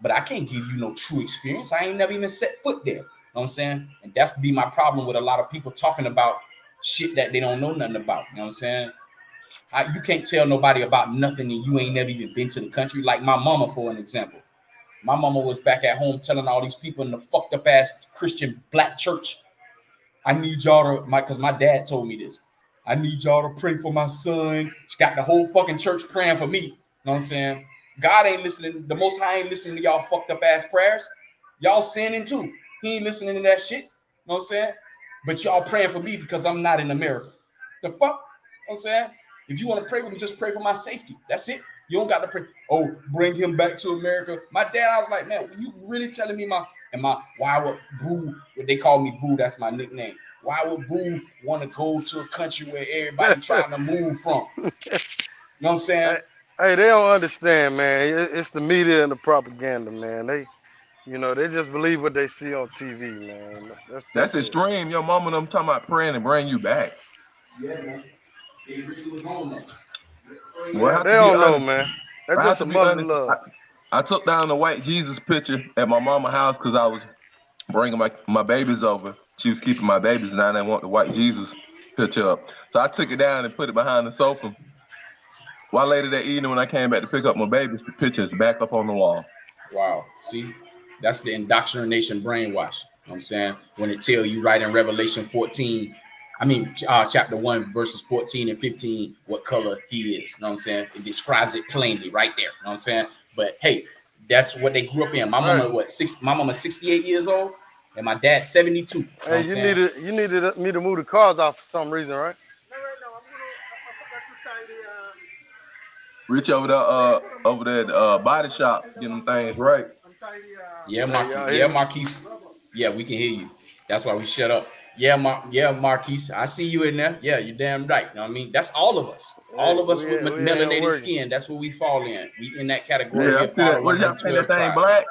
But I can't give you no true experience. I ain't never even set foot there. You know what I'm saying? And that's be my problem with a lot of people talking about shit that they don't know nothing about. You know what I'm saying? You can't tell nobody about nothing and you ain't never even been to the country. Like my mama, for an example. My mama was back at home telling all these people in the fucked up ass Christian black church, I need y'all to, because my dad told me this. I need y'all to pray for my son. She got the whole fucking church praying for me. You know what I'm saying? God ain't listening. The Most High ain't listening to y'all fucked up ass prayers. Y'all sinning too. He ain't listening to that shit. You know what I'm saying? But y'all praying for me because I'm not in America. The fuck? You know what I'm saying? If you want to pray for me, just pray for my safety. That's it. You don't got to pray. Oh, bring him back to America. My dad, I was like, man, you really telling me why would Boo, what they call me Boo, that's my nickname. Why would Boo want to go to a country where everybody trying to move from? You know what I'm saying? Hey, they don't understand, man. It's the media and the propaganda, man. They just believe what they see on TV, man. That's That's it. extreme. Your mama them talking about praying and bring you back. Yeah, man. They really was on that. Well, I Yeah, have they to be don't know, honest. man. That's I have just to a be mother honest. love. I took down the white Jesus picture at my mama's house because I was bringing my babies over. She was keeping my babies, and I didn't want the white Jesus picture up. So I took it down and put it behind the sofa. While later that evening, when I came back to pick up my babies, the picture is back up on the wall. Wow. See, that's the indoctrination brainwash. You know what I'm saying? When it tell you right in Revelation 14, chapter 1, verses 14 and 15, what color he is. You know what I'm saying? It describes it plainly right there. You know what I'm saying? But hey, that's what they grew up in. My mama, my mama 68 years old, and my dad 72. You know what Hey, I'm saying? you needed me to move the cars off for some reason, right? Rich over there at body shop, getting them things right. Yeah, Hey, y'all hear me? Marquise. Yeah, we can hear you. That's why we shut up. Yeah, Marquise. I see you in there. Yeah, you're damn right. You know what I mean? That's all of us. All Hey, of us with we in here melanated working. skin. That's what we fall in. We in that category. Yeah, We I a see part that. of What did y'all paint that 112 thing tribes. black?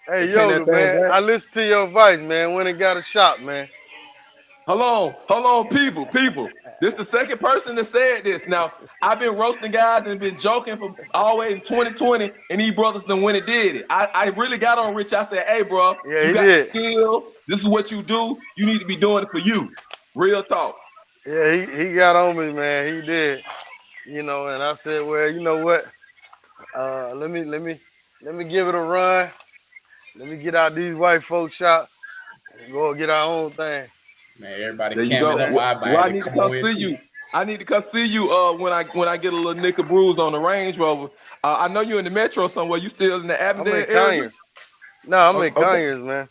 Hey, They paint Yoga, that thing man, black. I listened to your advice, man. When it got a shop, man. Hold on, people. This the second person that said this. Now, I've been roasting guys and been joking for always in 2020, and these brothers done when it did it. I really got on Rich. I said, hey, bro, Yeah, you he got the did. skill. This is what you do. You need to be doing it for you. Real talk. Yeah, he got on me, man. He did. And I said, well, you know what? Let me give it a run. Let me get out these white folks shop and go get our own thing. Man, everybody There you camming go. up. I Well, had I to need to come come on in see too. you. I need to come see you when I get a little nickel bruise on the Range Rover. I know you're in the metro somewhere. You still in the I'm in Avondale area? Conyers. No, I'm in Okay. Conyers, man.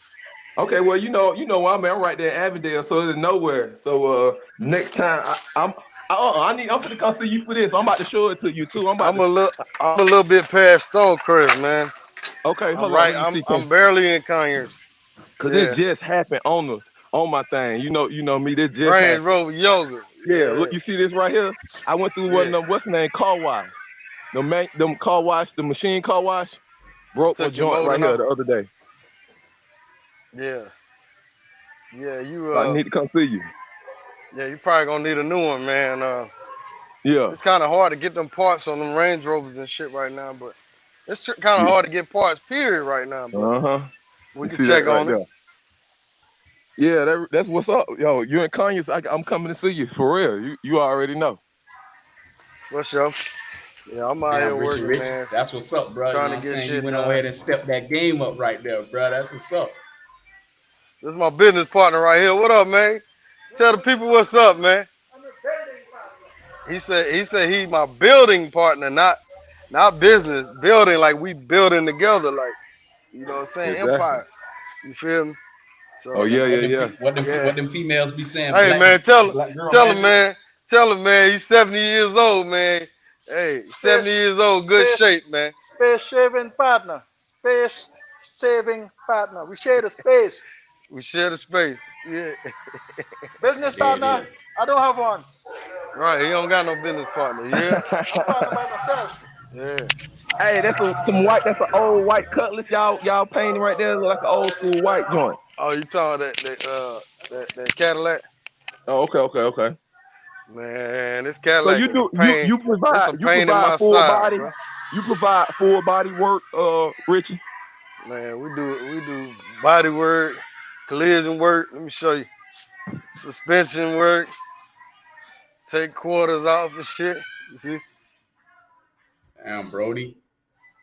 Okay, well, you know where I'm at. I'm right there in Avondale, so it's nowhere. So next time I'm gonna come see you for this. I'm about to show it to you too. I'm a little bit past Stonecrest, man. Okay, I'm hold on, right. let me see, I'm barely in Conyers. cause it Yeah. just happened on my thing. You know me. This just Range happened. Rover Yoga. Yeah, look, Yeah. you see this right here? I went through one of Yeah. them what's the name car wash. Them car wash, the machine car wash broke my Took your joint right motor here off. the other day. Yeah. Yeah. So I need to come see you. You probably gonna need a new one, man. Yeah, It's kind of hard to get them parts on them Range Rovers and shit right now, but it's kind of yeah. hard to get parts, period, right now. But Uh-huh. we You can see that check right on it. there. Yeah, that's what's up. Yo, you in Conyers, I'm coming to see you for real. You already know. What's up? Yeah, I'm out here Damn, Richie working, Rich. man. That's what's up, bro. You know Trying what to I'm get saying? You shit went on done. ahead and stepped that game up right there, bro. That's what's up. This is my business partner right here. What up, man? Tell the people what's up, man. He said he's my building partner, not business. Building, like we building together, like, you know what I'm saying? Exactly. Empire. You feel me? Oh So yeah, yeah, yeah. yeah. What them females be saying? Hey, man, Black girl tell him, magic. man. Tell him, man. He's 70 years old, man. Hey, 70 years old, good shape, man. Space saving partner. Space saving partner. We share the space. We share the space. Yeah. Business There it partner. is. I don't have one. Right. He don't got no business partner. Yeah. I'm partner by myself. Yeah. Hey, some white. That's an old white cutlass. Y'all painting right there. Look like an old school white joint. Oh, you talking that Cadillac? Oh, okay. Man, this So Cadillac you is a do pain. you It's provide a pain in my full side, body. bro. You provide full body work, Richie. Man, we do body work, collision work. Let me show you. Suspension work. Take quarters off and shit. You see? Damn, Brody.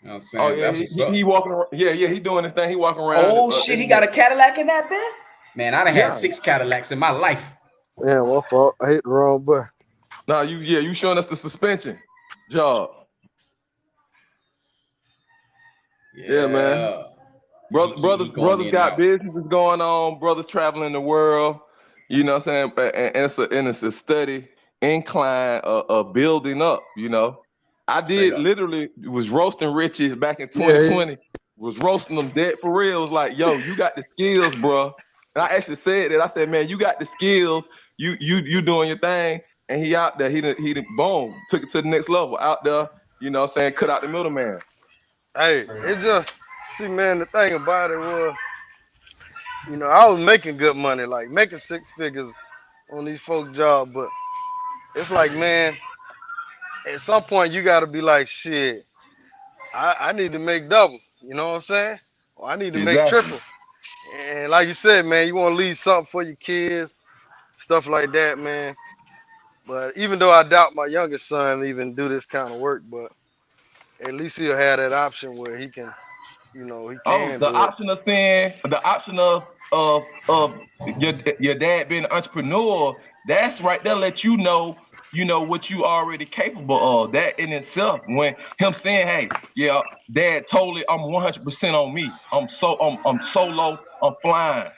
You know what I'm Oh saying? yeah, That's what's up. he walking around. Yeah, he doing his thing. He walking around. Oh shit, he got a Cadillac in that bed? Man, I done had Yeah. 6 Cadillacs in my life. Yeah, my fault. I hit the wrong button. No, you showing us the suspension job. Yeah, man. Yeah. He going Brothers in and got out. businesses going on. Brothers traveling the world. You know what I'm saying? And it's a steady incline of building up. I Straight did up. literally was roasting Richie back in Yeah, 2020. Was roasting them dead for real. It was like, yo, you got the skills, bro. And I actually said that. I said, man, you got the skills. You doing your thing. And he out there. He done boom, took it to the next level out there. You know what I'm saying? Cut out the middleman. hey, it just see, man. The thing about it was, I was making good money, like making six figures on these folks' job, but it's like, man, at some point you got to be like, shit, I need to make double. You know what I'm saying? Or I need to make Exactly. triple. And like you said, man, you want to leave something for your kids, stuff like that, man. But even though I doubt my youngest son even do this kind of work, but at least he'll have that option where he can, he Oh, can the do it. option of saying the option of your dad being an entrepreneur, that's right there let you know what you already capable of. That in itself, when him saying, "Hey, yeah, dad, totally, I'm 100% on me. I'm solo, I'm flying."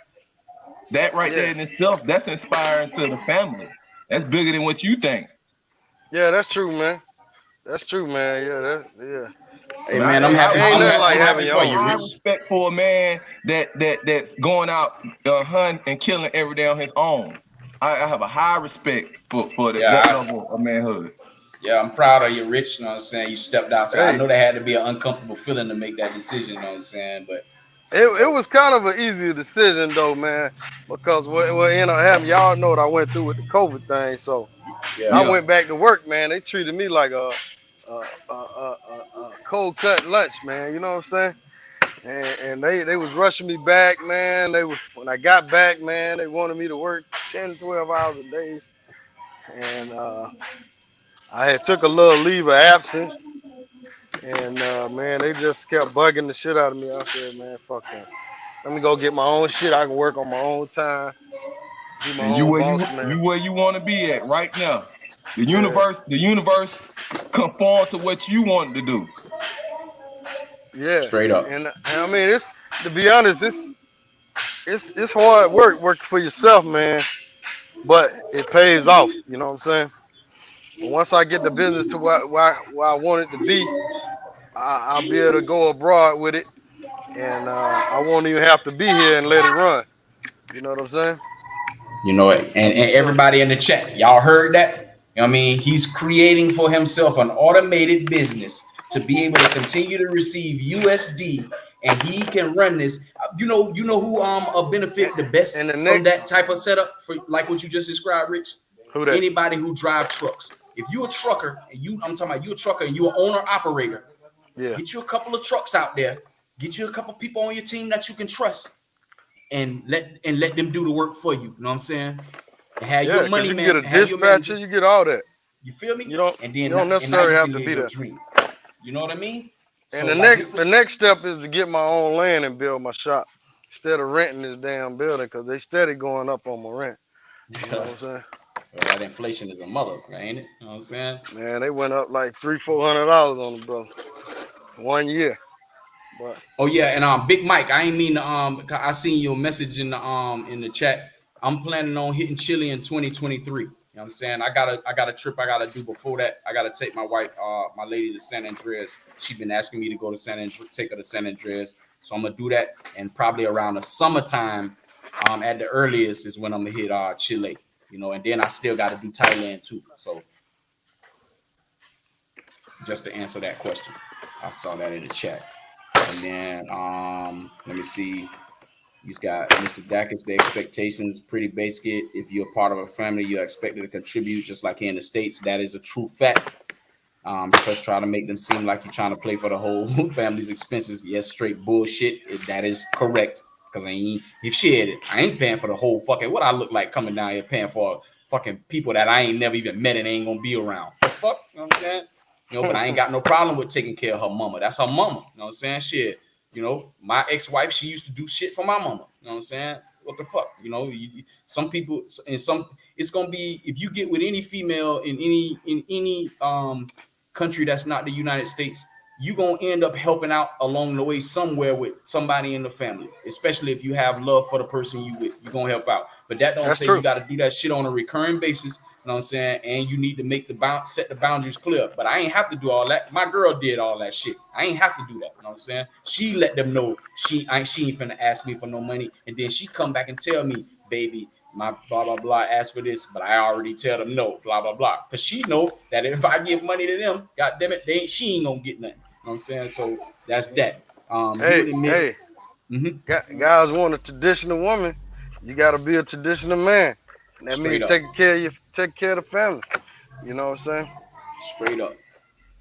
That right there Yeah, in itself, that's inspiring to the family. That's bigger than what you think. yeah, that's true, man. That's true, man. Yeah. I Hey mean, man, Ain't I nothing have like I have having happy your for a you, own. high Rich. respect for a man that's going out hunting and killing every day on his own. I have a high respect for that Yeah, level of manhood. yeah, I'm proud of you, Rich. You know what I'm saying? You stepped out. So I Hey, know that had to be an uncomfortable feeling to make that decision, you know what I'm saying? But it was kind of an easier decision though, man, because what ended up happening, y'all know what I went through with the COVID thing. So when I yeah, Yeah. went back to work, man, they treated me like a cold cut lunch, man. You know what I'm saying? And they was rushing me back, man. They was when I got back, man, they wanted me to work 10, 12 hours a day, and I had took a little leave of absence, and man, they just kept bugging the shit out of me. I said, man, fuck that. Let me go get my own shit. I can work on my own time, be my And you own where boss, you man. where you want to be at right now. The Yeah, universe conform to what you want to do. yeah. straight up. And I mean, it's to be honest, it's hard work working for yourself, man. But it pays off. You know what I'm saying? And once I get the business to where I want it to be, I'll be able to go abroad with it, and I won't even have to be here and let it run. You know what I'm saying? You know it. And So everybody in the chat, y'all heard that? You know what I mean? He's creating for himself an automated business to be able to continue to receive USD, and he can run this. You know who and, benefit the best and the from next that type of setup for like what you just described, Rich? who that? Anybody who drive trucks. If you a trucker and I'm talking about you a trucker and you an owner operator, Yeah, get you a couple of trucks out there, get you a couple people on your team that you can trust, and let them do the work for you. You know what I'm saying? And have your yeah, because money you can get man, a have your dispatcher, manager. you get all that. You feel me? You don't And you then don't and now necessarily you have can to live be your there. dream. You know what I mean? And So like it's the next step is to get my own land and build my shop instead of renting this damn building because they steady going up on my rent. You know what I'm saying? well, that inflation is a mother, ain't it? You know what I'm saying? Man, they went up like $300-400 on the brother 1 year. But Oh yeah, and Big Mike, I ain't mean to I seen your message in the chat. I'm planning on hitting Chile in 2023. You know what I'm saying? I got a trip I gotta do before that. I gotta take my wife, my lady to San Andreas. She been asking me to go to take her to San Andreas. So I'm gonna do that, and probably around the summertime, at the earliest is when I'm gonna hit Chile. And then I still gotta do Thailand too. So just to answer that question. I saw that in the chat. And then let me see. He's got Mr. Dacus. The expectations pretty basic. If you're part of a family, you're expected to contribute, just like here in the States. That is a true fact. Just try to make them seem like you're trying to play for the whole family's expenses. Yes, straight bullshit. That is correct. Because I ain't paying for the whole fucking. What I look like coming down here paying for fucking people that I ain't never even met and ain't gonna be around. The fuck, you know what I'm saying? But I ain't got no problem with taking care of her mama. That's her mama. You know what I'm saying? Shit. My ex-wife, she used to do shit for my mama. You know what I'm saying? What the fuck? Some people and some. It's gonna be if you get with any female in any country that's not the United States, you're going to end up helping out along the way somewhere with somebody in the family, especially if you have love for the person you with. You're going to help out. But that don't That's say you true. got to do that shit on a recurring basis. You know what I'm saying? And you need to make set the boundaries clear. But I ain't have to do all that. My girl did all that shit. I ain't have to do that. You know what I'm saying? She let them know she ain't finna ask me for no money. And then she come back and tell me, baby, my blah blah blah asked for this, but I already tell them no, blah blah blah. Cause she know that if I give money to them, god damn it, she ain't gonna get nothing. You know what I'm saying? So that's that. You Hey, would admit, hey, mm-hmm, guys want a traditional woman. You got to be a traditional man. That straight means up, take care of the family. You know what I'm saying? straight up.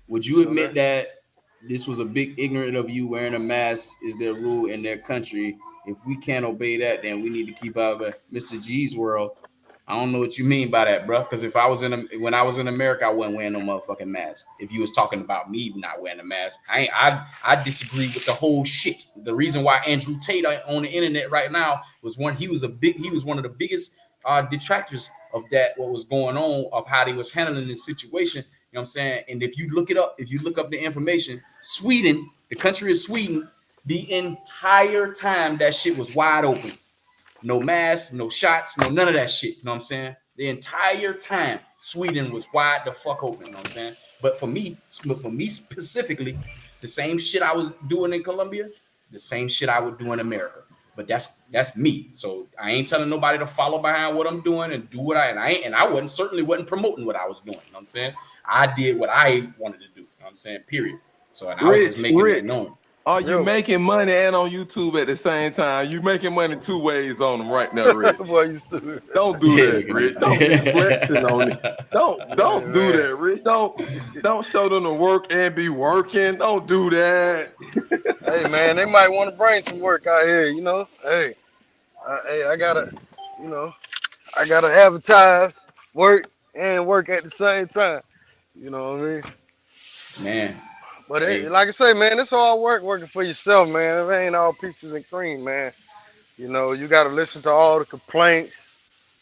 Would you So admit that that this was a big ignorant of you wearing a mask is their rule in their country? If we can't obey that, then we need to keep out of Mr. G's world. I don't know what you mean by that, bro. Because if I was when I was in America, I wasn't wearing no motherfucking mask. If you was talking about me not wearing a mask, I disagree with the whole shit. The reason why Andrew Tate on the internet right now was he was one of the biggest detractors of that, what was going on, of how they was handling this situation. You know what I'm saying? And if you look it up, if you look up the information, Sweden, the country of Sweden, the entire time that shit was wide open. No masks, no shots, no none of that shit. You know what I'm saying? The entire time, Sweden was wide the fuck open. You know what I'm saying? But for me specifically, the same shit I was doing in Colombia, the same shit I would do in America. But that's me. So I ain't telling nobody to follow behind what I'm doing and do what I wasn't promoting what I was doing. You know what I'm saying? I did what I wanted to do. You know what I'm saying? Period. So and I was just making that Rich, known. are you yo, making money and on YouTube at the same time? You making money two ways on them right now, Rich. boy, you stupid. Don't do Yeah, that, look Rich. Don't be flexing on it. Hey, Don't do man. that, Rich. Don't show them the work and be working. Don't do that. Hey, man, they might want to bring some work out here. You know. Hey, I gotta, you know, I gotta advertise, work at the same time. You know what I mean? Man. But Hey, like I say, man, it's hard work working for yourself, man. It ain't all peaches and cream, man. You know, you got to listen to all the complaints.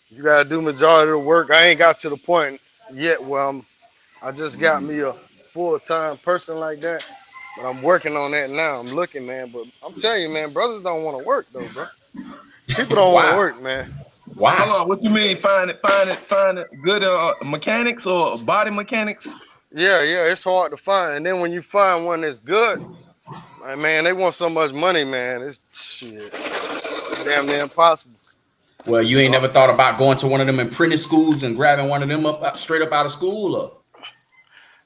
You got to do majority of the work. I ain't got to the point yet where I just got me a full time person like that. But I'm working on that now. I'm looking, man. But I'm telling you, man, brothers don't want to work though, bro. People don't want to why? work, man. Hold Why? on. What you mean? Find it. Good mechanics or body mechanics? Yeah, it's hard to find. And then when you find one that's good, man, they want so much money, man. It's shit. It's damn near impossible. Well, you ain't So, never thought about going to one of them apprentice schools and grabbing one of them up straight up out of school, or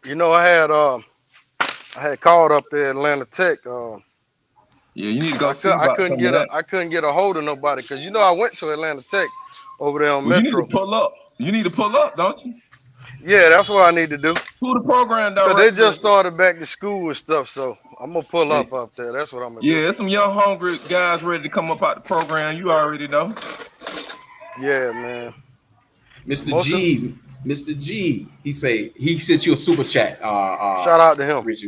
you know, I had called up there at Atlanta Tech. Yeah, you need to But go see about some of that. I couldn't get a hold of nobody because you know I went to Atlanta Tech over there on Well, you need to Metro. pull up. You need to pull up, don't you? Yeah, that's what I need to do. Who the program Cause they director? just started back to school and stuff, so I'm gonna pull Hey, up there. That's what I'm gonna yeah, do. there's some young hungry guys ready to come up out the program. You already know. Yeah, man. Mr. Most of G, Mr. G, he sent you a super chat, shout out to him. Rich.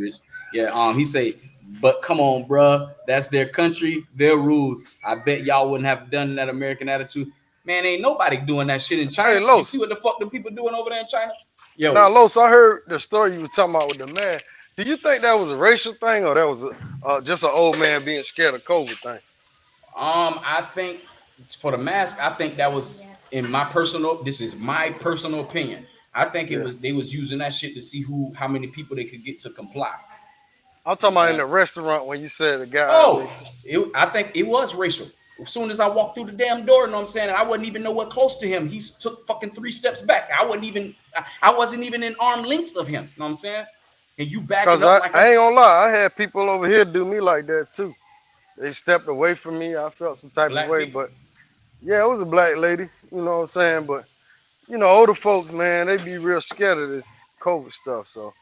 Yeah, he say, but come on, bruh, that's their country, their rules. I bet y'all wouldn't have done that American attitude. Man, ain't nobody doing that shit in Hey, China. You Los. see what the fuck the people doing over there in China? Yo, Now, Los, I heard the story you were talking about with the man. Do you think that was a racial thing or that was just an old man being scared of COVID thing? I think for the mask, I think that was this is my personal opinion. I think Yeah. they was using that shit to see how many people they could get to comply. I'm You know what talking I'm about in saying? the restaurant when you said the guy. Oh, I think it was racial. As soon as I walked through the damn door, you know what I'm saying? I wasn't even nowhere close to him. He took fucking 3 steps back. I wasn't even in arm length of him. You know what I'm saying? And you backing Cause up like I a ain't gonna lie, I had people over here do me like that too. They stepped away from me. I felt some type of black way, people. but yeah, it was a black lady. You know what I'm saying? But you know, older folks, man, they be real scared of this COVID stuff. So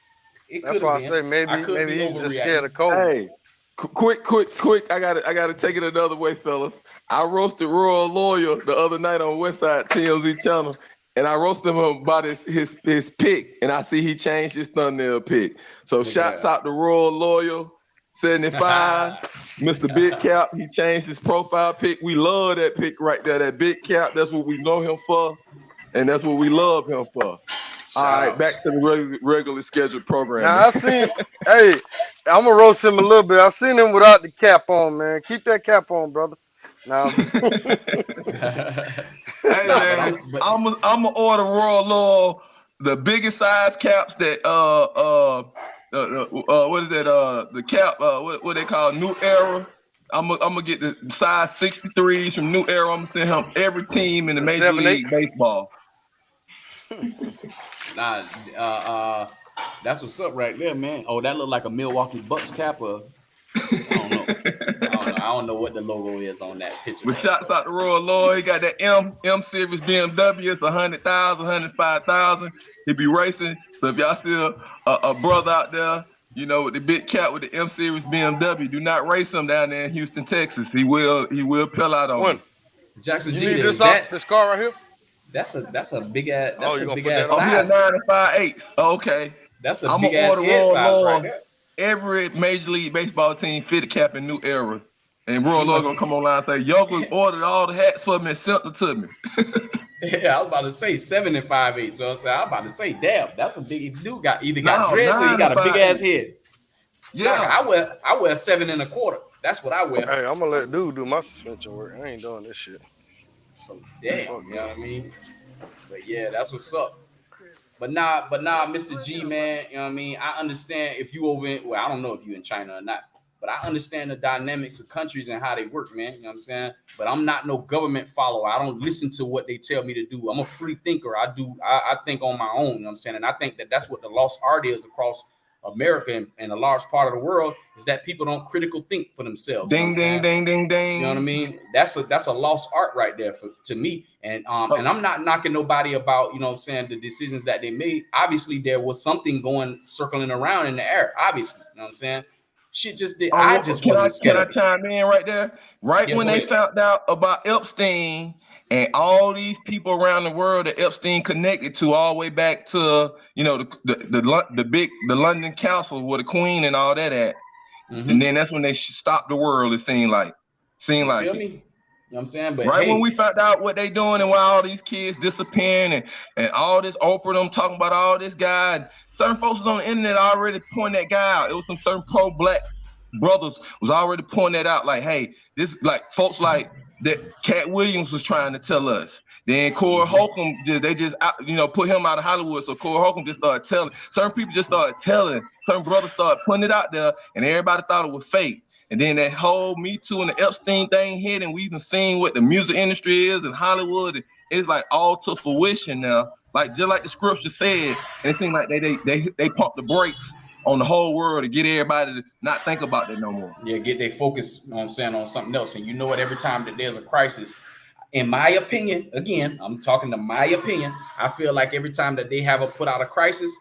It that's could have why I been. say I could be maybe he's just scared overreacting. of COVID. Hey, quick! I gotta take it another way, fellas. I roasted Royal Lawyer the other night on Westside TMZ channel, and I roasted him about his pick, and I see he changed his thumbnail pick. So Look at shouts out to Royal Lawyer 75, that. Mr. Big Cap. He changed his profile pic. We love that pic right there, that Big Cap. That's what we know him for, and that's what we love him for. All Shout right, back outs. to the regularly scheduled Now programming. I seen, hey, I'm gonna roast him a little bit. I seen him without the cap on, man. Keep that cap on, brother. Now, Hey Nah, but man, I'm gonna order Royal Law the biggest size caps that what is that the cap what they call New Era. I'm gonna get the size 63s from New Era. I'm gonna send him every team in the the Major 7-8. League Baseball. nah, that's what's up right there, man. Oh, that look like a Milwaukee Bucks cap, or I don't know. I don't know what the logo is on that picture. But shouts out to Royal Law. He got that M series BMW. It's 100,000, 105,000. He be racing. So if y'all still a brother out there, you know, with the big cap with the M series BMW, do not race him down there in Houston, Texas. He will peel out on One. you. Jackson You G, need is this out? that This car right here? that's a big ass Oh, that's you a gonna big put that ass on? Oh, he a size. 9 and 5/8. Okay. That's a I'm big gonna ass order head Royal size right Law. there. Every Major League Baseball team fitted cap in New Era. And He Royal Law must. gonna come online and say, Yokel ordered all the hats for me and sent them to me. Yeah, I was about to say 7 and 5/8. So I was about to say, damn, that's a big dude. Got either got No, dreads or he 9 got and a big 5/8. ass head. Nah, Yeah. I wear 7 1/4. That's what I wear. Hey, I'm gonna let dude do my suspension work. I ain't doing this shit. So damn, Fuck you know no. what I mean? But yeah, that's what's up. But nah, Mr. G, man, you know what I mean? I understand if you over in, well, I don't know if you in China or not, but I understand the dynamics of countries and how they work, man. You know what I'm saying? But I'm not no government follower. I don't listen to what they tell me to do. I'm a free thinker. I think on my own, you know what I'm saying? And I think that that's what the lost art is across America and a large part of the world is that people don't critical think for themselves. You know what I'm Ding, ding, saying? ding, ding, ding. You know what I mean? That's a lost art right there to me. And I'm not knocking nobody about, you know what I'm saying, the decisions that they made. Obviously, there was something going circling around in the air. Obviously, you know what I'm saying? Shit just did. I Oh, just can I wasn't scared of it. chime in right there? Right Yeah, when go they ahead. found out about Epstein and all these people around the world that Epstein connected to, all the way back to the London Council with the Queen and all that at, and then that's when they stopped the world. It seemed like You feel it. me? You know what I'm saying? But Right when hey, we found out what they doing and why all these kids disappearing and all this Oprah them talking about all this guy, and certain folks on the internet already pointing that guy out. It was some certain pro-black brothers was already pointing that out. Like, hey, this like folks like that Cat Williams was trying to tell us. Then Corey Holcomb, they just put him out of Hollywood. So Corey Holcomb just started telling. Certain people just started telling. Certain brothers started putting it out there, and everybody thought it was fake. And then that whole Me Too and the Epstein thing hit, and we even seen what the music industry is in Hollywood. And it's like all to fruition now. Like just like the scripture said, and it seemed like they pumped the brakes on the whole world to get everybody to not think about that no more. yeah, get their focus, you know what I'm saying, on something else. And you know what? Every time that there's a crisis, in my opinion, again, I'm talking to my opinion, I feel like every time that they have put out a crisis,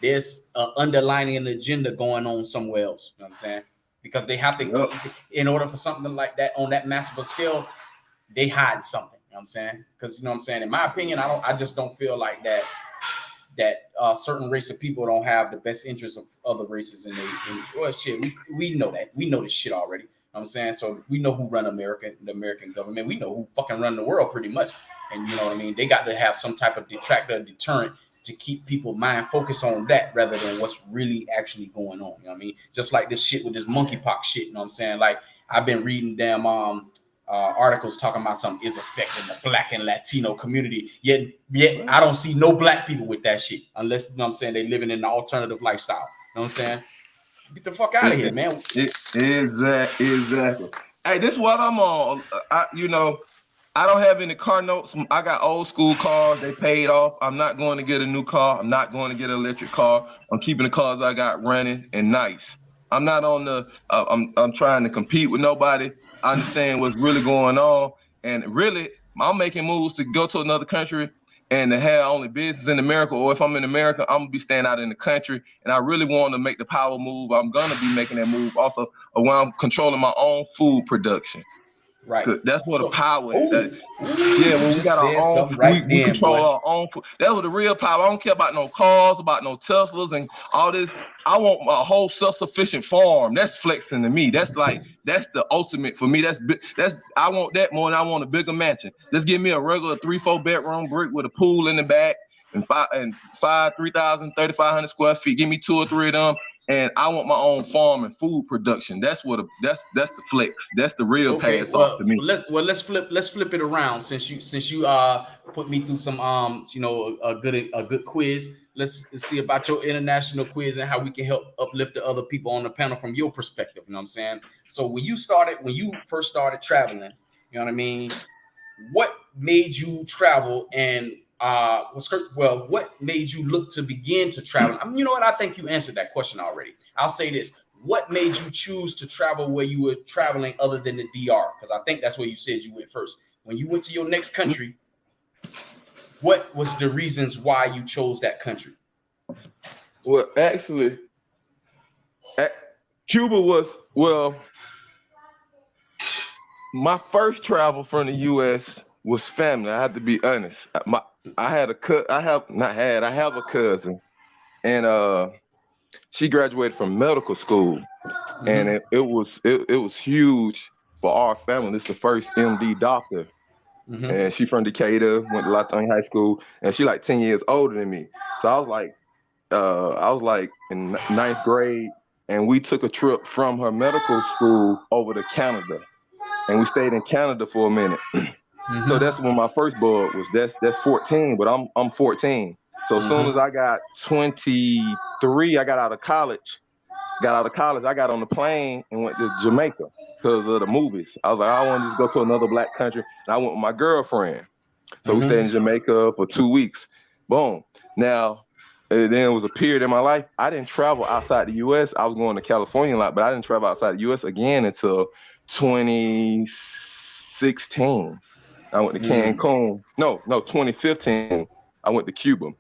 there's an underlining agenda going on somewhere else. You know what I'm saying? Because they have to, in order for something like that on that massive a scale, they hide something. You know what I'm saying? Because you know what I'm saying. In my opinion, I just don't feel like that certain race of people don't have the best interests of other races, and well, shit, we know that. We know this shit already. You know what I'm saying? So we know who run America, the American government. We know who fucking run the world pretty much. And you know what I mean? They got to have some type of detractor, deterrent to keep people mind focused on that rather than what's really actually going on. You know what I mean? Just like this shit with this monkeypox shit. You know what I'm saying? Like I've been reading damn articles talking about something is affecting the Black and Latino community. Yet I don't see no black people with that shit unless, you know what I'm saying, they living in the alternative lifestyle. You know what I'm saying? Get the fuck out of here, man. Exactly. Hey, this is what I'm on. I don't have any car notes. I got old school cars. They paid off. I'm not going to get a new car. I'm not going to get an electric car. I'm keeping the cars I got running and nice. I'm not on the. I'm trying to compete with nobody. I understand what's really going on, and really, I'm making moves to go to another country and to have only business in America. Or if I'm in America, I'm gonna be staying out in the country. And I really want to make the power move. I'm gonna be making that move also when I'm controlling my own food production. Right. That's where the power is. Yeah, when we got our own, we control our own food. That was the real power. I don't care about no cars, about no Teslas and all this. I want a whole self-sufficient farm. That's flexing to me. That's the ultimate for me. I want that more than I want a bigger mansion. Just give me a regular 3-4 bedroom brick with a pool in the back and 3,000, 3,500 square feet. Give me 2 or 3 of them. and I want my own farm and food production. That's that's the flex. That's the real Okay, pass off to me. let's flip it around since you put me through some a good quiz. Let's see about your international quiz and how we can help uplift the other people on the panel from your perspective. You know what I'm saying? So when you first started traveling, you know what I mean? What made you travel and what made you look to begin to travel? I mean, you know what? I think you answered that question already. I'll say this. What made you choose to travel where you were traveling other than the DR? Because I think that's where you said you went first. When you went to your next country, what was the reasons why you chose that country? Well, actually, Cuba was, my first travel from the U.S. was family. I have to be honest. I have a cousin, and she graduated from medical school, and it was huge for our family. This is the first MD doctor, and she from Decatur, went to Latonia High School, and she like 10 years older than me. So I was like in ninth grade, and we took a trip from her medical school over to Canada, and we stayed in Canada for a minute. So that's when my first bug was. That's 14, but I'm 14. So as soon as I got 23, I got out of college. I got on the plane and went to Jamaica because of the movies. I was like, I want to just go to another black country, and I went with my girlfriend. So we stayed in Jamaica for 2 weeks. Boom. Now, and then it was a period in my life. I didn't travel outside the U.S. I was going to California a lot, but I didn't travel outside the U.S. again until 2016. I went to Cancun. No, 2015. I went to Cuba,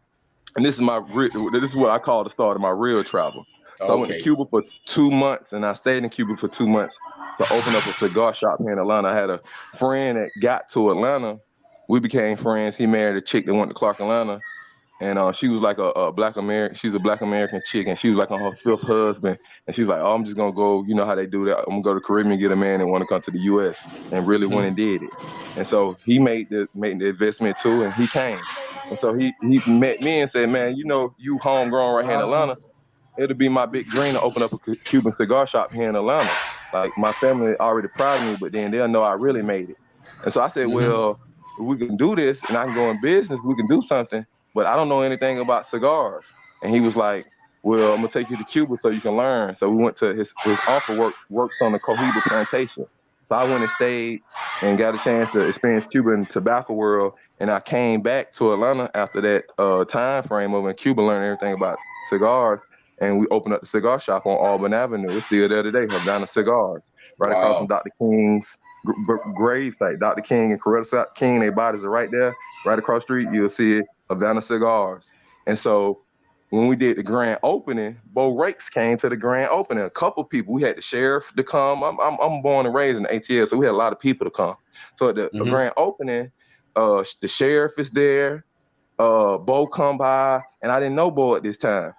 and this is what I call the start of my real travel. So I went to Cuba for 2 months, and I stayed in Cuba for 2 months to open up a cigar shop here in Atlanta. I had a friend that got to Atlanta. We became friends. He married a chick that went to Clark, Atlanta. And she was like a black American. She's a black American chick, and she was like on her 5th husband. And she was like, "Oh, I'm just gonna go. You know how they do that. I'm gonna go to the Caribbean and get a man that want to come to the U.S." And really went and did it. And so he made the investment too, and he came. And so he met me and said, "Man, you know, you homegrown right here in Atlanta. It'll be my big dream to open up a Cuban cigar shop here in Atlanta. Like my family already proud of me, but then they'll know I really made it." And so I said, "Well, if we can do this, and I can go in business, we can do something. But I don't know anything about cigars." And he was like, "Well, I'm gonna take you to Cuba so you can learn." So we went to his uncle works on the Cohiba plantation. So I went and stayed and got a chance to experience Cuba in the tobacco world. And I came back to Atlanta after that time frame over in Cuba, learning everything about cigars. And we opened up the cigar shop on Auburn Avenue. It's still there today, Havana Cigars, right across from Dr. King's grave site. Dr. King and Coretta King, their bodies are right there, right across the street. You'll see it. Havana Cigars. And so when we did the grand opening, Bo Rakes came to the grand opening. A couple people, we had the sheriff to come. I'm born and raised in the ATL, so we had a lot of people to come. So at the grand opening, the sheriff is there. Bo come by, and I didn't know Bo at this time,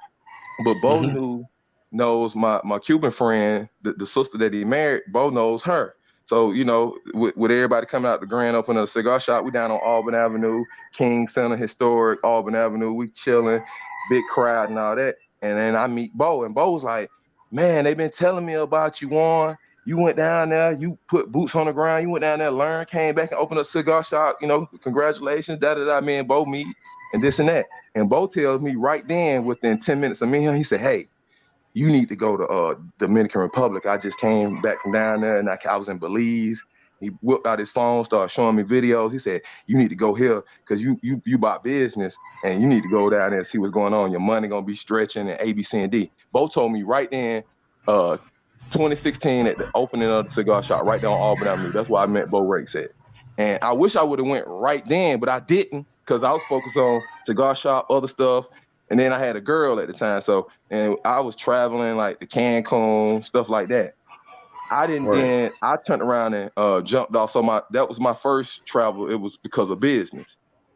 but Bo knows my Cuban friend, the sister that he married. Bo knows her. So, you know, with everybody coming out the grand opening of the cigar shop, we down on Auburn Avenue, King Center, historic Auburn Avenue. We chilling, big crowd and all that. And then I meet Bo, and Bo's like, "Man, they've been telling me about you, Warren. You went down there, you put boots on the ground, you went down there, learned, came back and opened up a cigar shop. You know, congratulations, da-da-da, me and Bo meet, and this and that." And Bo tells me right then, within 10 minutes of meeting him, he said, "Hey, you need to go to Dominican Republic. I just came back from down there, and I was in Belize." He whipped out his phone, started showing me videos. He said, "You need to go here because you bought business, and you need to go down there and see what's going on. Your money gonna be stretching, and A, B, C, and D." Bo told me right then, 2016 at the opening of the cigar shop right there on Auburn Avenue. That's why I met Bo Rakes at. And I wish I would have went right then, but I didn't because I was focused on cigar shop, other stuff. And then I had a girl at the time. So, and I was traveling like to Cancun, stuff like that. I turned around and jumped off. So that was my first travel. It was because of business.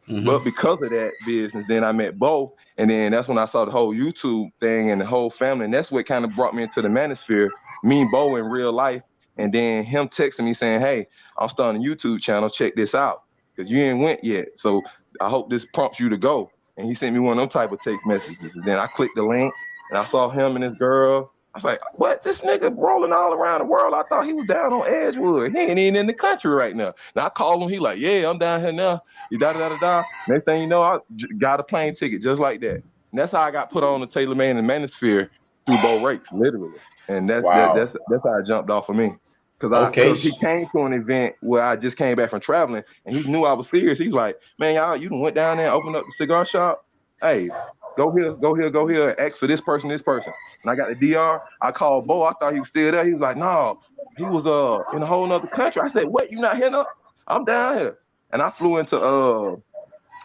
But because of that business, then I met Bo. And then that's when I saw the whole YouTube thing and the whole family. And that's what kind of brought me into the manosphere, me and Bo in real life. And then him texting me saying, "Hey, I'm starting a YouTube channel. Check this out. Because you ain't went yet. So I hope this prompts you to go." And he sent me one of them type of text messages. And then I clicked the link, and I saw him and his girl. I was like, what? This nigga rolling all around the world. I thought he was down on Edgewood. He ain't even in the country right now. Now I called him. He like, yeah, I'm down here now. You da. Next thing you know, I got a plane ticket just like that. And that's how I got put on the Taylor Man and Manosphere through Bo Rakes, literally. And Wow. that's how it jumped off of me. Okay. Cause he came to an event where I just came back from traveling, and he knew I was serious. He was like, man, y'all, you done went down there and opened up the cigar shop. Hey, go here, and ask for this person, this person. And I got the DR. I called Bo. I thought he was still there. He was like, no, he was in a whole nother country. I said, what? You not here now? I'm down here. And I flew into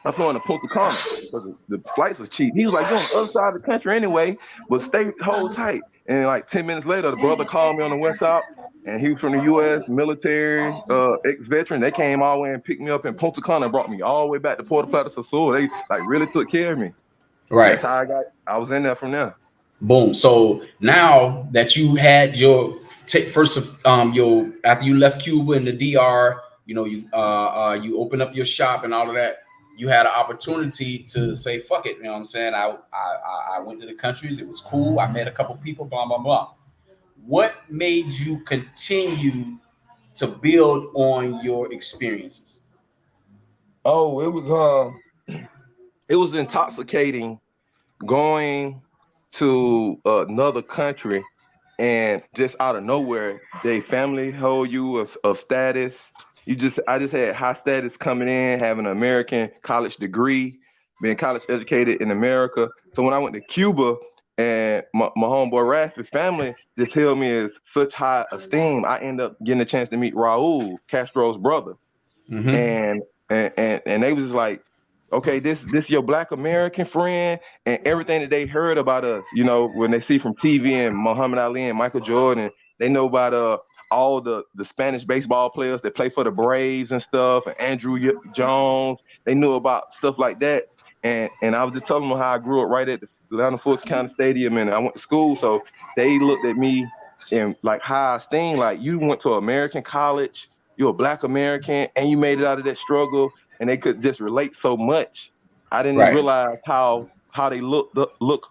Punta Cana because the flights was cheap. He was like, you're on the other side of the country anyway, but hold tight. And like 10 minutes later, the brother called me on the WhatsApp, and he was from the U.S. military, ex-veteran. They came all the way and picked me up in Punta Cana and brought me all the way back to Puerto Plata Sur. They like really took care of me. And that's Right. how I was in there from there. Boom. So now that you had your first of your after you left Cuba and the DR, you open up your shop and all of that. You had an opportunity to say fuck it. You know what I'm saying? I went to the countries. It was cool. I met a couple people. Blah blah blah. What made you continue to build on your experiences? Oh, it was intoxicating going to another country and just out of nowhere, they family hold you of status. I just had high status coming in, having an American college degree, being college educated in America. So when I went to Cuba and my homeboy Rafi's family just held me as such high esteem, I ended up getting a chance to meet Raul, Castro's brother. Mm-hmm. And they was like, okay, this your Black American friend, and everything that they heard about us, when they see from TV and Muhammad Ali and Michael Jordan, they know about all the Spanish baseball players that play for the Braves and stuff, and Andrew Jones. They knew about stuff like that, and I was just telling them how I grew up right at the Atlanta Fulton County Stadium, and I went to school, so they looked at me in like high esteem, like you went to American college, you're a Black American, and you made it out of that struggle, and they could just relate so much. I didn't Right. realize how they look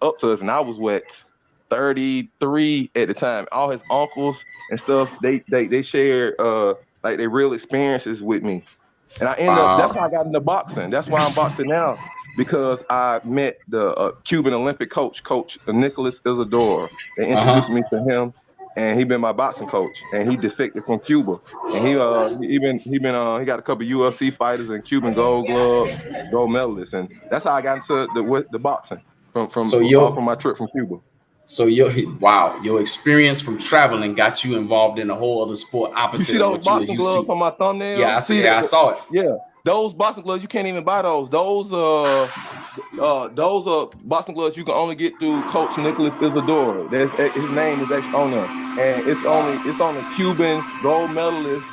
up to us, and I was 33 at the time. All his uncles and stuff, they shared like their real experiences with me, and I end up. That's Wow. how I got into boxing. That's why I'm boxing now, because I met the Cuban Olympic coach Nicholas Isidore. They Uh introduced huh. me to him, and he been my boxing coach, and he defected from Cuba, and he got a couple UFC fighters and Cuban Gold Glove, gold medalists, and that's how I got into the boxing from So all your from my trip from Cuba. so your wow, your experience from traveling got you involved in a whole other sport You opposite see of those what you were boxing used gloves to. on my Yeah, I thumbnail? see. I saw it. Yeah, those boxing gloves you can't even buy those. Those are boxing gloves you can only get through Coach Nicholas Isidore. His name is actually on them, and it's only Cuban gold medalists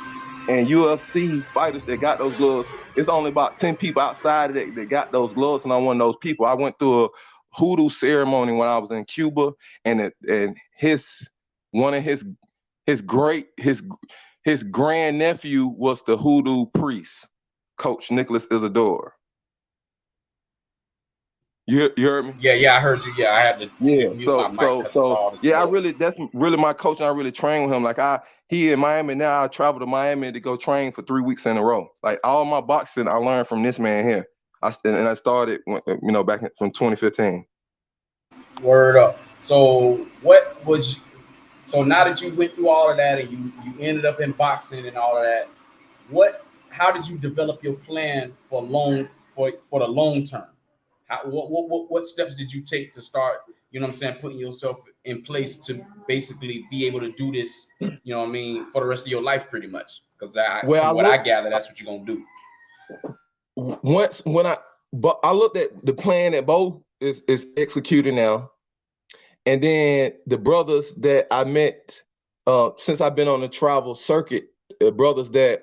and UFC fighters that got those gloves. It's only about 10 people outside of that got those gloves, and I'm one of those people. I went through a hoodoo ceremony when I was in Cuba, and one of his great his grandnephew was the hoodoo priest, Coach Nicholas Isidore. You heard me? Yeah, I heard you. Yeah, I had to Yeah. mute my So mic so because I saw so all this yeah, noise. that's really my coach, and I really train with him. Like he in Miami now. I travel to Miami to go train for 3 weeks in a row. Like all my boxing, I learned from this man here. I started back from 2015. Word up. So what was so now that you went through all of that and you ended up in boxing and all of that, what how did you develop your plan for the long term? What steps did you take to start, you know what I'm saying, putting yourself in place to basically be able to do this, you know what I mean, for the rest of your life pretty much? Because Well, from what I gather, that's what you're gonna do. once when I looked at the plan that Bo is executing now, and then the brothers that I met since I've been on the travel circuit, brothers that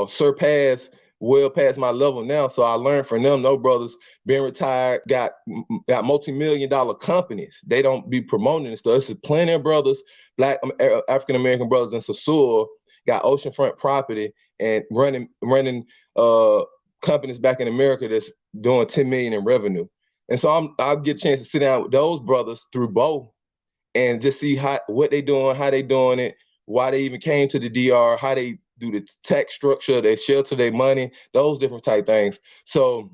surpass well past my level now. So I learned from them. No brothers been retired, got multi-million-dollar companies. They don't be promoting and stuff. There's plenty of brothers, Black African American brothers in Sasua, got oceanfront property and running companies back in America that's doing 10 million in revenue. And so I'll get a chance to sit down with those brothers through both and just see what they doing, how they doing it, why they even came to the DR, how they do the tax structure, they shelter their money, those different type things. So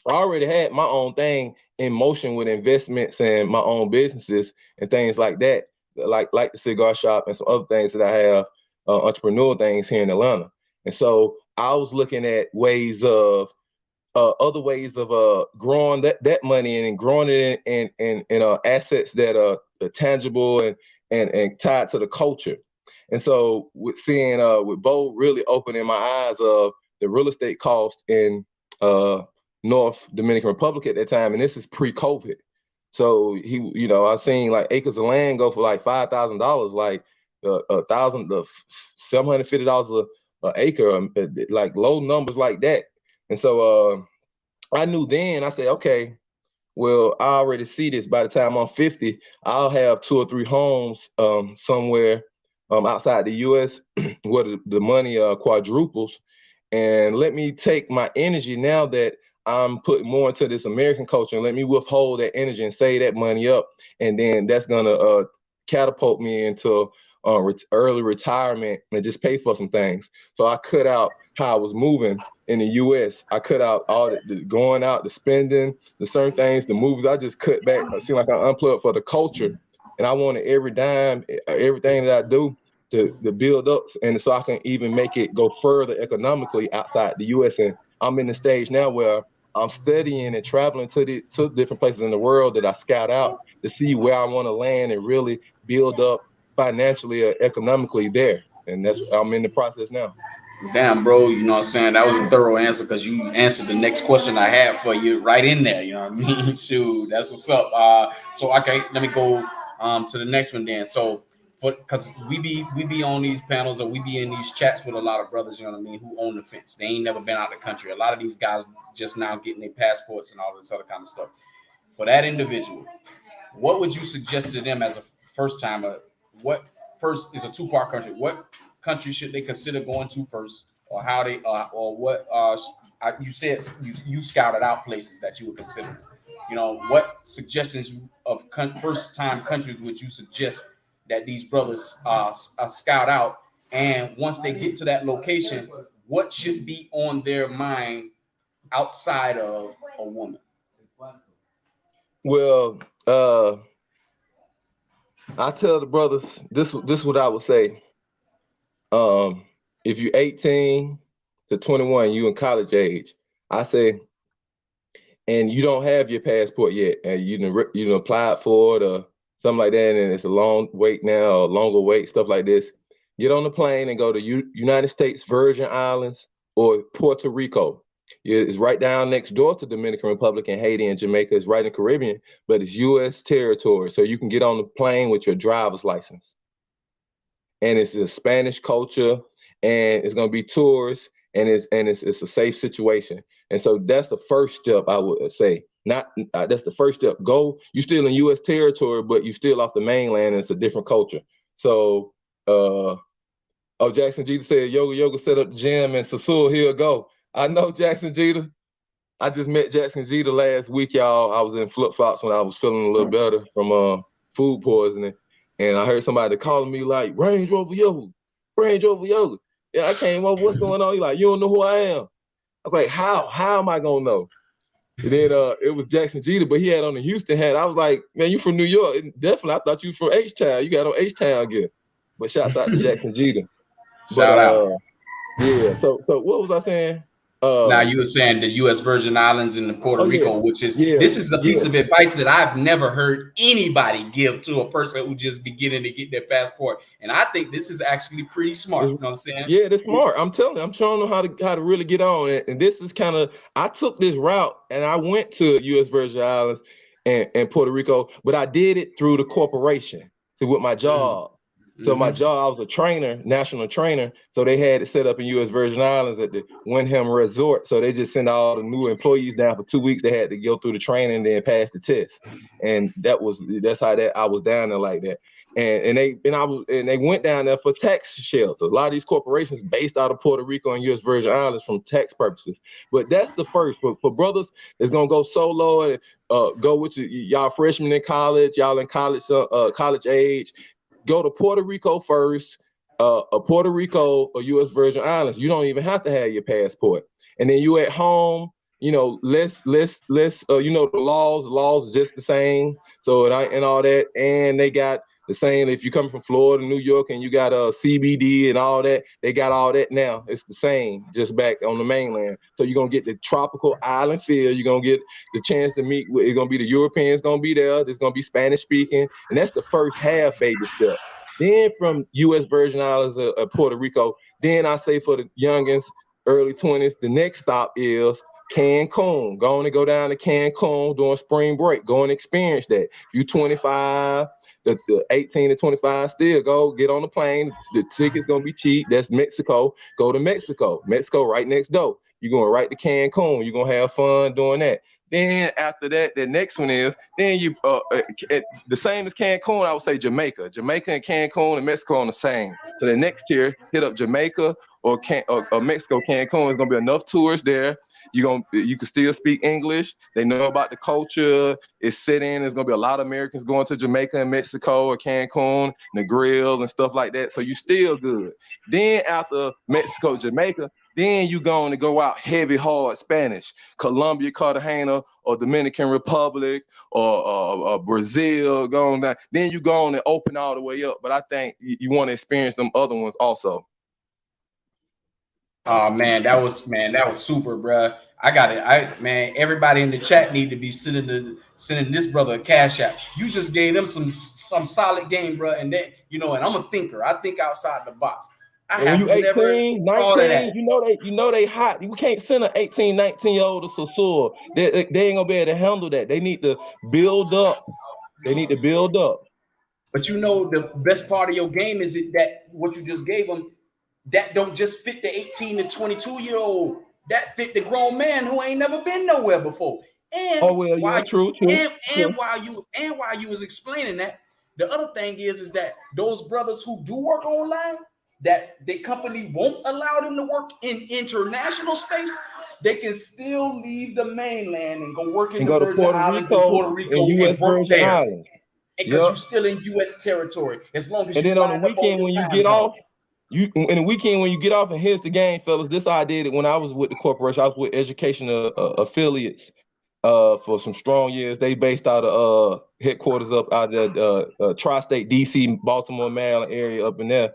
I already had my own thing in motion with investments and my own businesses and things like that, like the cigar shop and some other things that I have, entrepreneurial things here in Atlanta. And so I was looking at ways of other ways of growing that money and growing it in assets that are tangible and tied to the culture. And so with seeing with Bo really opening my eyes of the real estate cost in North Dominican Republic at that time, and this is pre-COVID. So I seen like acres of land go for like $5,000, like $750 a acre, like low numbers like that. And so I knew then, I said, okay, well, I already see this. By the time I'm 50, I'll have 2 or 3 homes somewhere outside the US where the money quadruples. And let me take my energy now that I'm putting more into this American culture, and let me withhold that energy and save that money up. And then that's going to catapult me into early retirement and just pay for some things. So I cut out how I was moving in the US. I cut out all the going out, the spending, the certain things, the movies. I just cut back. It seemed like I unplugged for the culture. And I wanted every dime, everything that I do to build up. And so I can even make it go further economically outside the US. And I'm in the stage now where I'm studying and traveling to different places in the world that I scout out to see where I want to land and really build up financially or economically there. And I'm in the process now. Damn, bro, you know what I'm saying? That was a thorough answer because you answered the next question I had for you right in there. You know what I mean? Shoot, that's what's up. So okay, let me go to the next one then. So because we be on these panels or we be in these chats with a lot of brothers, you know what I mean, who own the fence. They ain't never been out of the country. A lot of these guys just now getting their passports and all this other kind of stuff. For that individual, what would you suggest to them as a first timer? What first is a two-part country? What country should they consider going to first, or how they, or what? You said you scouted out places that you would consider. You know, what suggestions of first-time countries would you suggest that these brothers scout out? And once they get to that location, what should be on their mind outside of a woman? Well, I tell the brothers this is what I would say. If you're 18 to 21, you in college age, I say, and you don't have your passport yet, and you applied for it or something like that, and it's a long wait now, or longer wait, stuff like this. Get on the plane and go to United States Virgin Islands or Puerto Rico. It's right down next door to Dominican Republic and Haiti and Jamaica. It's right in the Caribbean, but it's U.S. territory, so you can get on the plane with your driver's license. And it's a Spanish culture, and it's going to be tourists, and it's a safe situation. And so that's the first step I would say. Not that's the first step. Go. You still in U.S. territory, but you still off the mainland, and it's a different culture. So, Jackson Jeter said Yoga set up the gym, and Sasul, he'll go. I know Jackson Jeter. I just met Jackson Jeter last week, y'all. I was in flip-flops when I was feeling a little better from food poisoning. And I heard somebody calling me like, Range Rover Yoga. Yeah, I came over, what's going on? He like, you don't know who I am. I was like, how? How am I gonna know? And then it was Jackson Jeter, but he had on the Houston hat. I was like, man, you from New York. And definitely, I thought you from H-Town. You got on H-Town gear. But shouts out to Jackson Jeter. Shout out. Yeah, so what was I saying? Now you were saying the U.S. Virgin Islands and the Puerto Rico, which is this is a piece of advice that I've never heard anybody give to a person who just beginning to get their passport, and I think this is actually pretty smart. You know what I'm saying? Yeah, they're smart. I'm telling you, I'm showing them how to really get on it. And this is kind of, I took this route and I went to U.S. Virgin Islands and Puerto Rico, but I did it through the corporation, with my job. So my job, I was a trainer, national trainer. So they had it set up in U.S. Virgin Islands at the Wyndham Resort. So they just sent all the new employees down for 2 weeks. They had to go through the training and then pass the test. And that's how I was down there like that. And they went down there for tax shelters. A lot of these corporations based out of Puerto Rico and U.S. Virgin Islands from tax purposes. But that's the first for brothers that's gonna go solo and go with y'all freshmen in college, y'all in college age. Go to Puerto Rico first, Puerto Rico or U.S. Virgin Islands. You don't even have to have your passport, and then you at home. Let's the laws just the same. So and all that, and they got the same. If you come from Florida, New York, and you got a CBD and all that, they got all that now. It's the same, just back on the mainland. So you're gonna get the tropical island feel. You're gonna get the chance to meet. It's gonna be the Europeans gonna be there. There's gonna be Spanish speaking, and that's the first half baby step. Then from U.S. Virgin Islands, Puerto Rico. Then I say for the youngins, early 20s, the next stop is Cancun. Go down to Cancun during spring break. Go and experience that. If you're 25, the 18 to 25, still go get on the plane. The ticket's gonna be cheap. That's Mexico. Go to Mexico. Mexico right next door. You're going right to Cancun. You're gonna have fun doing that. Then after that, the next one is then you the same as Cancun. I would say Jamaica. Jamaica and Cancun and Mexico on the same. So the next tier, hit up Jamaica or Mexico. Cancun is gonna be enough tourists there. You can still speak English. They know about the culture. It's sit in. There's gonna be a lot of Americans going to Jamaica and Mexico or Cancun, the grill and stuff like that. So you still good. Then after Mexico, Jamaica, then you going to go out heavy, hard Spanish, Colombia, Cartagena, or Dominican Republic, or Brazil, going down. Then you go on and open all the way up. But I think you want to experience them other ones also. Oh man, that was super, bro. I got it. Man, everybody in the chat need to be sending this brother a cash app. You just gave them some solid game, bro. And then and I'm a thinker. I think outside the box. I when you 18, 19, you know they hot. You can't send an 18, 19-year-old to Sasur. They ain't gonna be able to handle that. They need to build up. But the best part of your game is that what you just gave them, that don't just fit the 18 to 22-year-old. That fit the grown man who ain't never been nowhere before. And true. And while you was explaining that, the other thing is that those brothers who do work online, that the company won't allow them to work in international space, they can still leave the mainland and go work in the Virgin Islands and Puerto Rico and work there. Because you're still in U.S. territory, as long as you line up on your time zone. And then on the weekend when you get off, and here's the game, fellas. This I did it when I was with the corporation. I was with education affiliates for some strong years. They based out of headquarters up out of the tri-state DC, Baltimore, Maryland area up in there.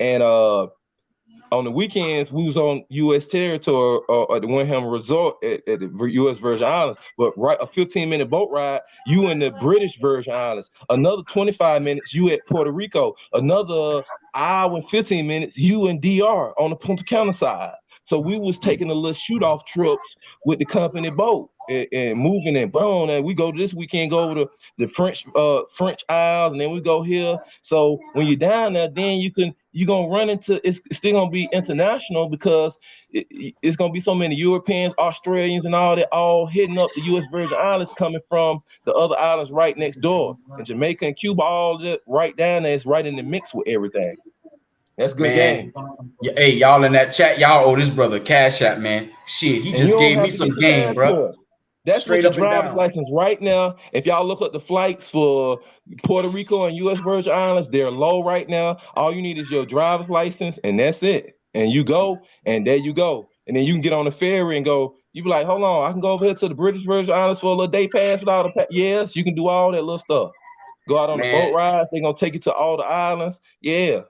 And on the weekends, we was on U.S. territory at the Wyndham Resort at the U.S. Virgin Islands. But a 15-minute boat ride, you in the British Virgin Islands. Another 25 minutes, you at Puerto Rico. Another hour and 15 minutes, you in DR on the Punta Cana side. So we was taking a little shoot-off trips with the company boat and moving and boom. And we go this weekend, go over to the French Isles, and then we go here. So when you're down there, then you're gonna run into it's still gonna be international because it's gonna be so many Europeans, Australians, and all that all hitting up the U.S. Virgin Islands coming from the other islands right next door. And Jamaica and Cuba, all that right down there, it's right in the mix with everything. That's good game. Hey, y'all in that chat, y'all owe this brother cash app, man. Shit, he just gave me some game, bro. That's straight up your driver's license right now. If y'all look up the flights for Puerto Rico and U.S. Virgin Islands, they're low right now. All you need is your driver's license, and that's it. And you go, and there you go. And then you can get on the ferry and go. You be like, hold on, I can go over here to the British Virgin Islands for a little day pass without a yes. You can do all that little stuff. Go out on the boat rides. They're gonna take you to all the islands. Yeah.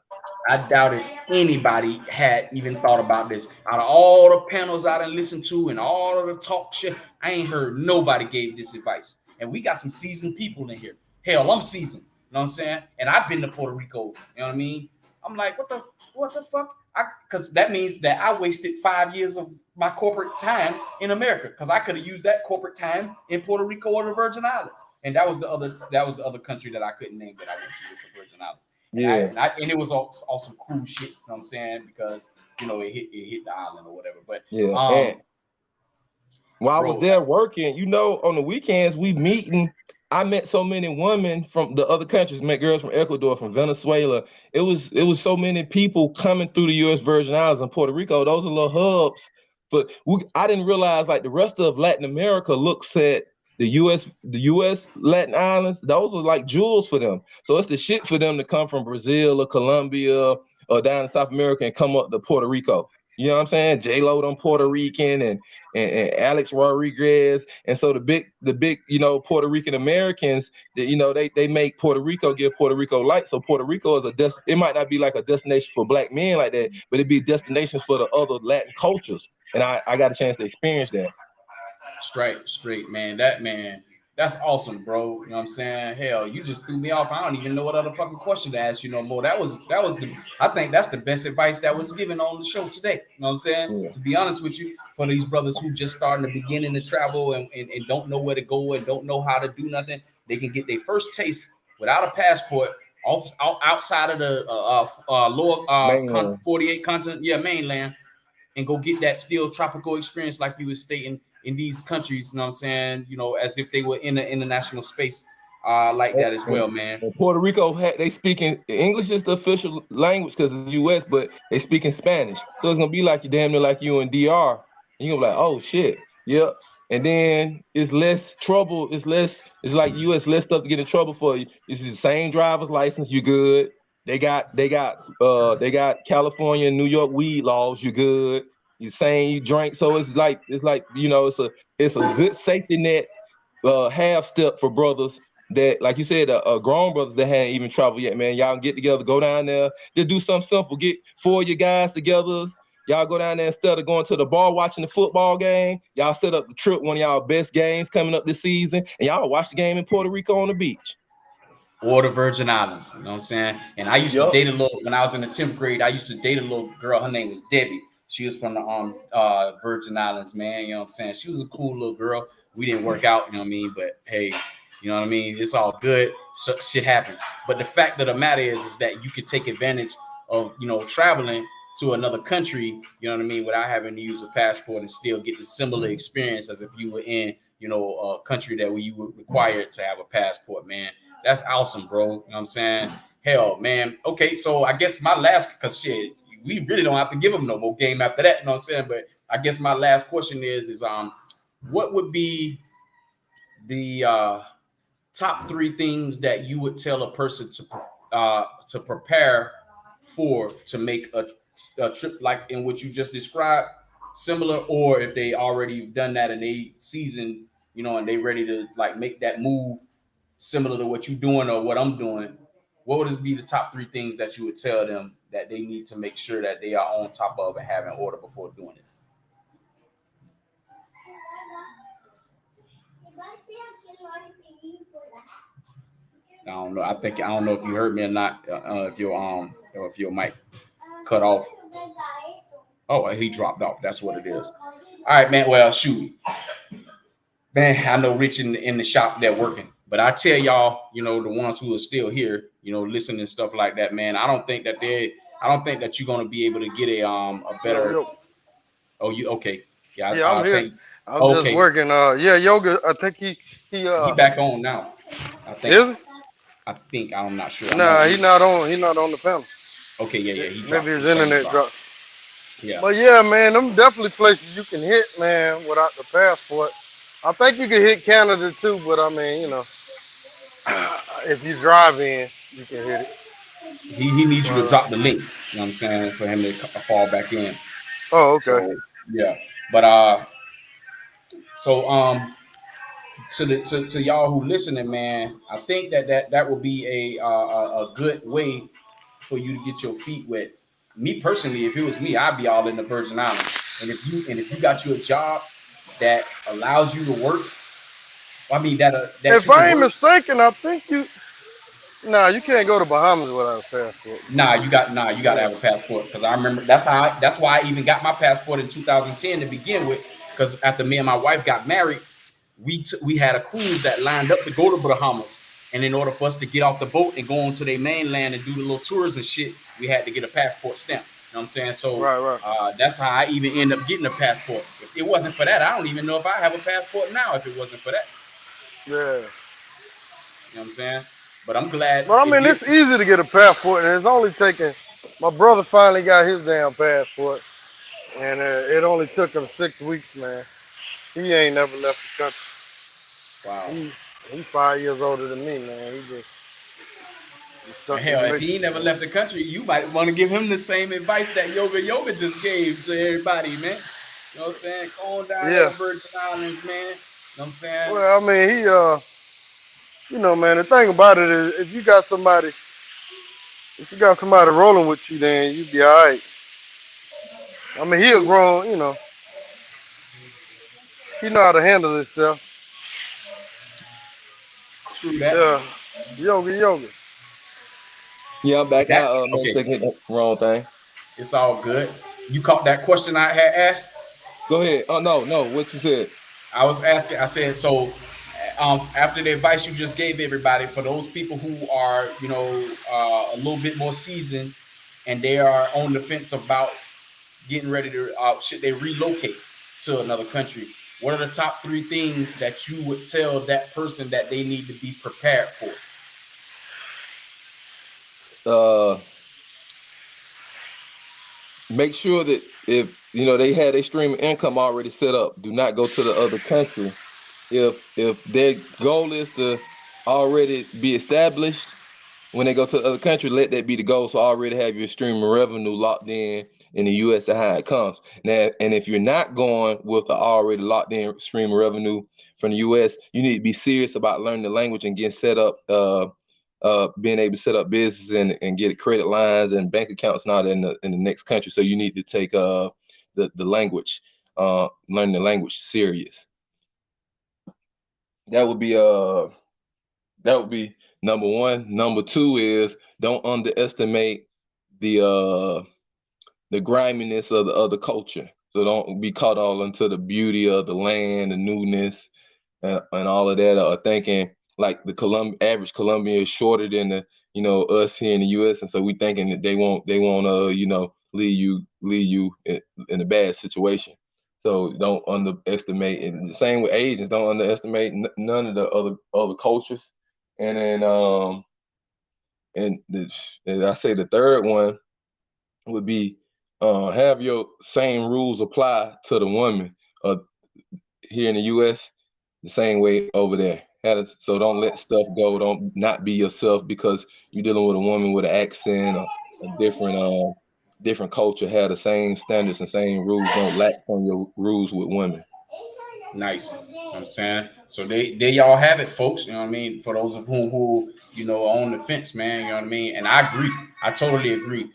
I doubt if anybody had even thought about this. Out of all the panels I done listened to and all of the talk shit, I ain't heard nobody gave this advice. And we got some seasoned people in here. Hell, I'm seasoned. You know what I'm saying? And I've been to Puerto Rico. You know what I mean? I'm like, what the fuck? Because that means that I wasted 5 years of my corporate time in America. Because I could have used that corporate time in Puerto Rico or the Virgin Islands. And that was the other country that I couldn't name that I went to, was the Virgin Islands. Yeah, and it was all some cool shit. You know what I'm saying? Because it hit the island or whatever. But yeah. And while I was bro, there working, on the weekends we meeting. I met so many women from the other countries. Met girls from Ecuador, from Venezuela. It was so many people coming through the U.S. Virgin Islands and Puerto Rico. Those are little hubs. But I didn't realize like the rest of Latin America looks at the U.S. Latin Islands. Those are like jewels for them. So it's the shit for them to come from Brazil or Colombia or down in South America and come up to Puerto Rico. You know what I'm saying? J Lo, them Puerto Rican, and Alex Rodriguez. And so the big, Puerto Rican Americans, they make Puerto Rico give Puerto Rico light. So Puerto Rico is it might not be like a destination for black men like that, but it'd be destinations for the other Latin cultures. And I got a chance to experience that. straight, man. That's awesome, bro. You know what I'm saying? Hell, you just threw me off. I don't even know what other fucking question to ask you no more. I think that's the best advice that was given on the show today. You know what I'm saying? Yeah. To be honest with you, for these brothers who just starting to beginning to travel and don't know where to go and don't know how to do nothing, they can get their first taste without a passport outside of the lower Mainland. 48 continent, mainland, and go get that still tropical experience like you was stating in these countries, you know what I'm saying? As if they were in the international space like that as And, well, man. and Puerto Rico they speaking English is the official language because it's the U.S., but they speak in Spanish. So it's gonna be like you damn near like you in DR. And you're gonna be like, oh shit, yep. And then it's less trouble. It's like U.S. less stuff to get in trouble for. It's the same driver's license. You good. They got California and New York weed laws. You good. You saying you drink. So it's like it's a good safety net half step for brothers that, like you said, grown brothers that hadn't even traveled yet, man. Y'all can get together, go down there, just do something simple. Get four of your guys together. Y'all go down there instead of going to the bar watching the football game. Y'all set up the trip, one of y'all best games coming up this season, and y'all watch the game in Puerto Rico on the beach. Or the Virgin Islands, you know what I'm saying? And I used to Yup. date a little when I was in the 10th grade. I used to date a little girl. Her name was Debbie. She was from the Virgin Islands, man. You know what I'm saying? She was a cool little girl. We didn't work out, you know what I mean? But hey, you know what I mean? It's all good. Shit happens. But the fact of the matter is that you could take advantage of traveling to another country, you know what I mean, without having to use a passport and still get the similar experience as if you were in a country that where you were required to have a passport, man. That's awesome, bro. You know what I'm saying? Hell, man. Okay, so I guess my last, because shit, we really don't have to give them no more game after that, you know what I'm saying? But I guess my last question is what would be the top 3 things that you would tell a person to prepare for to make a trip like in what you just described, similar, or if they already done that and they seasoned, and they ready to like make that move similar to what you're doing or what I'm doing, what would be the top 3 things that you would tell them that they need to make sure that they are on top of and have in order before doing it? I don't know. I don't know if you heard me or not. If your mic cut off. Oh, he dropped off. That's what it is. All right, man. Well, shoot, man. I know Rich in the shop they're working, but I tell y'all, the ones who are still here, listening and stuff like that, man. I don't think that you're gonna be able to get a Yo, better. yo. Oh, you okay? Yeah, Yeah, I'm I here. think. I'm just Okay, working. Yeah, yoga. I think he he back on now. I think. is he? I'm not sure. I'm Nah, on. he not on. He not on the panel. Okay, yeah. He Maybe dropped. his His thing internet dropped. dropped. Yeah. But yeah, man, them definitely places you can hit, man, without the passport. I think you can hit Canada too, but I mean, if you drive in, you can hit it. He needs you to But, drop the link. You know what I'm saying, for him to fall back in. oh, okay. So yeah, but so to y'all who listening, man, I think that will be a good way for you to get your feet wet. Me personally, if it was me, I'd be all in the Virgin Islands. And if you got you a job that allows you to work, I mean that If you can I ain't work. mistaken, I think nah, you can't go to Bahamas without a passport. You got to Yeah. have a passport, because I remember that's why I even got my passport in 2010 to begin with, because after me and my wife got married, we had a cruise that lined up to go to Bahamas, And in order for us to get off the boat and go on to their mainland and do the little tours and shit, we had to get a passport stamp. You know what I'm saying? So Right, right. that's how I even end up getting a passport. If it wasn't for that, I don't even know if I have a passport now if it wasn't for that. Yeah. You know what I'm saying? But I'm glad But I it mean, did. it's easy to get a passport, and it's only taken. My brother finally got his damn passport, and it only took him 6 weeks, man. He ain't never left the country. Wow. He he's 5 years older than me, man. He stuck Hell, in if he ain't never Mexico. left the country, you might want to give him the same advice that Yoga just gave to everybody, man. You know what I'm saying? Go on down to the Yeah. Virgin Islands, man. You know what I'm saying? Well, I mean, man, the thing about it is, if you got somebody rolling with you, then you be all right. I mean, he a True. grown, he know how to handle himself. True that. Yeah. Yoga. Yeah, I'm But back. that I okay, mistaken the wrong thing. it's all good. You caught that question I had asked? Go ahead. Oh no, what you said. I was asking, I said, so after the advice you just gave everybody, for those people who are, a little bit more seasoned and they are on the fence about getting ready to, should they relocate to another country? What are the top three things that you would tell that person that they need to be prepared for? Uh, Make sure that if they had a stream of income already set up, do not go to the other country. If their goal is to already be established when they go to the other country, let that be the goal. So already have your stream of revenue locked in the U.S. and how it comes. Now, and if you're not going with the already locked in stream of revenue from the U.S., you need to be serious about learning the language and getting set up. Being able to set up business and get credit lines and bank accounts now in the next country. So you need to take the language, learn the language serious. That would be number one. Number two is don't underestimate the griminess of the other culture. So don't be caught all into the beauty of the land, the newness, and all of that. Or thinking like the average Colombian is shorter than us here in the U.S. And so we thinking that they won't leave you in a bad situation. So don't underestimate. And the same with Asians. Don't underestimate none of the other cultures. And then and I say the third one would be have your same rules apply to the woman here in the U.S. the same way over there. So don't let stuff go. Don't not be yourself because you're dealing with a woman with an accent or a different culture. Have the same standards and same rules. Don't lax on your rules with women. Nice. You know what I'm saying? So they y'all have it, folks. You know what I mean? For those of who are on the fence, man. You know what I mean? And I agree. I totally agree.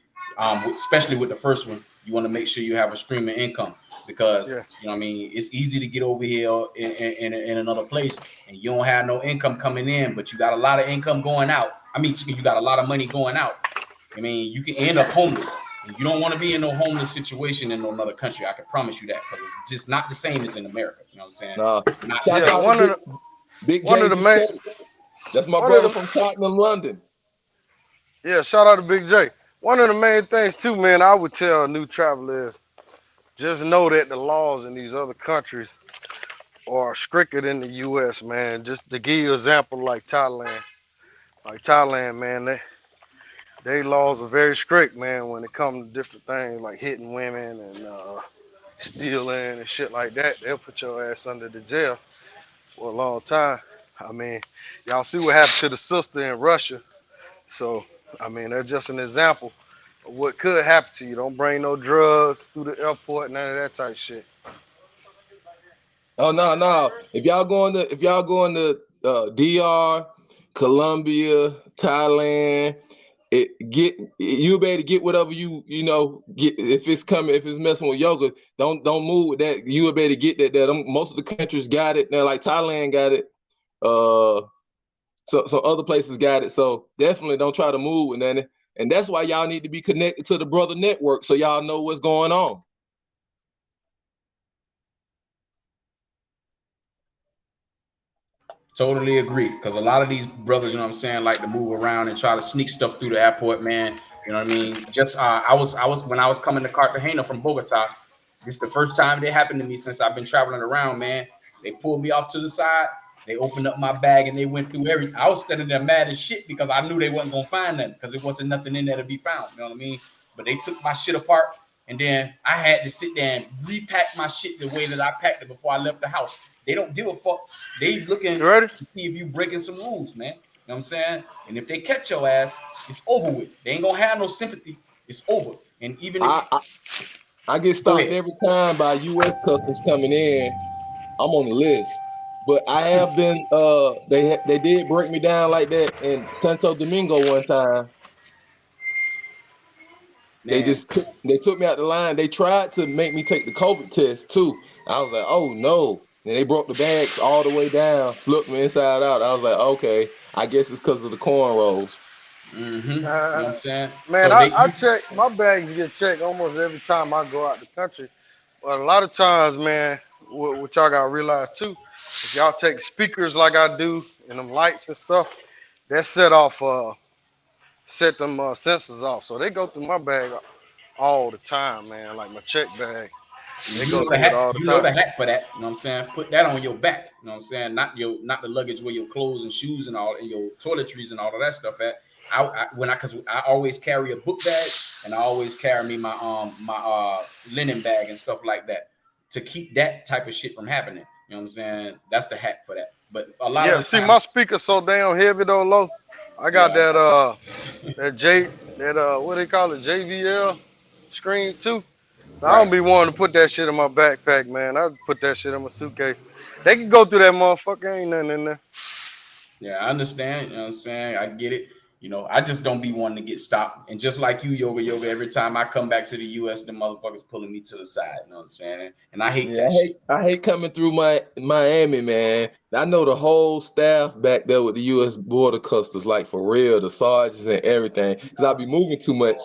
Especially with the first one, you want to make sure you have a stream of income because Yeah. you know what I mean. It's easy to get over here in another place and you don't have no income coming in, but you got a lot of income going out. I mean, you got a lot of money going out. I mean, you can end up homeless. And you don't want to be in no homeless situation in another country. I can promise you that because it's just not the same as in America. You know what I'm saying? Nah, It's not the shout Yeah. same. out to One of Big one of the JG main State. That's my one of brother the from Tottenham, London. Yeah, shout out to Big J. One of the main things too, man, I would tell a new traveler is just know that the laws in these other countries are stricter than the US, man. Just to give you an example like Thailand. Like Thailand, man, they laws are very strict, man, when it comes to different things like hitting women and stealing and shit like that. They'll put your ass under the jail for a long time. I mean, y'all see what happened to the sister in Russia. So, I mean, that's just an example of what could happen to you. Don't bring no drugs through the airport, none of that type of shit. Oh no. If y'all going to DR, Colombia, Thailand, you'll be able to get whatever get if it's messing with yoga. Don't move with that. You'll be able to get that. Most of the countries got it now. Like Thailand got it. Uh, so other places got it. So definitely don't try to move with that. And that's why y'all need to be connected to the brother network so y'all know what's going on. Totally agree. Because a lot of these brothers, you know what I'm saying, like to move around and try to sneak stuff through the airport, man. You know what I mean? Just I was when I was coming to Cartagena from Bogota, this is the first time it happened to me since I've been traveling around, man. They pulled me off to the side, they opened up my bag and they went through everything. I was standing there mad as shit because I knew they wasn't gonna find nothing because it wasn't nothing in there to be found. You know what I mean? But they took my shit apart and then I had to sit there and repack my shit the way that I packed it before I left the house. They don't give a fuck. They looking You ready? to see if you breaking some rules, man. You know what I'm saying? And if they catch your ass, it's over with. They ain't gonna have no sympathy. It's over. And even if I get stopped every time by U.S. Customs coming in. I'm on the list, but I have been. They did break me down like that in Santo Domingo one time. They man, they took me out the line. They tried to make me take the COVID test too. I was like, oh no. And they broke the bags all the way down, flipped me inside out. I was like, okay, I guess it's because of the cornrows. you know what I'm saying? Man, So I check my bags get checked almost every time I go out the country. But a lot of times, man, what y'all gotta realize too, if y'all take speakers like I do and them lights and stuff, that set them sensors off. So they go through my bag all the time, man. Like my check bag, they you go know the through it hack, all the you know time. the hack for that. You know what I'm saying? Put that on your back. You know what I'm saying? Not the luggage where your clothes and shoes and all and your toiletries and all of that stuff at. Because I always carry a book bag and I always carry me my linen bag and stuff like that to keep that type of shit from happening. You know what I'm saying? That's the hack for that. But a lot of Yeah, the see, times, my speaker's so damn heavy though, low. I got yeah, that what they call it, JVL screen too. I right. don't be wanting to put that shit in my backpack, man. I put that shit in my suitcase. They can go through that motherfucker. Ain't nothing in there. Yeah, I understand. You know what I'm saying? I get it. You know, I just don't be wanting to get stopped. And just like you, Yoga, every time I come back to the US, the motherfuckers pulling me to the side. You know what I'm saying? And I hate Yeah, that shit. I hate coming through Miami, man. I know the whole staff back there with the U.S. Border Customs, like for real, the sergeants and everything. Because I be moving too much,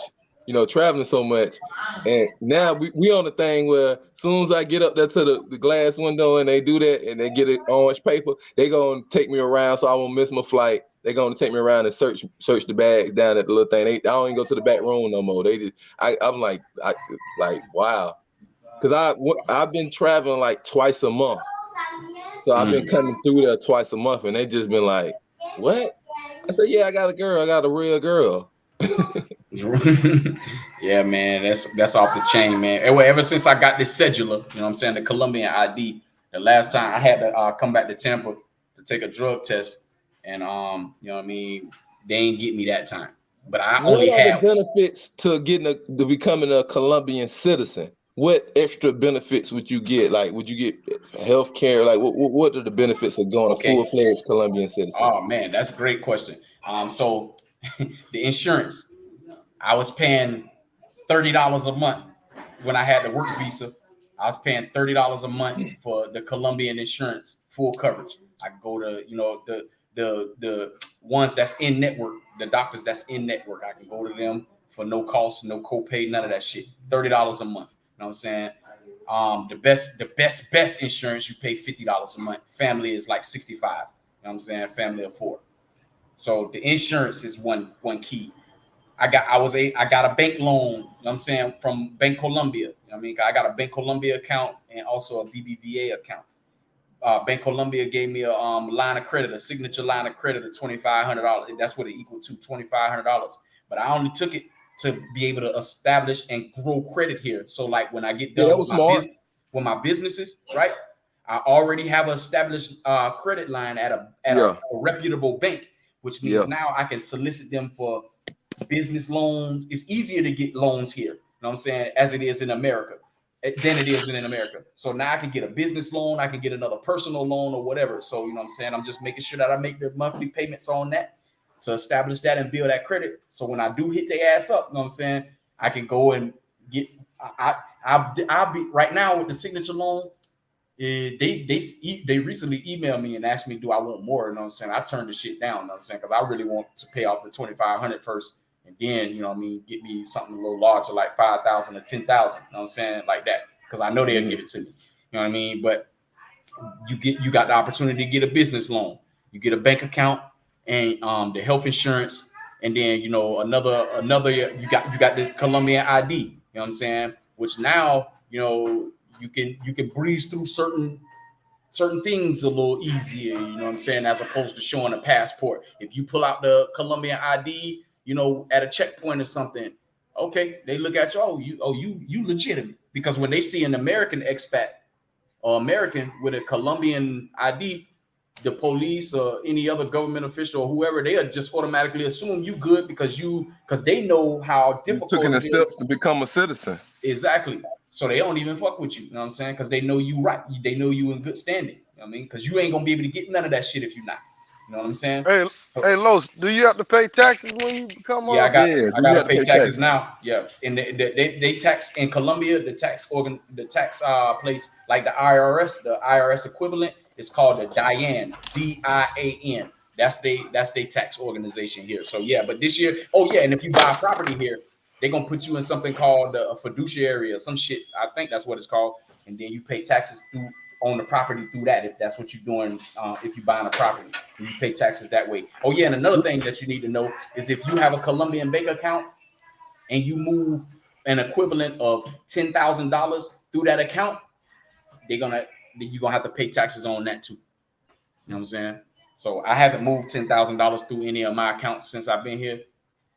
traveling so much. And now we on the thing where as soon as I get up there to the glass window and they do that and they get it orange paper, they gonna take me around so I won't miss my flight. They gonna take me around and search the bags down at the little thing. I don't even go to the back room no more. They just I'm like wow. Because I've been traveling like twice a month. So I've been Mm. coming through there twice a month and they just been like, what? I said, yeah, I got a girl. I got a real girl. Yeah, man, that's off the chain, man. Ever since I got this cedula, you know what I'm saying, the Colombian ID, the last time I had to come back to Tampa to take a drug test, and you know what I mean, they ain't get me that time. But I What only are the had benefits to to becoming a Colombian citizen? What extra benefits would you get? Like, would you get health care? Like, what are the benefits of going a okay. full-fledged Colombian citizen? Oh man, that's a great question. So the insurance, I was paying $30 a month when I had the work visa. I was paying $30 a month for the Colombian insurance, full coverage. I could go to the ones that's in network, the doctors that's in network. I can go to them for no cost, no copay, none of that shit. $30 a month. You know what I'm saying? The best insurance you pay $50 a month. Family is like 65. You know what I'm saying? Family of four. So the insurance is one key. I got a bank loan, you know what I'm saying, from Bank Colombia. You know what I mean? I got a Bank Colombia account and also a BBVA account. Bank Colombia gave me a line of credit, a signature line of credit of $2,500. That's what it equaled to, $2,500. But I only took it to be able to establish and grow credit here. So like when I get Yeah, done that was smart. with my businesses, right? I already have an established credit line at a Yeah, reputable bank, which means yeah. now I can solicit them for business loans. It's easier to get loans here, you know what I'm saying, as it is in America than it is in America. So now I can get a business loan, I can get another personal loan or whatever. So, you know what I'm saying, I'm just making sure that I make the monthly payments on that to establish that and build that credit. So when I do hit their ass up, you know what I'm saying, I can go and get I'll be right now with the signature loan. They recently emailed me and asked me, do I want more? You know what I'm saying? I turned the shit down, you know what I'm saying? Because I really want to pay off the 2,500 first, and then, you know what I mean, get me something a little larger, like 5,000 or 10,000. You know what I'm saying? Like that. Because I know they'll give it to me. You know what I mean? But you got the opportunity to get a business loan. You get a bank account and the health insurance, and then another you got the Colombian ID. You know what I'm saying? Which now you can breeze through certain things a little easier, you know what I'm saying, as opposed to showing a passport. If you pull out the Colombian ID, at a checkpoint or something, okay, they look at you, you legitimate. Because when they see an American expat or American with a Colombian ID, the police or any other government official or whoever, they just automatically assume you good because they know how You took difficult in the it is. steps to become a citizen. Exactly. So they don't even fuck with you. You know what I'm saying? Because they know you right. They know you in good standing. You know what I mean? Because you ain't gonna be able to get none of that shit if you're not. You know what I'm saying? Hey, So, hey, Los, do you have to pay taxes when you become yeah, Yeah, I do you gotta have to pay pay taxes tax? now. Yeah, and they tax in Colombia. The tax place like the IRS equivalent is called the DIAN, DIAN. That's they tax organization here. So yeah, but this year, oh yeah, and if you buy a property here, they're gonna put you in something called a fiduciary or some shit. I think that's what it's called, and then you pay taxes on the property through that if that's what you're doing. If you're buying a property, and you pay taxes that way. Oh yeah, and another thing that you need to know is if you have a Colombian bank account and you move an equivalent of $10,000 through that account, you're gonna have to pay taxes on that too. You know what I'm saying? So I haven't moved $10,000 through any of my accounts since I've been here.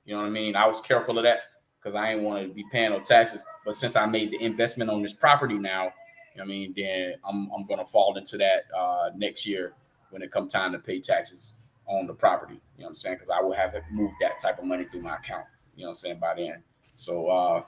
You know what I mean? I was careful of that because I ain't want to be paying no taxes. But since I made the investment on this property now, you know what I mean, then I'm gonna fall into that next year when it come time to pay taxes on the property. You know what I'm saying? Because I will have moved that type of money through my account. You know what I'm saying, by then. So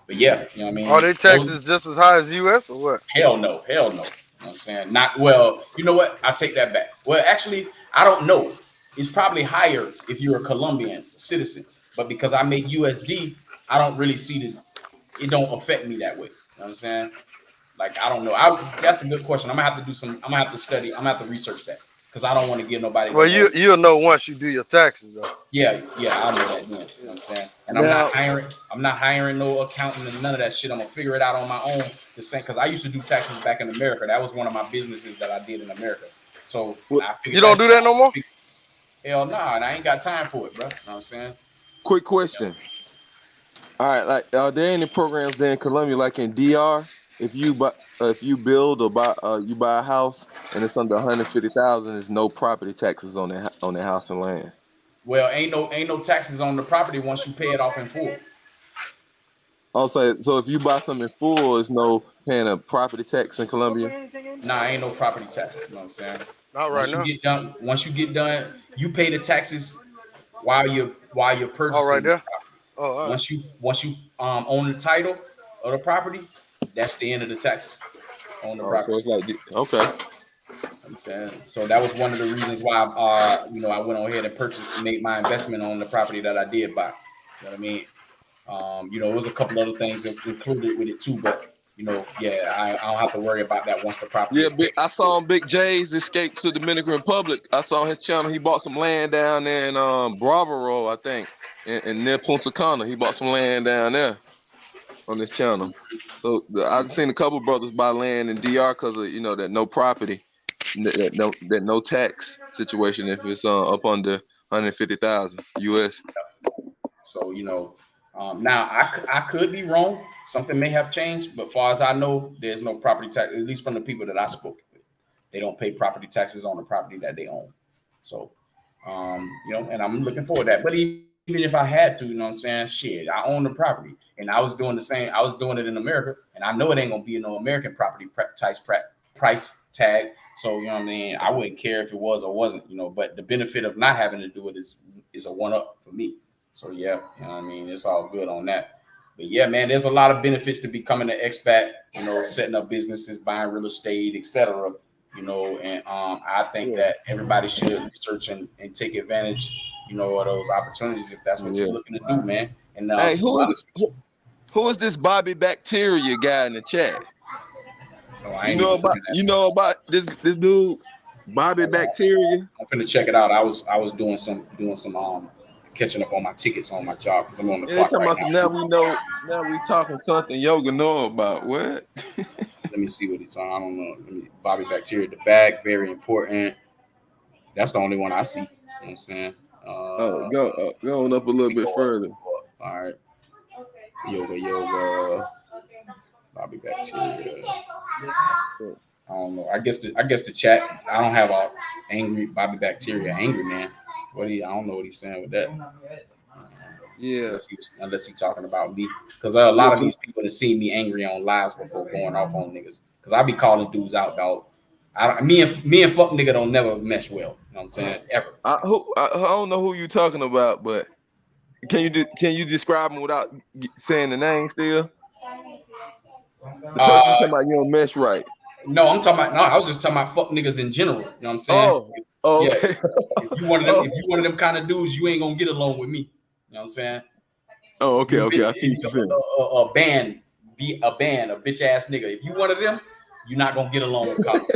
but yeah, you know what I Are mean? they taxes just as high as U.S. or what? Hell no, hell no. You know what I'm saying? Not well, you know what? I take that back. Well, actually, I don't know. It's probably higher if you're a Colombian citizen, but because I make USD, I don't really see it don't affect me that way. You know what I'm saying? Like I don't know. That's a good question. I'm gonna have to study, I'm gonna have to research that because I don't want to give nobody the Well, wrong. you'll know once you do your taxes, though. Yeah, I'll know that then. You know what I'm saying? And Now, I'm not hiring no accountant and none of that shit. I'm gonna figure it out on my own. The same because I used to do taxes back in America. That was one of my businesses that I did in America. So what, I You figured don't that do shit that no out. more. Hell nah, and I ain't got time for it, bro. You know what I'm saying? quick question. All right, like, are there any programs there in Colombia, like in DR, if you build or buy, you buy a house and it's under 150,000, there's no property taxes on that house and land. Well, ain't no taxes on the property once you pay it off in full. Also, so if you buy something in full, there's no paying a property tax in Colombia. Nah, ain't no property taxes. You know what I'm saying? Not right now. Once you get done, you pay the taxes while you're All right purchasing the there. property. Oh, all right. Once you own the title of the property, that's the end of the taxes on the Oh, so property. it's like, okay. I'm saying so that was one of the reasons why I went on ahead and made my investment on the property that I did buy. You know what I mean? It was a couple other things that included with it too, but yeah, I don't have to worry about that once the property Yeah, is paid. I saw Big J's escape to Dominican Republic. I saw his channel. He bought some land down there in Bravaro, I think, and near Punta Cana. He bought some land down there on this channel. So I've seen a couple brothers buy land in DR because of that no property, that no tax situation if it's up under 150,000 US. So now I could be wrong. Something may have changed, but far as I know, there's no property tax. At least from the people that I spoke with, they don't pay property taxes on the property that they own. So, and I'm looking forward to that. But even if I had to, you know what I'm saying? Shit, I own the property, and I was doing the same. I was doing it in America, and I know it ain't gonna be no American property price tag. So you know what I mean? I wouldn't care if it was or wasn't. But the benefit of not having to do it is a one up for me. So yeah, you know what I mean? It's all good on that. But yeah, man, there's a lot of benefits to becoming an expat, setting up businesses, buying real estate, etc. And I think Yeah. that everybody should research and take advantage, of those opportunities if that's what you're Yeah. looking to do, man. And Hey, to be honest with who is this Bobby Bacteria guy in the chat? you, I ain't even looking at You know about this dude, Bobby Bacteria? I'm finna check it out. I was doing some catching up on my tickets on my job because I'm on the Yeah, they clock talking right about now some, too. now we talking something yoga know about. What? Let me see what it's on. I don't know. Bobby bacteria, the bag, very important. That's the only one I see. You know what I'm saying? Go on up a little We bit go up. further. Go up. All right. Yoga. Bobby Bacteria. I don't know. I guess the chat. I don't have a angry Bobby Bacteria angry man. I don't know what he's saying with that. Yeah, Unless he's talking about me, because a yeah, lot of these people that see me angry on lives before going off on niggas, because I be calling dudes out, dog. Me and fuck nigga don't never mesh well. You know what I'm saying? Ever. I don't know who you talking about, but can you describe him without saying the name still? The person you Uh, talking about, you don't mesh right. no, I'm talking about. No, I was just talking about fuck niggas in general. You know what I'm saying? Oh, Yeah. okay. If you one of them, Oh, if you one of them kind of dudes, you ain't gonna get along with me. You know what I'm saying? oh, If okay, you okay. I see what you're saying. a band, be a band, a bitch ass nigga. If you one of them, you're not gonna get along with Carlos.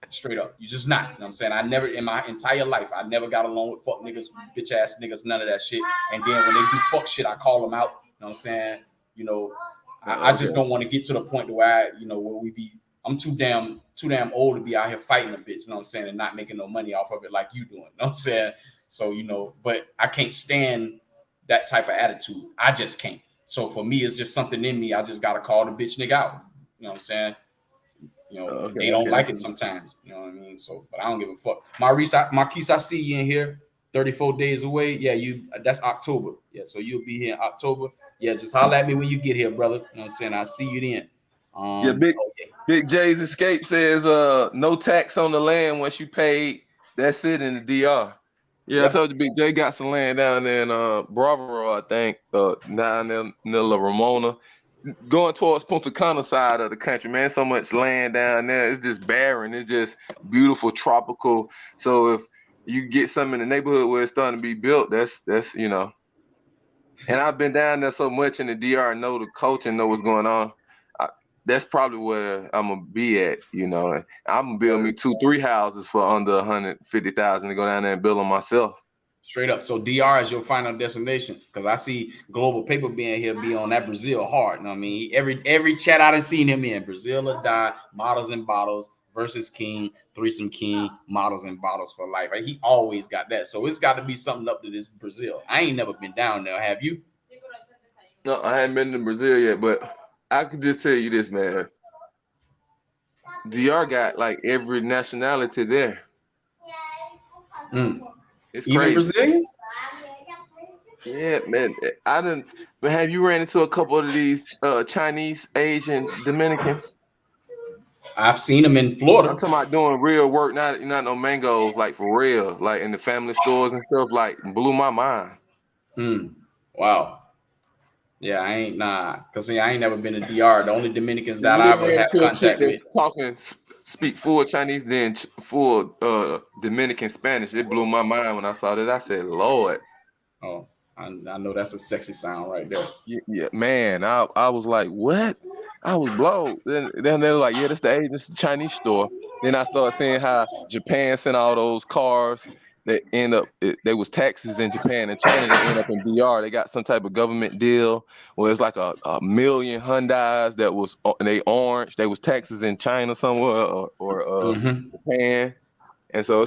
Straight up. You just not. You know what I'm saying? I never in my entire life, I never got along with fuck niggas, bitch ass niggas, none of that shit. And then when they do fuck shit, I call them out. You know what I'm saying? You know, I Okay. just don't want to get to the point where where we be. I'm too damn old to be out here fighting a bitch, you know what I'm saying, and not making no money off of it like you doing. You know what I'm saying? So, but I can't stand that type of attitude. I just can't. So for me, it's just something in me. I just gotta call the bitch nigga out. You know what I'm saying? Okay, They don't okay. like it sometimes. You know what I mean? So, but I don't give a fuck. Marquise, I see you in here. 34 days away. Yeah, that's October. Yeah, so you'll be here in October. Yeah, just holler at me when you get here, brother. You know what I'm saying? I'll see you then. Yeah, Okay. Big J's Escape says no tax on the land once you paid. That's it in the DR. Yeah, I Yeah, told you Big J got some land down there in Bravaro, I think, down there near La Ramona. Going towards Punta Cana side of the country, man. So much land down there. It's just barren. It's just beautiful, tropical. So if you get something in the neighborhood where it's starting to be built, that's. And I've been down there so much in the DR, know the culture, know what's going on. I, that's probably where I'm gonna be at. I'm gonna build me 2, 3 houses for under 150,000 to go down there and build them myself. straight up. So DR is your final destination, because I see Global Paper being here, be on that Brazil hard. You know what I mean? Every chat I done seen him in, Brazil or die, models and bottles versus King, threesome King, models and bottles for life. He always got that. So it's got to be something up to this Brazil. I ain't never been down there. Have you? No, I haven't been to Brazil yet, but I could just tell you this, man. DR got like every nationality there. Mm. It's Even crazy. Brazilians? Yeah, man. I didn't. But have you ran into a couple of these Chinese, Asian, Dominicans? I've seen them in I'm Florida. talking about doing real work, not no mangoes, like for real, like in the family stores and stuff. Like blew my mind. Mm. Wow. Yeah, I ain't cause see, I ain't never been to DR. The only Dominicans We that I ever ran had into a chick contact with. that's talking, speak full Chinese, then full Dominican Spanish. It blew my mind when I saw that. I said, Lord. Oh, I know that's a sexy sound right there. Yeah, man. I was like, what? I was blown. Then they were like, yeah, that's the Asian, that's the Chinese store. Then I started seeing how Japan sent all those cars that end up there was taxes in Japan and China that end up in DR. They got some type of government deal where it's like a million Hyundais that was and they orange. They was taxes in China somewhere or Mm-hmm. Japan. And so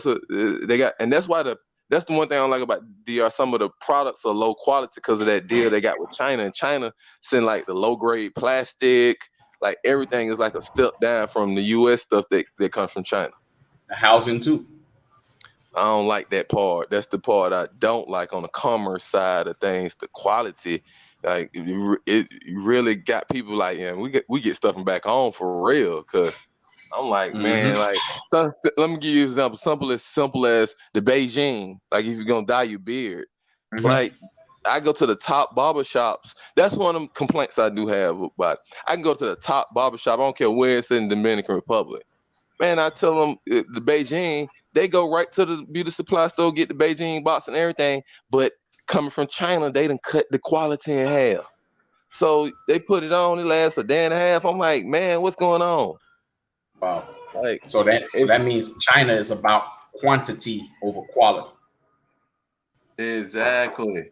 they got, and that's the one thing I don't like about DR. Some of the products are low quality because of that deal they got with China. And China send like the low grade plastic, like everything is like a step down from the US stuff that comes from China. The housing too. I don't like that part. That's the part I don't like on the commerce side of things. The quality, like it really got people like, yeah, we get stuff from back home for real. Cause I'm like, man, Mm-hmm. like, let me give you an example. Simple as the Beijing. Like, if you're gonna dye your beard, Mm-hmm. like, I go to the top barber shops. That's one of them complaints I do have about. I can go to the top barber shop. I don't care where it's in the Dominican Republic. Man, I tell them the Beijing, they go right to the beauty supply store, get the Beijing box and everything. But coming from China, they done cut the quality in half. So they put it on, it lasts a day and a half. I'm like, man, what's going on? Wow. Like, So that means China is about quantity over quality. exactly.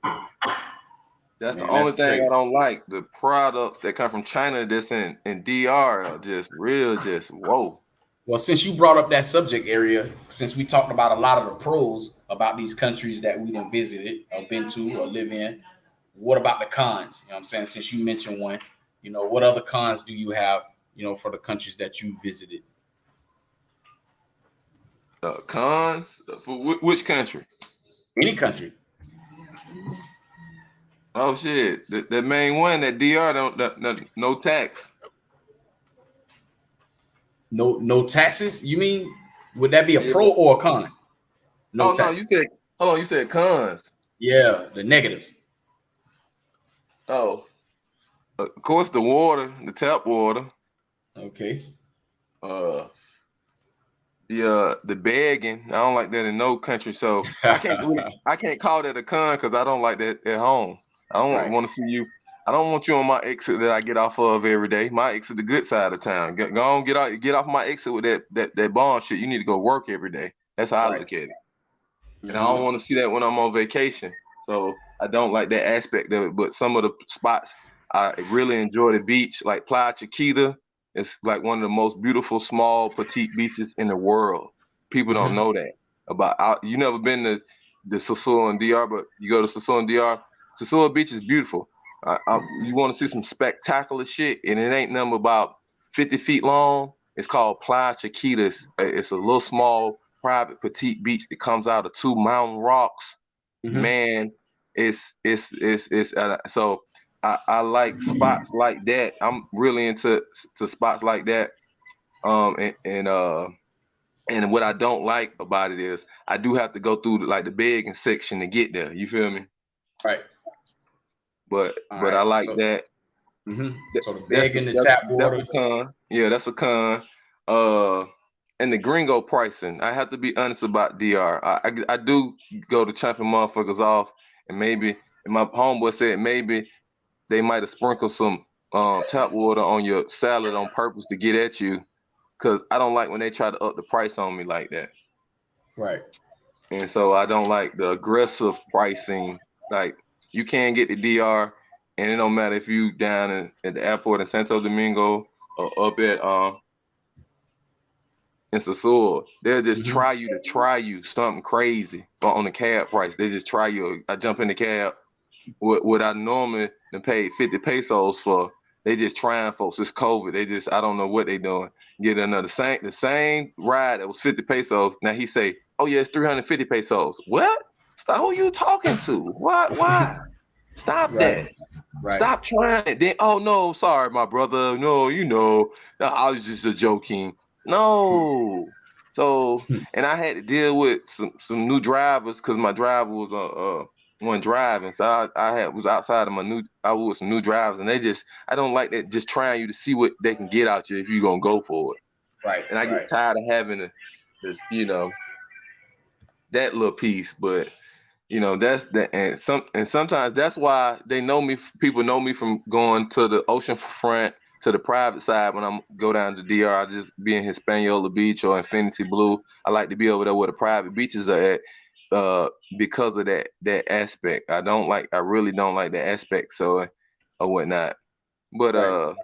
That's the Man, that's only thing I crazy. don't like. The products that come from China that's in DR are just real, just whoa. Well, since you brought up that subject area, since we talked about a lot of the pros about these countries that we done visited or been to or live in, what about the cons? You know what I'm saying? Since you mentioned one, what other cons do you have, for the countries that you visited? Cons for which country? Any country. Oh shit, the main one, that DR, don't no tax. No taxes? You mean would that be a Yeah. pro or a con? No Oh no, you taxes. said, hold on, you said cons. Yeah, the negatives. Oh, of course the water, the tap water, Okay. uh, the begging. I don't like that in no country, so I can't call that a con because I don't like that at home. I don't Right. want to see you. I don't want you on my exit that I get off of every day. My exit, the good side of town. Go on, get off my exit with that bond shit. You need to go work every day. That's how I Right. look at it. And I don't Hmm. want to see that when I'm on vacation. So I don't like that aspect of it. But some of the spots I really enjoy the beach, like Playa Chiquita. It's like one of the most beautiful small petite beaches in the world. People don't Hmm. know that about. You never been to the Sosua and DR, but you go to Sosua and DR. Sosua Beach is beautiful. You want to see some spectacular shit, and it ain't number about 50 feet long. It's called Playa Chiquita. It's a little small private petite beach that comes out of two mountain rocks. Hmm. Man, so I like spots like that. I'm really into to spots like that. And what I don't like about it is I do have to go through like the begging section to get there. You feel me? Right. All But right. I like So, that. so the begging, the tap That's a water. con. Yeah, that's a con. Uh, and the gringo pricing. I have to be honest about DR. I do go to chopping motherfuckers off, and maybe and my homeboy said maybe they might have sprinkled some tap water on your salad on purpose to get at you, cause I don't like when they try to up the price on me like that. Right. And so I don't like the aggressive pricing. Like you can get the DR, and it don't matter if you down at the airport in Santo Domingo or up at in Sasua. They'll just Hmm. try you something crazy on the cab price. They just try you. I jump in the cab, what I normally done paid 50 pesos for. They just trying folks. It's COVID. They just, I don't know what they doing. Get another the same ride that was 50 pesos. Now he say, oh yeah, it's 350 pesos. What? Stop. Who you talking to? What? Why? Stop Right. that. Right. Stop trying it. Then, oh no, sorry, my brother. No, I was just a joking. No. So, and I had to deal with some new drivers because my driver was one driving. So I had was outside of I was with some new drivers, and I don't like that just trying you to see what they can get out you if you're gonna go for it. Right. And I get Right. tired of having this, that little piece, but that's the and sometimes that's why they know me. People know me from going to the ocean front to the private side. When I go down to DR, I just be in Hispaniola Beach or Infinity Blue. I like to be over there where the private beaches are at, because of that aspect. I really don't like that aspect, so or whatnot. But Right.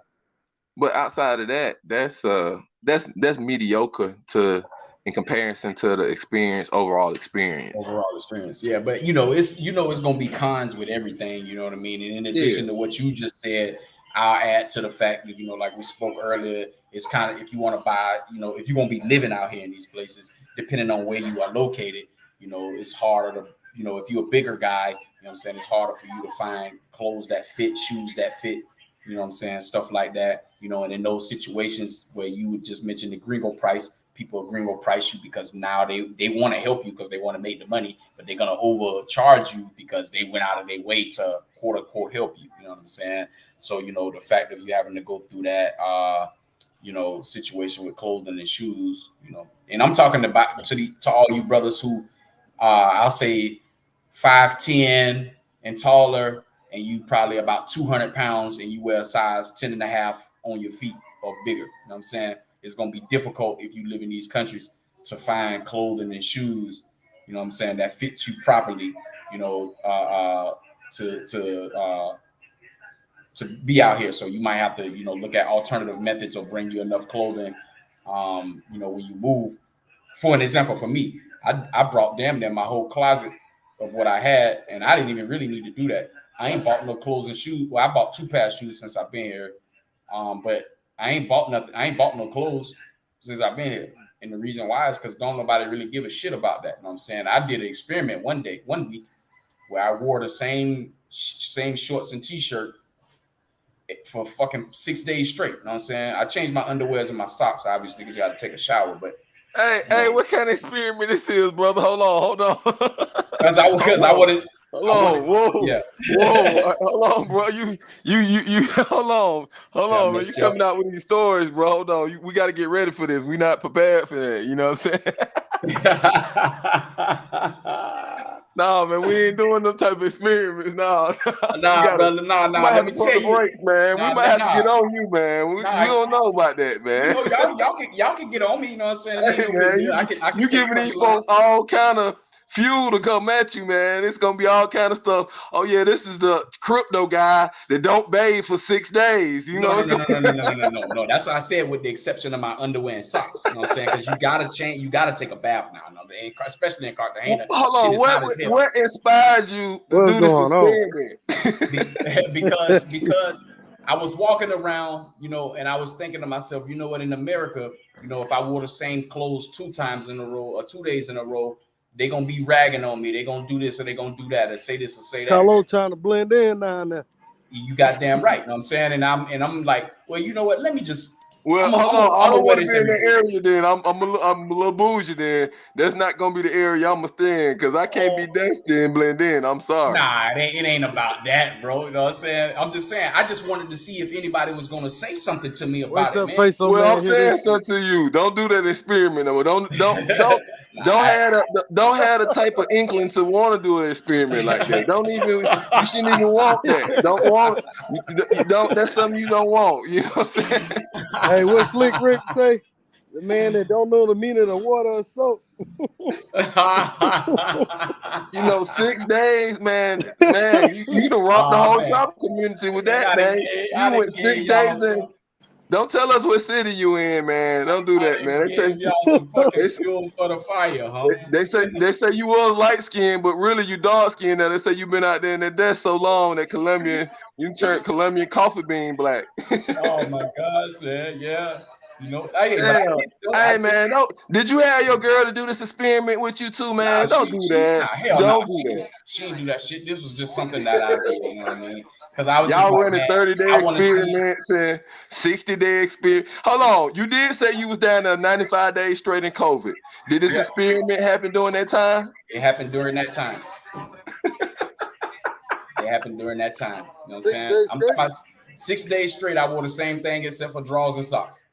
but outside of that, that's mediocre to in comparison to the overall experience. Overall experience. Yeah, but it's gonna be cons with everything, you know what I mean? And in Yeah, addition to what you just said, I'll add to the fact that, like we spoke earlier, it's kind of if you want to buy, if you're gonna be living out here in these places, depending on where you are located, it's harder to, if you're a bigger guy, what I'm saying, it's harder for you to find clothes that fit, shoes that fit, what I'm saying, stuff like that, and in those situations where you would just mention the gringo price, people agreeing will price you because now they want to help you because they want to make the money, but they're gonna overcharge you because they went out of their way to quote unquote help you. You know what I'm saying? So the fact of you having to go through that situation with clothing and shoes, and I'm talking about to all you brothers who I'll say 5'10" and taller, and you probably about 200 pounds, and you wear a size 10 and a half on your feet or bigger. You know what I'm saying? It's going to be difficult if you live in these countries to find clothing and shoes, what I'm saying, that fits you properly, you know, uh, uh, to, to, uh, to be out here. So you might have to, look at alternative methods or bring you enough clothing When you move, for an example, for me, I brought damn near my whole closet of what I had, and I didn't even really need to do that. I ain't bought no clothes and shoes. Well, I bought 2 pairs of shoes since I've been here, but I ain't bought nothing. I ain't bought no clothes since I've been here, and the reason why is because don't nobody really give a shit about that. You know what I'm saying? I did an experiment one week, where I wore the same shorts and t-shirt for fucking 6 days straight. You know what I'm saying? I changed my underwears and my socks, obviously, because you got to take a shower. But Hey, what kind of experiment this is, brother? Hold on. because I wanted. Whoa, Yeah. whoa, hold on, bro. You, hold on, man. You Up. coming out with these stories, bro. Hold on. We got to get ready for this. We not prepared for that. You know what I'm saying? Nah, man, we ain't doing them type of experiments. Nah, brother. Nah. Let me tell you, breaks, man. We might have to get on you, man. We don't know about that, man. Y'all can get on me. You know what I'm saying? Hey, man, you giving these folks all kind of fuel to come at you, man. It's gonna be all kind of stuff. Oh yeah, this is the crypto guy that don't bathe for 6 days. You know, no. That's what I said, with the exception of my underwear and socks. You know what I'm saying? Because you gotta change. You gotta take a bath now. Especially in Cartagena. Hold on, what inspires you to do this experiment? because I was walking around, and I was thinking to myself, you know what? In America, if I wore the same clothes 2 times in a row or 2 days in a row, they gonna be ragging on me. They gonna do this or they gonna do that or say this or say that. Carlo trying to blend in now. You got damn right. You know what I'm saying? And I'm like, well, you know what? Let me just. Well, hold on. I don't want to be in the area then. I'm a little bougie then. That's not gonna be the area I'm gonna stay in, because I can't be dusty and blend in. I'm sorry. Nah, it ain't about that, bro. You know what I'm saying? I'm just saying. I just wanted to see if anybody was gonna say something to me about it, man. Well, I'm saying something to you. Don't do that experiment. Don't have the type of inkling to want to do an experiment like that. You shouldn't even want that. Don't. That's something you don't want. You know what I'm saying? Hey, what Slick Rick say? The man that don't know the meaning of water or soap. 6 days, man. You done rocked the whole shopping community with that, man. You went 6 days in. Don't tell us what city you in, man. Don't do that, man. They say y'all some fucking fuel for the fire, huh? They say you was light skinned, but really you dark skinned. Now they say you been out there in that desk so long that you turned Colombian coffee bean black. Oh my gosh, man. Yeah. Hey, man, did you have your girl to do this experiment with you too, man? Don't do that. Don't do that. She didn't do that shit. This was just something that I did, you know what I mean? Because I was y'all running 30-day experiments and 60-day experience. Hold on, you did say you was down there 95 days straight in COVID. Did this experiment happen during that time? It happened during that time. It happened during that time. You know what I'm saying? I'm talking about 6 days straight. I wore the same thing except for drawers and socks.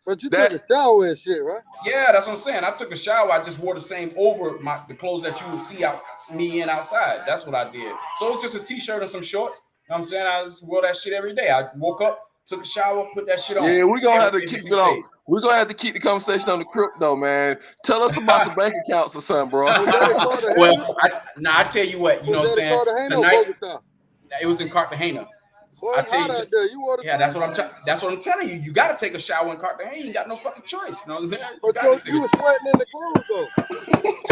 But you took a shower and shit, right? Yeah, that's what I'm saying. I took a shower. I just wore the same over the clothes that you would see me in outside. That's what I did. So it was just a t-shirt and some shorts. You know what I'm saying? I just wore that shit every day. I woke up, took a shower, put that shit on. Yeah, we're gonna have to keep it on. We're gonna have to keep the conversation on the crypto, man. Tell us about the bank accounts or something, bro. Well, I tell you what, you know what I'm saying? Tonight, it was in Cartagena. I tell you, that's what I'm telling you. You got to take a shower in Cartagena. You ain't got no fucking choice. You know what I'm saying? But you were sweating in the clothes though.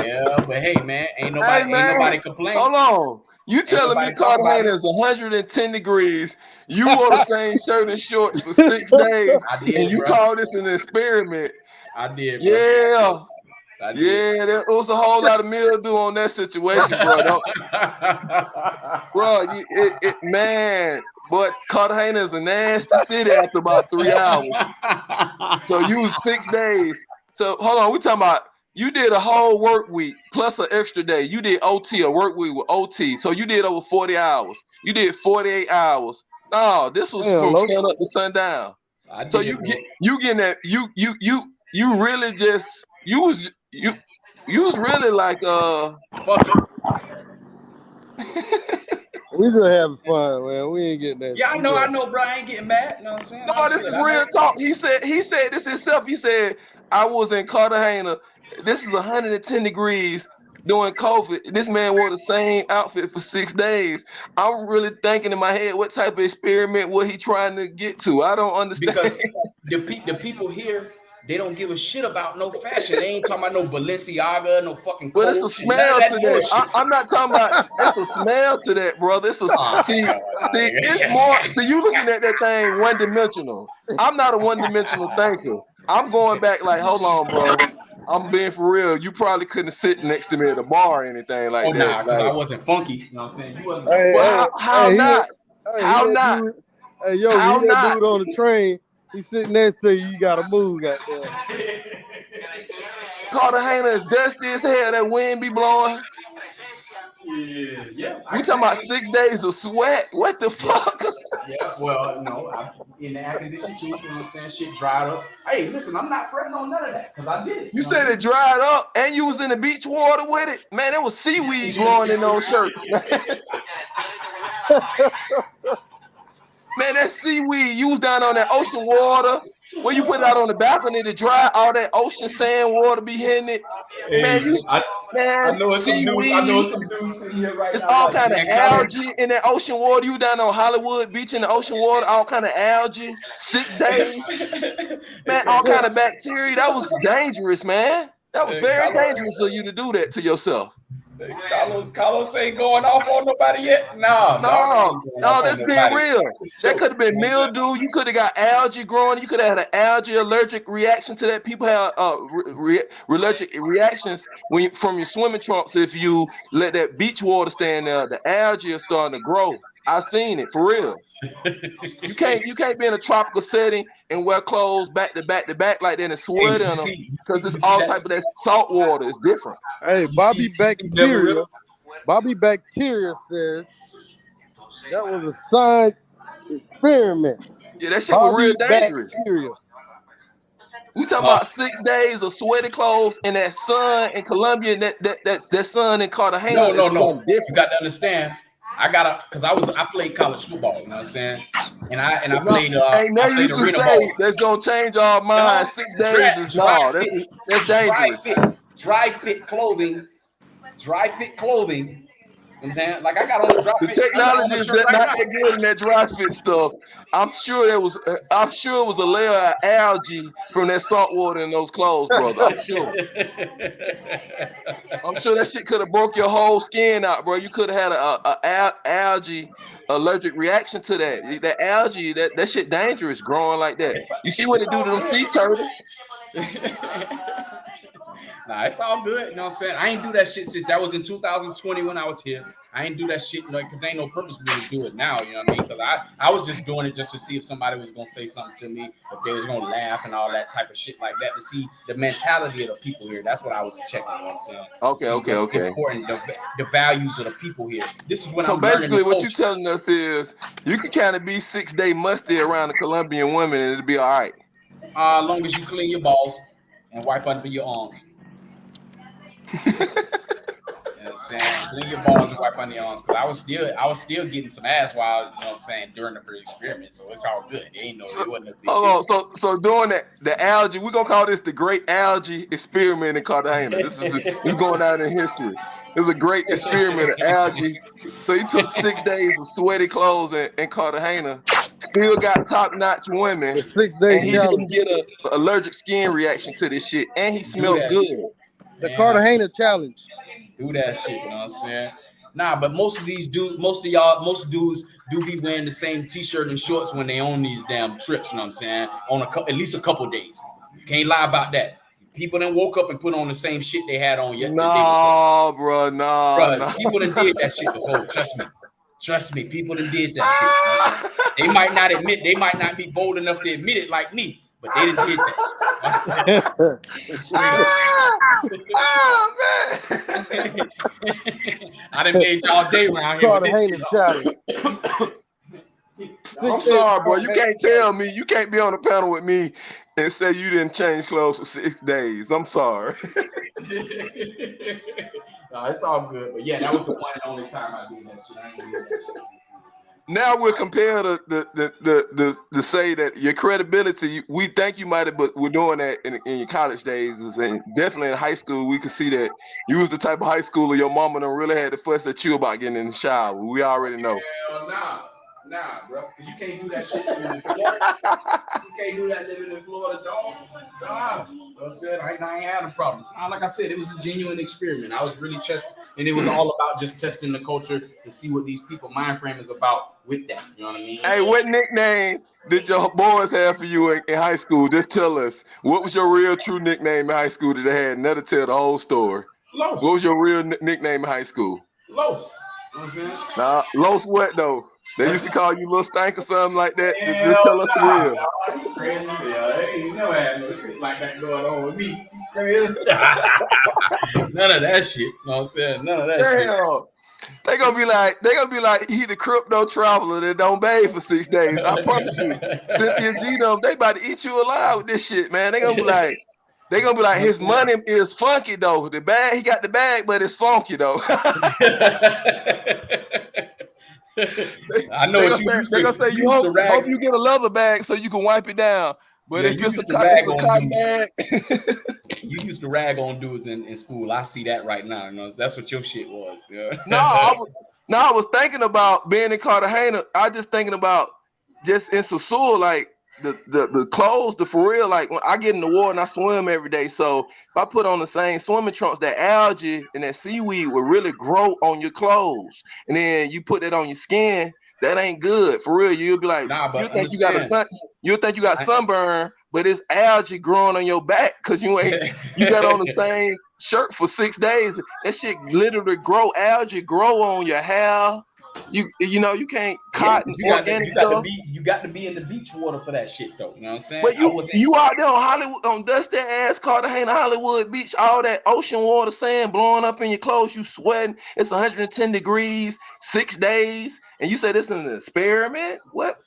Yeah, but hey, man, ain't nobody complaining. Hold on, you telling me Cartagena is 110 degrees? You wore the same shirt and shorts for 6 days, and you call this an experiment? I did, bro. Yeah. Yeah, there was a whole lot of mildew on that situation, bro. Man, but Cartagena is a nasty city after about 3 hours. So you was 6 days. So hold on, we talking about you did a whole work week plus an extra day. You did OT, a work week with OT. So you did over 40 hours. You did 48 hours. No, this was from sun up to sundown. So you getting that you really just you was really like fuck it. We just having fun, man. We ain't getting that. Yeah, I know, bro. I ain't getting mad. You know what I'm saying? No, this is real talk. He said this himself. He said, I was in Cartagena. This is 110 degrees during COVID. This man wore the same outfit for 6 days. I'm really thinking in my head, what type of experiment was he trying to get to? I don't understand. Because the people here, They don't give a shit about no fashion. They ain't talking about no Balenciaga, no fucking But it's a Coach, and none of smell that to that. bullshit. I'm not talking about. It's a smell to that, brother. It's a Oh, see. God, It's more. See, you looking at that thing one dimensional. I'm not a one dimensional thinker. I'm going back like, hold on, bro. I'm being for real. You probably couldn't sit next to me at a bar or anything like Oh, that. nah, because I Like, wasn't funky. You know what I'm saying? You wasn't. Hey, well, how not? he How that not? dude. Hey, yo, he How that not? dude on the train. He sitting next to you. You gotta move, goddamn. Cartagena is dusty as hell. That wind be blowing. Yeah. We talking about 6 days of sweat. What the fuck? Yeah, well, no, I'm in the air condition too. You know what I'm saying? Shit dried up. Hey, listen, I'm not fretting on none of that because I did it. You said it dried up and you was in the beach water with it? Man, there was seaweed growing in those shirts, man. Man, that seaweed you was down on that ocean water. When you put it out on the balcony to dry, all that ocean sand water be hitting it. Man, I know it's some dudes. I know seaweed. some dudes sitting here right It's now. all Like, kind of man, algae in that ocean water. You down on Hollywood Beach in the ocean water, all kind of algae. 6 days. Man, all kind of bacteria. That was dangerous, man. That was very dangerous of you to do that to yourself. Carlos ain't going off on nobody yet. No, No, that's being real. That could have been mildew. You could have got algae growing. You could have had an algae allergic reaction to that. People have allergic reactions from your swimming trunks if you let that beach water stand there. The algae is starting to grow. I've seen it for real. You can't be in a tropical setting and wear clothes back to back to back like that and sweat in them because it's all type of that salt water. It's different. Hey, Bobby Bacteria says that was a science experiment. Yeah, that shit was real dangerous. Bacteria. We talking about 6 days of sweaty clothes and that sun in Colombia, that sun in Cartagena. No. Different. You got to understand. Because I played college football. You know what I'm saying? And I played. Hey, now I played you can arena say ball. that's gonna change our minds. 6 days is no. That's dangerous. Dry fit clothing. Dry fit clothing. You know what I'm saying? Like I got on a dry The fit. technology is not that good in that dry fit stuff. I'm sure it was a layer of algae from that salt water in those clothes, brother. I'm sure. I'm sure that shit could have broke your whole skin out, bro. You could have had a algae allergic reaction to that. That algae, that shit dangerous growing like that. You see what it do to them sea turtles? Nah, it's all good. You know what I'm saying? I ain't do that shit since that was in 2020 when I was here. I ain't do that shit, because ain't no purpose for me to do it now. You know what I mean? Because I was just doing it just to see if somebody was gonna say something to me, if they was gonna laugh and all that type of shit like that, to see the mentality of the people here. That's what I was checking. You know what I'm saying? Okay. Important the values of the people here. This is what so I'm learning. So basically, what you're telling us is you can kind of be 6 day musty around the Colombian women and it'll be all right. As long as you clean your balls and wipe under your arms. You know what I'm saying? Clean your balls and wipe on the arms. Because I was still getting some ass while, you know what I'm saying, during the experiment. So it's all good. It wasn't a big deal. So doing that, the algae, we're gonna call this the great algae experiment in Cartagena. This is going down in history. It was a great experiment of algae. So he took 6 days of sweaty clothes in Cartagena, still got top-notch women. The 6 day and challenge. He didn't get an allergic skin reaction to this shit. And he smelled good. The Cartagena challenge. Do that shit, you know what I'm saying? Nah, but most dudes do be wearing the same t-shirt and shorts when they on these damn trips, you know what I'm saying? On at least a couple days. You can't lie about that. People done woke up and put on the same shit they had on yesterday. No, bro, no. People done did that shit before. Trust me, people done did that shit. They might not be bold enough to admit it like me, but they done did that shit. Oh, man. I done made y'all day around here with this shit. I'm sorry, bro. You can't tell me. You can't be on the panel with me and say you didn't change clothes for 6 days. I'm sorry. No, it's all good. But yeah, that was the one and only time I did that shit. I ain't doing that shit. Now we're compared to say that your credibility, we think you might have, but we're doing that in your college days, and definitely in high school, we could see that you was the type of high schooler your mama done really had to fuss at you about getting in the shower. We already know. Hell nah. Nah, bro, because you can't do that shit living in Florida. You can't do that living in Florida, dog. Nah, I said I ain't having problems. Nah, like I said, it was a genuine experiment. I was really testing, and it was all about just testing the culture to see what these people mind frame is about with that. You know what I mean? Hey, what nickname did your boys have for you in high school? Just tell us. What was your real true nickname in high school that they had? Never tell the whole story. Los. What was your real nickname in high school? Los. You know what I'm saying? Nah, Los what though? They used to call you Little Stank or something like that. Just Hell tell us the nah, real. dog. You crazy? Yeah, they ain't never had no shit like that going on with me. Crazy. None of that shit. You know what I'm saying? None of that shit. Damn. They gonna be like, he the crypto traveler that don't bathe for 6 days. I promise you, Cynthia G them, they about to eat you alive with this shit, man. They gonna be like, his money is funky though. The bag, he got the bag, but it's funky though. I know what you used to. They're gonna say, You used to rag. hope you get a leather bag so you can wipe it down. But Yeah, if you it's used a to rag on cotton dudes. bag. You used to rag on dudes in school. I see that right now. You know, that's what your shit was. Yeah. I was thinking about being in Cartagena. I just thinking about just in Sasua, like the clothes, the for real. Like when I get in the water and I swim every day, so if I put on the same swimming trunks, that algae and that seaweed will really grow on your clothes, and then you put that on your skin. That ain't good for real. You'll be like, Nah, but you think you got sunburn, but it's algae growing on your back because you got on the same shirt for 6 days. That shit literally algae grow on your hair. You know you can't cotton organic stuff. You got to be in the beach water for that shit though. You know what I'm saying? But you out there on Hollywood, on dusty ass Cartagena, Hollywood Beach, all that ocean water, sand blowing up in your clothes, you sweating. It's 110 degrees, 6 days, and you said it's an experiment. What?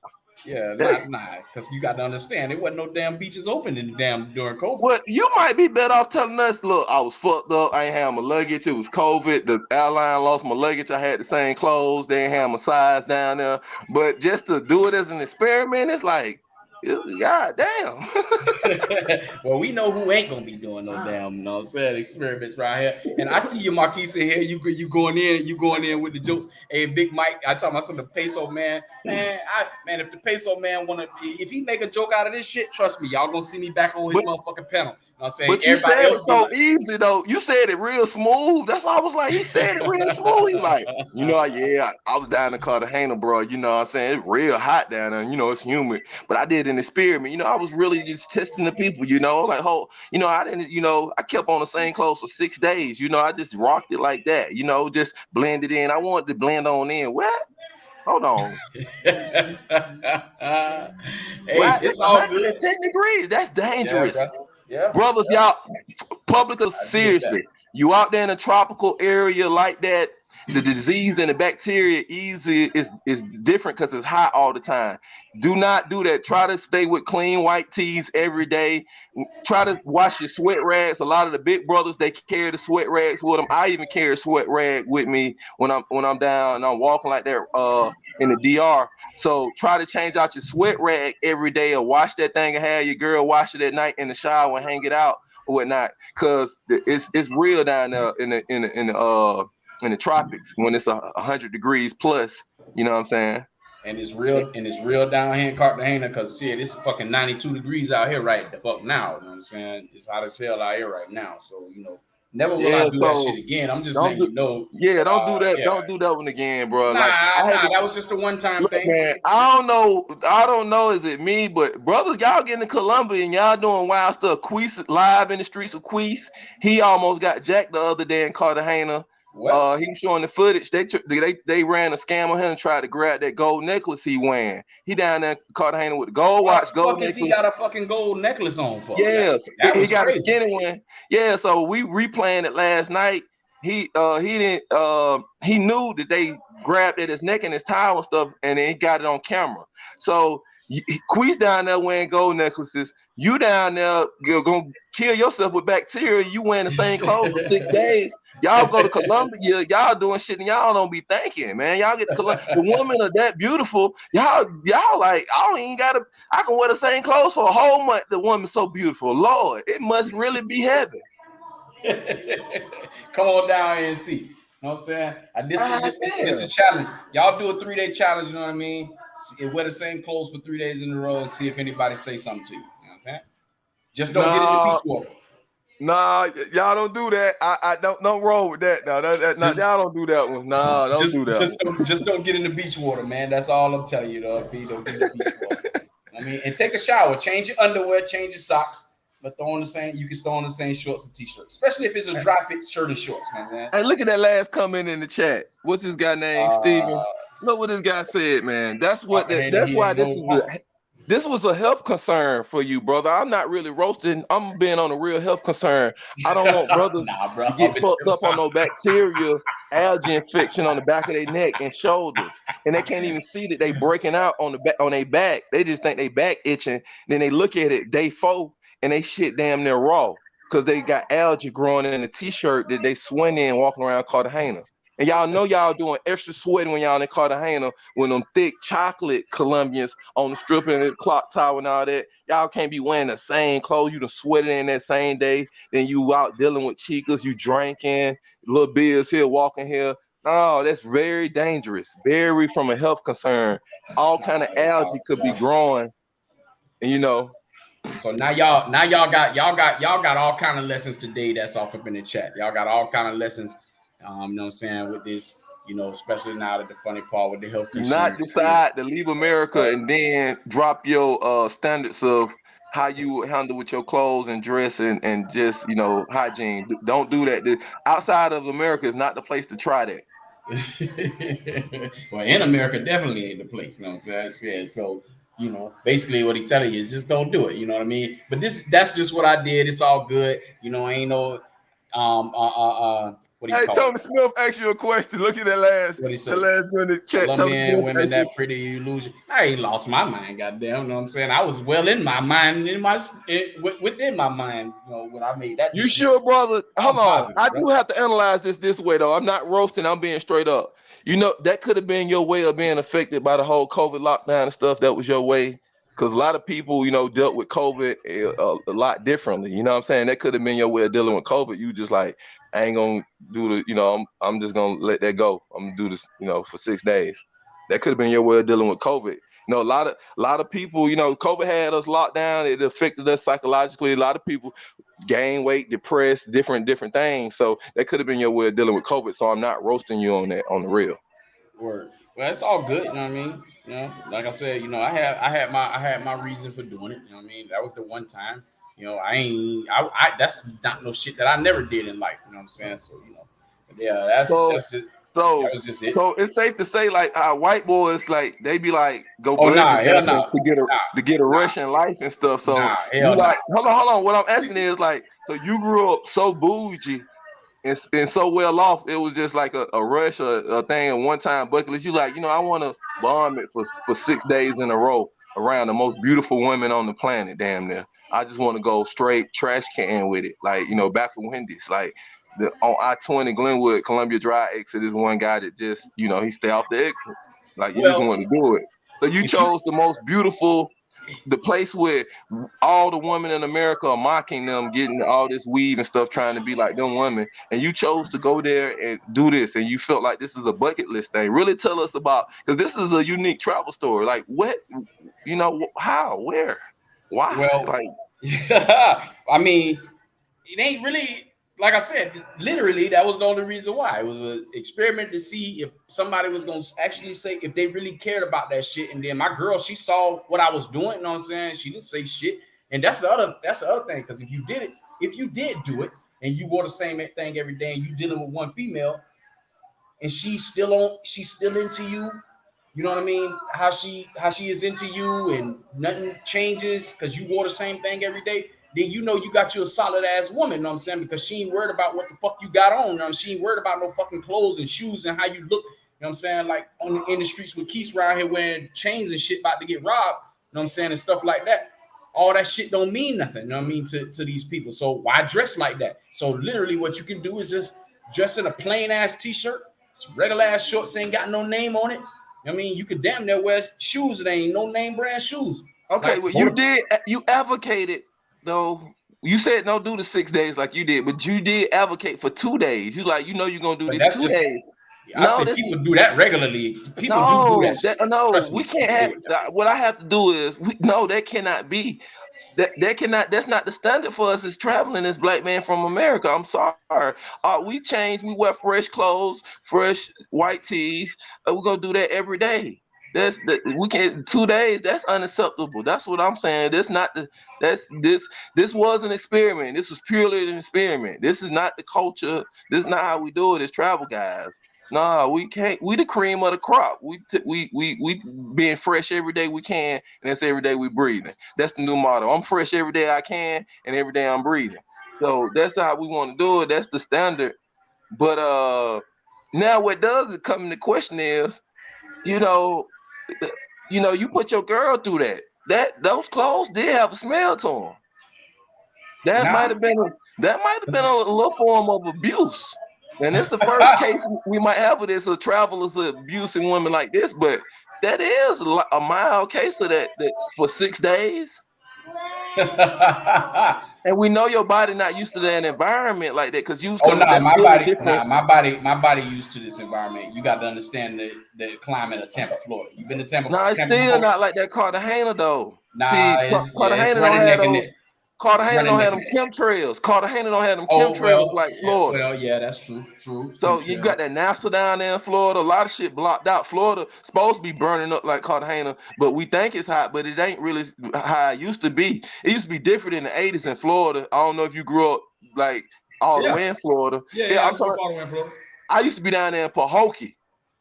Yeah, nah, because you got to understand, there wasn't no damn beaches open during COVID. Well, you might be better off telling us, look, I was fucked up. I ain't have my luggage. It was COVID. The airline lost my luggage. I had the same clothes. They ain't have my size down there. But just to do it as an experiment, it's like, God damn. Well, we know who ain't gonna be doing no damn, you know what I'm saying, experiments right here. And I see you, Marquise, in here. You going in with the jokes. Hey, Big Mike, I talk about some of the peso man. If the peso man if he make a joke out of this shit, trust me, y'all gonna see me back on his motherfucking panel. You know what I'm saying? But you said it so easy though. You said it real smooth. That's why I was like, he said it real smooth. He like, I was down in Cartagena, bro. You know what I'm saying? It's real hot down there. You know, it's humid. But I did an experiment. You know, I was really just testing the people, you know, like, I didn't, I kept on the same clothes for 6 days. You know, I just rocked it like that, just blended in. I wanted to blend on in. What? Hold on. Hey, wow, it's all 110 good. Degrees. That's dangerous. Yeah, brothers, y'all, public, seriously, you out there in a tropical area like that, the disease and the bacteria is different because it's hot all the time. Do not do that. Try to stay with clean white tees every day. Try to wash your sweat rags. A lot of the big brothers, they carry the sweat rags with them. I even carry a sweat rag with me when I'm down and I'm walking like that in the DR. So try to change out your sweat rag every day or wash that thing and have your girl wash it at night in the shower and hang it out or whatnot. Cause it's real down there in the tropics when it's 100 degrees plus. You know what I'm saying? And it's real down here in Cartagena because shit, it's fucking 92 degrees out here right the fuck now. You know what I'm saying? It's hot as hell out here right now. So, never will I do that shit again. I'm just letting you know. Yeah, don't do that. Yeah. Don't do that one again, bro. That was just a one-time thing. Man, I don't know. Is it me? But brothers, y'all getting to Columbia and y'all doing wild stuff. Queese live in the streets of Queese. He almost got jacked the other day in Cartagena. What? He was showing the footage. They ran a scam on him and tried to grab that gold necklace he wearing. He down there in Cartagena with the gold watch, gold necklace. He got a fucking gold necklace on for? Yes, he got crazy. A skinny one. Yeah, so we replaying it last night. He didn't he knew that they grabbed at his neck and his tie and stuff, and then he got it on camera. So Queese down there wearing gold necklaces. You down there gonna kill yourself with bacteria. You wearing the same clothes for 6 days. Y'all go to Columbia, y'all doing shit and y'all don't be thinking, man. Y'all get to Columbia. The women are that beautiful. Y'all like, I can wear the same clothes for a whole month. The woman's so beautiful. Lord, it must really be heaven. Come on down here and see. You know what I'm saying? This is a challenge. Y'all do a 3-day challenge, you know what I mean? wear the same clothes for 3 days in a row and see if anybody say something to you. You know what I'm saying? Just don't get in the beach Nah, water. nah, y'all don't do that. I don't roll with that. No, Just, y'all don't do that one. Nah, don't do that one. just don't get in the beach water, man. That's all I'm telling you, though. Don't get in the beach water. I mean, and take a shower, change your underwear, change your socks, but throw on the same. You can throw on the same shorts and t-shirts, especially if it's a dry fit shirt and shorts, man. Hey, look at that last comment in the chat. What's this guy named Steven? Look what this guy said, man. That's why this was a health concern for you, brother. I'm not really roasting. I'm being on a real health concern. I don't want brothers to get fucked up on no bacteria, algae infection on the back of their neck and shoulders, and they can't even see that they breaking out on their back. They just think they back itching. Then they look at it day 4 and they shit damn near raw because they got algae growing in the t-shirt that they swim in walking around Cartagena. And y'all know y'all doing extra sweating when y'all in Cartagena when them thick chocolate Colombians on the strip and the clock tower and all that. Y'all can't be wearing the same clothes. You done sweated in that same day. Then you out dealing with chicas, you drinking, little Bills here, walking here. No, that's very dangerous. Very from a health concern. All kind of algae could be growing. And you know. So now y'all got all kind of lessons today that's off up in the chat. Y'all got all kind of lessons. You know what I'm saying, with this, you know, especially now that the funny part with the health concern. Not decide to leave America and then drop your standards of how you handle with your clothes and dress and just, you know, hygiene. Don't do that. Outside of America is not the place to try that. Well, in America definitely ain't the place, you know what I'm saying? Yeah, so, you know, basically what he telling you is just don't do it, you know what I mean? But that's just what I did. It's all good, you know. Ain't no what do you call Tommy it? Smith asked you a question. Look at that last one in the chat. Colombian women that pretty illusion. I ain't lost my mind, goddamn. You know what I'm saying? I was well in my mind, within my mind, you know, when I made that You decision. sure, brother? Hold on. Positive, I bro. do have to analyze this way, though. I'm not roasting. I'm being straight up. You know, that could have been your way of being affected by the whole COVID lockdown and stuff. That was your way. Because a lot of people, you know, dealt with COVID a lot differently. You know what I'm saying? That could have been your way of dealing with COVID. You just like, I ain't going to do the, you know, I'm just going to let that go. I'm going to do this, you know, for 6 days. That could have been your way of dealing with COVID. You know, a lot of people, you know, COVID had us locked down. It affected us psychologically. A lot of people gain weight, depressed, different things. So that could have been your way of dealing with COVID. So I'm not roasting you on that, on the real. Word. Well, it's all good, you know what I mean? You know, like I said, you know, I had my reason for doing it. You know what I mean? That was the one time. You know, I that's not no shit that I never did in life. You know what I'm saying? So, you know, yeah, that's it. So, that was just it. So it's safe to say, like, white boys, like, they be like, go Oh, nah, bungee hell jumping nah. to get a Russian life and stuff. So Nah, you hell like, nah. hold on. What I'm asking is, like, so you grew up so bougie and so well off, it was just like a rush or a thing, a one-time bucket list. You like, you know, I want to bomb it for 6 days in a row around the most beautiful women on the planet, damn near. I just want to go straight trash can with it, like, you know, back of Wendy's, like on I-20 Glenwood, Columbia Drive exit is one guy that just, you know, he stay off the exit, like you just Well, want to do it. So you chose the most beautiful, the place where all the women in America are mocking them, getting all this weed and stuff, trying to be like them women, and you chose to go there and do this, and you felt like this is a bucket list thing. Really tell us about, because this is a unique travel story. Like, what, you know, how, where, why? well, Like, I mean, it ain't really, like I said, literally that was the only reason why. It was an experiment to see if somebody was gonna actually say if they really cared about that shit. And then my girl, she saw what I was doing, you know what I'm saying? She didn't say shit. And that's the other thing. Because if you did do it and you wore the same thing every day and you dealing with one female and she's still into you, you know what I mean? How she is into you and nothing changes because you wore the same thing every day. Then you know you got you a solid ass woman, you know what I'm saying? Because she ain't worried about what the fuck you got on. You know? She ain't worried about no fucking clothes and shoes and how you look. You know what I'm saying? Like in the streets with Keith around here wearing chains and shit about to get robbed, you know what I'm saying? And stuff like that. All that shit don't mean nothing, you know what I mean, to these people. So why dress like that? So literally what you can do is just dress in a plain ass t-shirt, regular ass shorts, ain't got no name on it. I mean, you could damn near wear shoes that ain't no name brand shoes. okay, Like, well, you advocated, though. You said don't do the 6 days like you did, but you did advocate for 2 days. You like, you know, you're gonna do but this that's 2 just, days. I No, say this people do that regularly. People do that no, shit. no, Trust we me, can't they have would what I have to do is no, that cannot be. That cannot, that's not the standard for us as traveling as black men from America. I'm sorry. We change, we wear fresh clothes, fresh white tees. We're gonna do that every day. We can't 2 days, that's unacceptable. That's what I'm saying. That's not the that's this was an experiment. This was purely an experiment. This is not the culture. This is not how we do it as travel guys. No, we can't. We the cream of the crop. We being fresh every day we can, and that's every day we breathing. That's the new motto. I'm fresh every day I can, and every day I'm breathing. So that's how we want to do it. That's the standard. But now what does it come into question is, you know, uh, you put your girl through that. Those clothes did have a smell to them. That might now. have been a little form of abuse. And it's the first case we might have of this, of travelers abusing women like this. But that is a mild case of that. That's for 6 days. And we know your body not used to that environment like that because Oh no, that's still a different. my body used to this environment. You got to understand the climate of Tampa, Florida. You've been to No, it's Tampa still before? not like that Cartagena though. Nah, See, it's Cartagena don't running have neck and those. neck. It's Cartagena running don't neck have and them neck. chemtrails. Cartagena don't have them Oh chemtrails well, like Florida. yeah, that's true. True, So you got chemtrails. that NASA down there in Florida. A lot of shit blocked out. Florida supposed to be burning up like Cartagena, but we think it's hot, but it ain't really how it used to be. It used to be different in the '80s in Florida. I don't know if you grew up like all the Yeah, way in Florida. Yeah, yeah. I I'm grew talking. up all the way in Florida. I used to be down there in Pahokee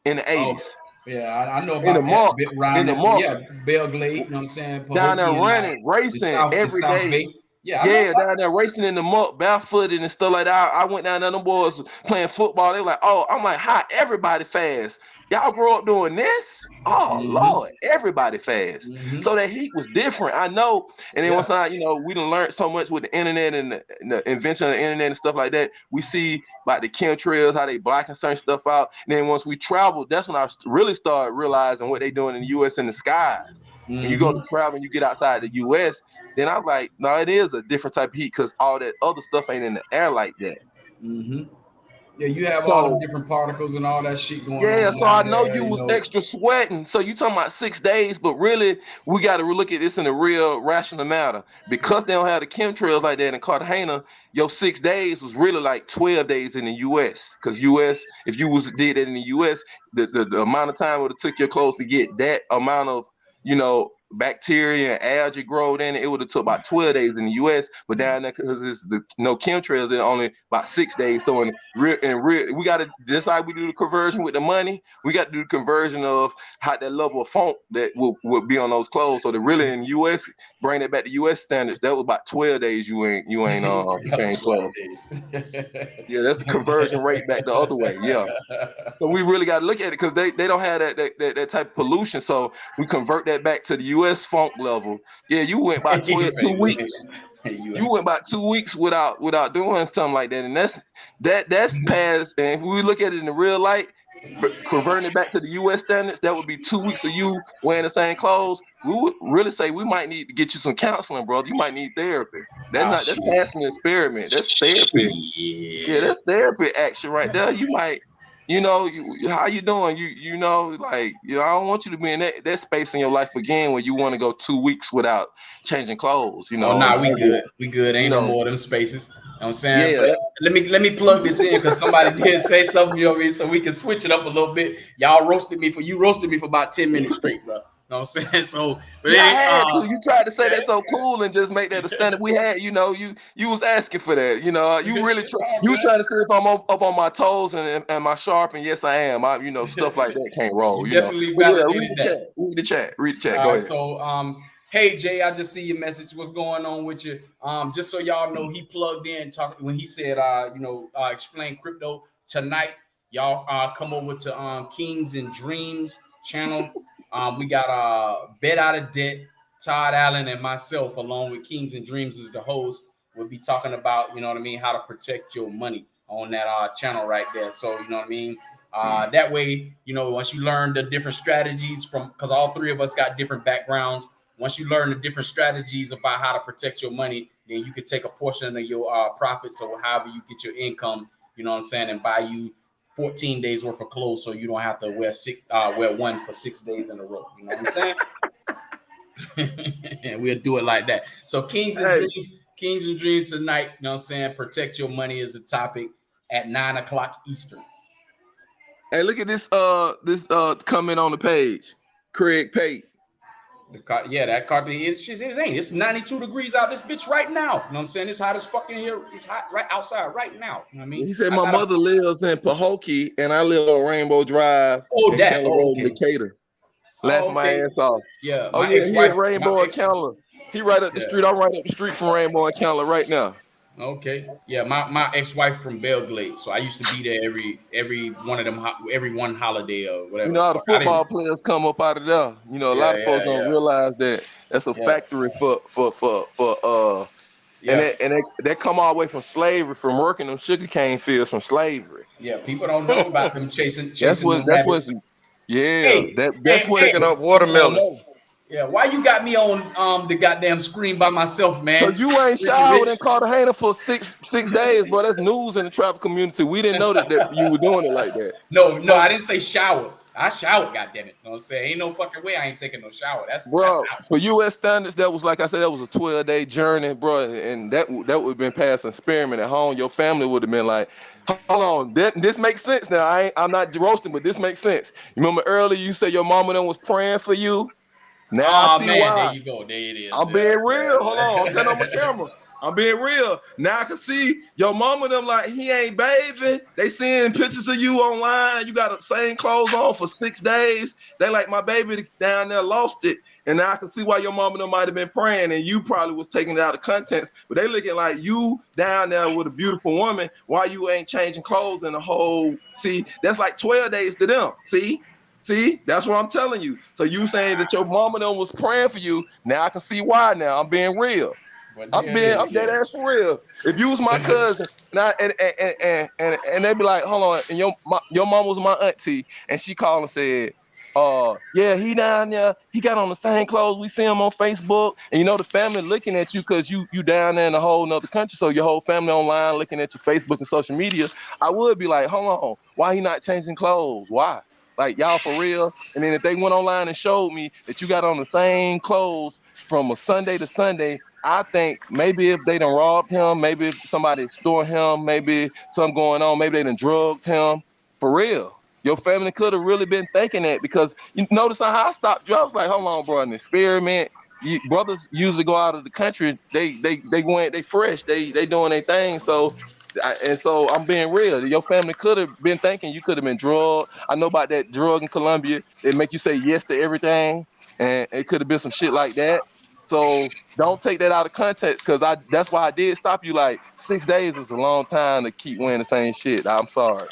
in the Oh, '80s yeah, I know in the about that muck, bit around in the there. muck, Yeah, Belglade, you know what I'm saying? down there Pahokee and running, racing the every South day. Bay. Yeah, I know Yeah, about down there racing in the muck, barefooted and stuff like that. I went down there, them boys playing football. They were like, oh, I'm like, how everybody fast? Y'all grew up doing this? it. Oh Lord, everybody fast. So Mm-hmm. that heat was different. I know. And then once Yeah. we done learned so much with the internet and the invention of the internet and stuff like that. We see like the chemtrails, how they blacking certain stuff out. And then once we traveled, that's when I really started realizing what they doing in the US in the skies. When you go to Mm-hmm. travel and you get outside the US, then I'm like, no, it is a different type of heat because all that other stuff ain't in the air like that. Mm-hmm. Yeah, you have all the So different particles and all that shit going yeah, on so I down know there, you you was know. extra sweating. So you talking about 6 days, but really we got to look at this in a real rational matter because they don't have the chemtrails like that in Cartagena. Your 6 days was really like 12 days in the U.S. Because U.S. if you was did it in the U.S. The amount of time it would have took your clothes to get that amount of bacteria and algae growth in it, it would have took about 12 days in the US. But down there, because it's the no chemtrails, it's only about 6 days. So in real, we got to just like we do the conversion with the money, we got to do the conversion of how that level of funk that will be on those clothes. So to really in US, bring it back to US standards, that was about 12 days you ain't About change 12 clothes. Yeah, that's the conversion rate back the other way. Yeah. So we really got to look at it because they don't have that type of pollution. So we convert that back to the U.S. funk level. Yeah, you went by days. 12, 2 weeks. You US. went about 2 weeks without doing something like that, and that's past. And if we look at it in the real light, converting it back to the U.S. standards, that would be 2 weeks of you wearing the same clothes. We would really say we might need to get you some counseling, brother. You might need therapy. Ah, That's shit. passing the experiment. That's therapy. Yeah, Shit. that's therapy action right there. You might, how you doing? I don't want you to be in that space in your life again where you want to go 2 weeks without changing clothes, Oh and nah, we argue, good. We good. you Ain't no know, more of them spaces. You know what I'm saying? yeah, But let me plug this in because somebody did say something, you know what I mean? So we can switch it up a little bit. You roasted me for about 10 minutes straight, bro. You know what I'm saying? So but yeah, I it had to. You tried to say yeah, that so cool and just make that a standard. We had, you was asking for that. You really it's all you good. was trying to see if I'm up on my toes and my sharp, and yes, I am. Stuff like that can't roll. You definitely But yeah, read validated the that. chat. Read the chat. Read the chat. All Go right, ahead. so hey Jay, I just see your message. What's going on with you? Just so y'all know, he plugged in talking when he said, explain crypto tonight. Y'all come over to Kings and Dreams channel. We got Bet Out of Debt, Todd Allen, and myself, along with Kings and Dreams as the host. We'll be talking about, you know what I mean, how to protect your money on that channel right there. So, you know what I mean? That way, once you learn the different strategies because all three of us got different backgrounds. Once you learn the different strategies about how to protect your money, then you could take a portion of your profits or however you get your income, you know what I'm saying, and buy you 14 days worth of clothes, so you don't have to wear one for 6 days in a row. You know what I'm saying? And we'll do it like that. So Kings and Dreams tonight. You know what I'm saying? Protect your money is the topic at 9:00 Eastern. Hey, look at this comment on the page. Craig Pate. That car. It's 92 degrees out this bitch right now. You know what I'm saying? It's hot as fucking here. It's hot right outside right now. You know what I mean? He said my mother lives in Pahokee and I live on Rainbow Drive in Decatur. Laughing my ass off. Yeah. Oh yeah, he at Rainbow and Candler. He right up the street. I'm right up the street from Rainbow and Candler right now. Okay. Yeah, my ex-wife from Belglade, so I used to be there every one holiday or whatever. You know how the football players come up out of there. You know, a lot of folks don't realize that that's a factory for and they come all the way from slavery, from working them sugarcane fields from slavery. Yeah, people don't know about them chasing. That's what's picking up watermelon. Yeah, why you got me on the goddamn screen by myself, man? Because you ain't showered in Cartagena for six days, bro. That's news in the trapper community. We didn't know that you were doing it like that. No, I didn't say shower. I showered, goddammit. You know what I'm saying? Ain't no fucking way I ain't taking no shower. That's for U.S. standards, that was, like I said, that was a 12-day journey, bro. And that would have been past experiment at home. Your family would have been like, hold on, this makes sense now. I'm not roasting, but this makes sense. You remember earlier you said your mama then was praying for you? Now I see why. There you go. There it is. I'm being real. Hold on. I'm turning on my camera. I'm being real. Now I can see your mama them like he ain't bathing. They seeing pictures of you online. You got the same clothes on for 6 days. They like my baby down there lost it. And now I can see why your mama them might have been praying and you probably was taking it out of context. But they looking like you down there with a beautiful woman. Why you ain't changing clothes in the whole? See, that's like 12 days to them. See, that's what I'm telling you. So you saying that your mama them was praying for you. Now I can see why now. I'm being real. I'm dead ass for real. If you was my cousin and they be like, hold on, and your mom was my auntie, and she called and said, yeah, he down there, he got on the same clothes, we see him on Facebook, and you know the family looking at you because you down there in a whole nother country, so your whole family online looking at your Facebook and social media. I would be like, hold on, why he not changing clothes? Why? Like, y'all for real? And then if they went online and showed me that you got on the same clothes from a Sunday to Sunday, I think maybe if they done robbed him, maybe if somebody stole him, maybe something going on, maybe they done drugged him. For real. Your family could have really been thinking that, because you notice how I stopped you. I was like, hold on, bro, an experiment. Brothers usually go out of the country, they fresh, they doing their thing. So I'm being real. Your family could have been thinking you could have been drugged. I know about that drug in Colombia. They make you say yes to everything, and it could have been some shit like that. So don't take that out of context, because that's why I did stop you. Like 6 days is a long time to keep wearing the same shit. I'm sorry.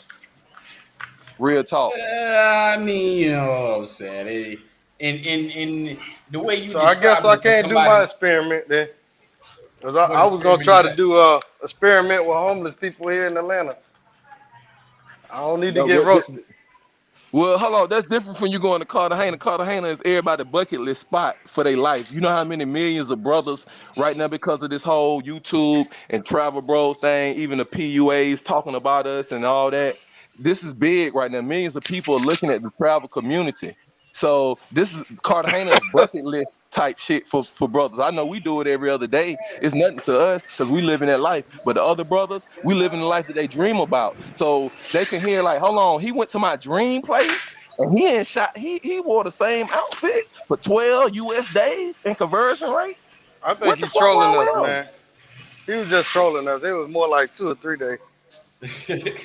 Real talk. I mean, you know what I'm saying. In the way you. So I guess I can't do my experiment then. Because I was going to try to do a experiment with homeless people here in Atlanta. I don't need to get roasted. Well, hold on. That's different from you going to Cartagena. Cartagena is everybody's bucket list spot for their life. You know how many millions of brothers right now, because of this whole YouTube and Travel Bros thing, even the PUAs talking about us and all that. This is big right now. Millions of people are looking at the travel community. So this is Cartagena's bucket list type shit for brothers. I know we do it every other day. It's nothing to us because we live in that life. But the other brothers, we live in the life that they dream about. So they can hear like, hold on, he went to my dream place and he wore the same outfit for 12 US days in conversion rates. I think he's trolling us, man. He was just trolling us. It was more like 2 or 3 days.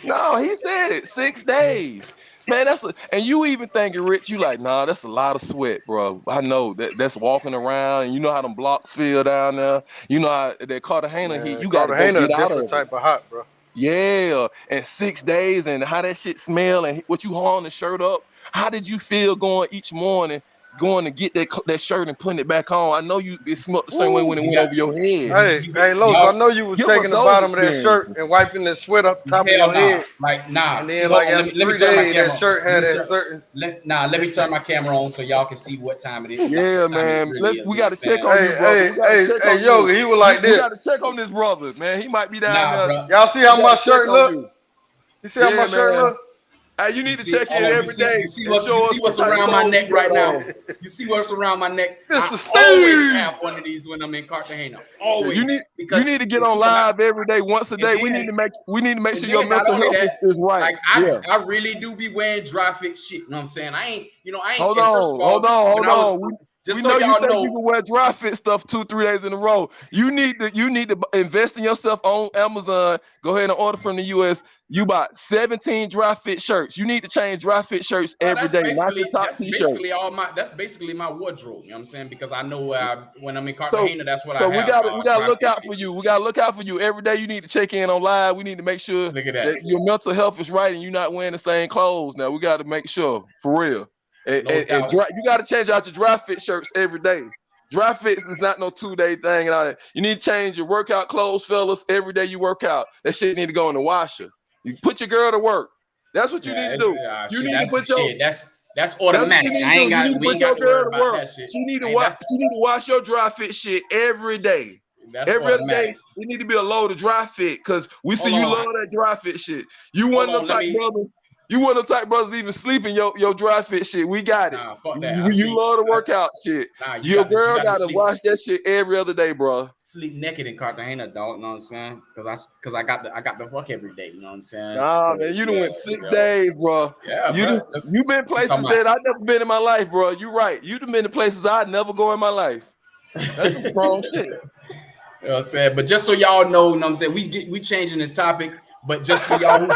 No, he said it 6 days. Man, and you even thinking, Rich, you like, nah, that's a lot of sweat, bro. I know that's walking around, and you know how them blocks feel down there. You know how that Cartagena heat, you got to get out of it. Cartagena a different type of hot, bro. Yeah, and 6 days, and how that shit smell, and what you hauling the shirt up. How did you feel going each morning, going to get that shirt and putting it back on? I know it smelled the same way when it went over your head. Hey, Los, I know you was taking the bottom of that shirt and wiping the sweat up top of your head. Like, nah. And then, like, after 3 days, that shirt had that certain. Let me turn my camera on so y'all can see what time it is. Yeah, man. We got to check on you, brother. Hey, Yoga, he was like this. We got to check on this brother, man. He might be down there. Y'all see how my shirt look? You see how my shirt look? Hey, you You need to see, check in hold on. every day You see and show us what's what type of around my clothes neck you got right now. on. You see what's around my neck. Mr. I always Steve. have one of these when I'm in Cartagena. Yeah, you Always, need because to get you on see what live every day, once a and day. then We need to make and sure your then not mental only health that, is right. like Yeah. I really do be wearing dry fit shit. You know what I'm saying? I ain't. Hold And first of on, hold all, on, when hold I was on. just We so know you y'all think you know, can wear dry fit stuff 2-3 days in a row. You need to invest in yourself on Amazon. Go ahead and order from the US. You bought 17 dry fit shirts. You need to change dry fit shirts well, every day, not your top that's t-shirt. basically all my that's basically my wardrobe. You know what I'm saying? Because I know when I'm in So Cartagena, that's what I so we have. gotta Dry look fit out shit. for you. We gotta look out for you every day. You need to check in on live. We need to make sure Look at that that. your mental health is right and you're not wearing the same clothes. Now we got to make sure for real. No doubt. You got to change out your dry fit shirts every day. Dry fits is not no 2-day thing and all that. You need to change your workout clothes, fellas. Every day you work out, that shit need to go in the washer. You put your girl to work. That's what you need Yeah, to it's do. You shit. need to That's put your shit. That's that's what automatic. you need to do. You need to We put ain't got your to worry girl to about work. that shit. She need to Ain't watch. that's She need to wash your dry fit shit every day. that's Every other day, automatic. it need to be a load of dry fit because we see Hold you on. love that dry fit shit. You Hold one of them on. Let type me. brothers. You one of them type brothers even sleeping your dry fit shit. We got it. Nah, fuck that. You love the workout shit. Nah, Your you girl got to gotta sleep. wash that shit every other day, bro. Sleep naked in Cartagena, dog. You know what I'm saying? Cause I got the fuck every day. You know what I'm saying? Nah, So man, you done yeah, went 6 days, yo, bro. yeah, bro. You been You talking places about? that I never been in my life, bro. You right. You done been to places I never go in my life. That's some strong shit. You know what I'm saying? But just so y'all know, you know what I'm saying, we changing this topic, but just for y'all who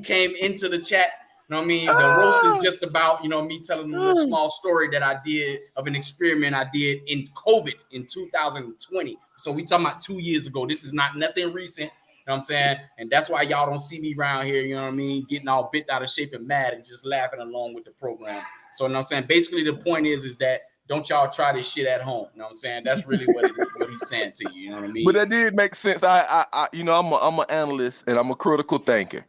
came into the chat, you know what I mean? The roast is just about, me telling a little small story that I did of an experiment I did in COVID in 2020. So we talking about 2 years ago. This is not nothing recent. You know what I'm saying? And that's why y'all don't see me around here, you know what I mean, getting all bent out of shape and mad and just laughing along with the program. So you know what I'm saying? Basically, the point is that don't y'all try this shit at home. You know what I'm saying? That's really what he's saying to you. You know what I But mean? that did make sense. I'm an analyst and I'm a critical thinker,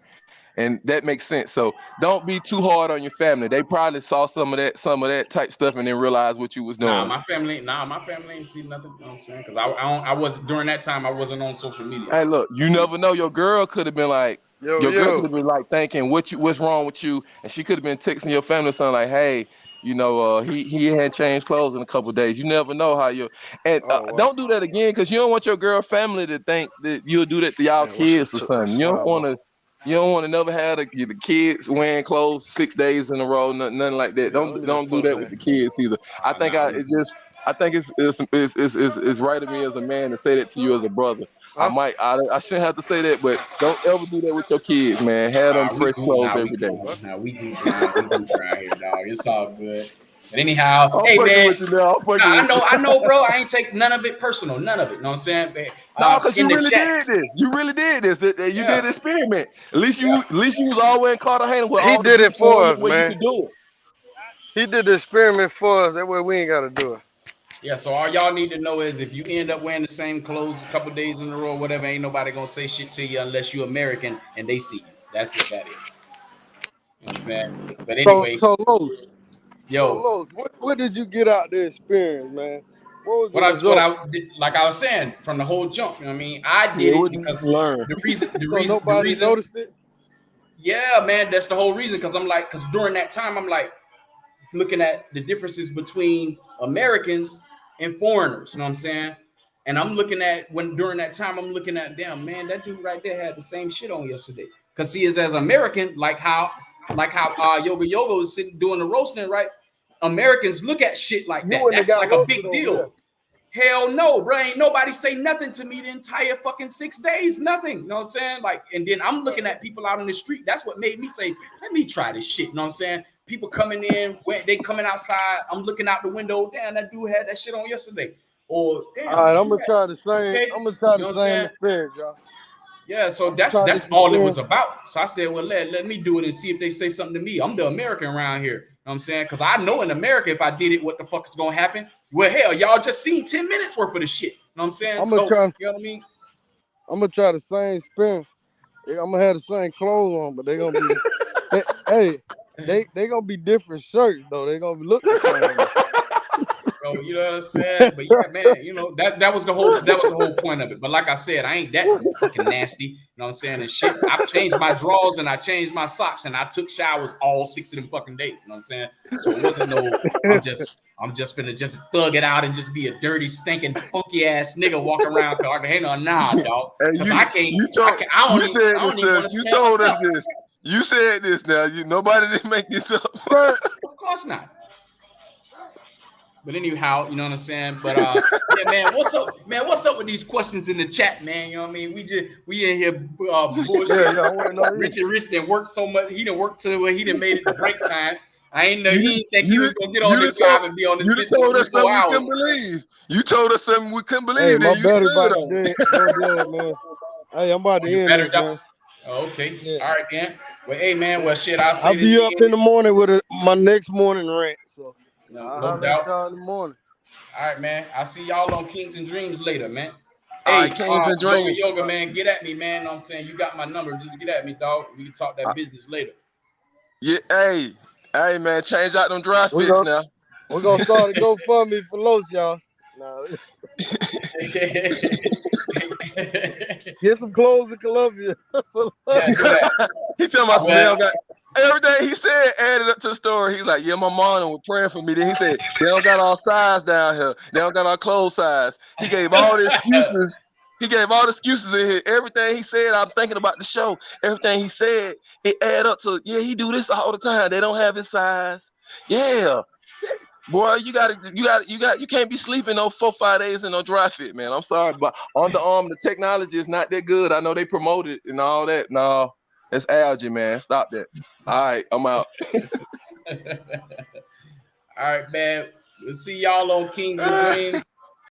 and that makes sense. So don't be too hard on your family. They probably saw some of that type stuff and then realized what you was doing. My family ain't seen nothing. You know what I'm saying? Because I was during that time I wasn't on social media. Hey, So look, you never know. Yo, Your girl could yo. have been like thinking what's wrong with you, and she could have been texting your family something like, hey, he hadn't changed clothes in a couple of days. You never know how you and Oh, wow. don't do that again because you don't want your girl family to think that you'll do that to y'all Man, wish I kids or took that something. slab off. You don't want to never have the kids wearing clothes 6 days in a row, nothing like that. Yeah, look at that Don't do fuck that with man. the kids either. nah, I think it's right of me as a man to say that to you as a brother. Huh? I shouldn't have to say that, but don't ever do that with your kids, man. Have them we fresh goof, clothes every day. What? we goof around, here, dog. It's all good. But anyhow, I'm hey fucking man, with you now. I'm fucking nah, with you. I know, bro. I ain't take none of it personal, none of it. You know what I'm saying? But, No, because in you the really chat, did this. You really did this. You yeah, did experiment. yeah. At least you was always in Cartagena with He all the did good it for tourism us, where you man. could do it. He did the experiment for us. That way we ain't got to do it. Yeah, so all y'all need to know is if you end up wearing the same clothes a couple days in a row, whatever, ain't nobody gonna say shit to you unless you're American and they see you. That's what that is. You know what I'm saying? But So, anyway, so Los, yo, what did you get out the experience, man? What was the what result? I did, like I was saying from the whole jump, you know what I mean? I Yeah, did it what did you because learn? So the nobody reason, noticed it? yeah, man, that's the whole reason. Because during that time, I'm like looking at the differences between Americans and foreigners. You know what I'm saying? And I'm looking at during that time, I'm looking at, damn, man, that dude right there had the same shit on yesterday. Because he is as American, like how Yoga is sitting doing the roasting, right? Americans look at shit like You that. wouldn't have That's got like a roasted big over deal. there. Hell no, bro. Ain't nobody say nothing to me the entire fucking 6 days. Nothing. You know what I'm saying? Like, and then I'm looking at people out in the street. That's what made me say, let me try this shit. You know what I'm saying? People coming in, they coming outside. I'm looking out the window. Damn, that dude had that shit on yesterday. Or All damn, right, he had, okay. I'm gonna try You the know what I'm same saying? experience, y'all. Yeah, so I'm gonna try that's this all it was experience. about. So I said, well, let me do it and see if they say something to me. I'm the American around here. You know what I'm saying? Because I know in America, if I did it, what the fuck is gonna happen? Well, hell, y'all just seen 10 minutes worth of the shit. You know what I'm saying? I'm gonna So, try. you know what I mean? I'm gonna try the same experience. I'm gonna have the same clothes on, but they're gonna be. Hey, they gonna be different shirts though. They gonna look the same. So you know what I'm saying? But yeah, man, you know, that was the whole point of it. But like I said, I ain't that fucking nasty. You know what I'm saying? And shit. I changed my drawers and I changed my socks and I took showers all 6 of them fucking days. You know what I'm saying? So it wasn't no, I'm just finna just thug it out and just be a dirty, stinking, funky ass nigga walking around. Nah, dog. And Because I don't even want to you smell told myself. us this. You said this now. Nobody didn't make this up. Of course not. But anyhow, you know what I'm saying? But yeah, man, what's up? Man, what's up with these questions in the chat, man? You know what I mean? We in here bullshit. Richard Rich done worked so much. He done worked to where he done made it to break time. He didn't think he was gonna get on this live and be on this bitch for 3 4 hours. We couldn't believe. You told us something we couldn't believe. Hey, my you battery stood about on. to dead, man. Hey, I'm about to end this, man. Oh, okay. Yeah. All right, man. Well, hey, man. Well, shit, I'll be up in the morning with my next morning rant. So no doubt. Y'all in the morning. All right, man. I'll see y'all on Kings and Dreams later, man. All right, Kings and Dreams. Yoga, man. Get at me, man. You know what I'm saying? You got my number. Just get at me, dog. We can talk that business later. Yeah, hey, man. Change out them dry fits now. We're going to start a GoFundMe for Los, y'all. No. Get some clothes in Columbia. He talking about some got everything he said added up to the story. He's like, yeah, my mom was praying for me. Then he said, they don't got our size down here. They don't got our clothes size. He gave all the excuses. He gave all the excuses in here. Everything he said, I'm thinking about the show. Everything he said, it add up to, yeah, he do this all the time. They don't have his size. Yeah. Boy, you can't be sleeping no 4 5 days in no dry fit, man. I'm sorry, but Under Armour, the technology is not that good. I know they promote it and all that. No, it's algae, man. Stop that. All right, I'm out. All right, man. We'll see y'all on Kings and Dreams.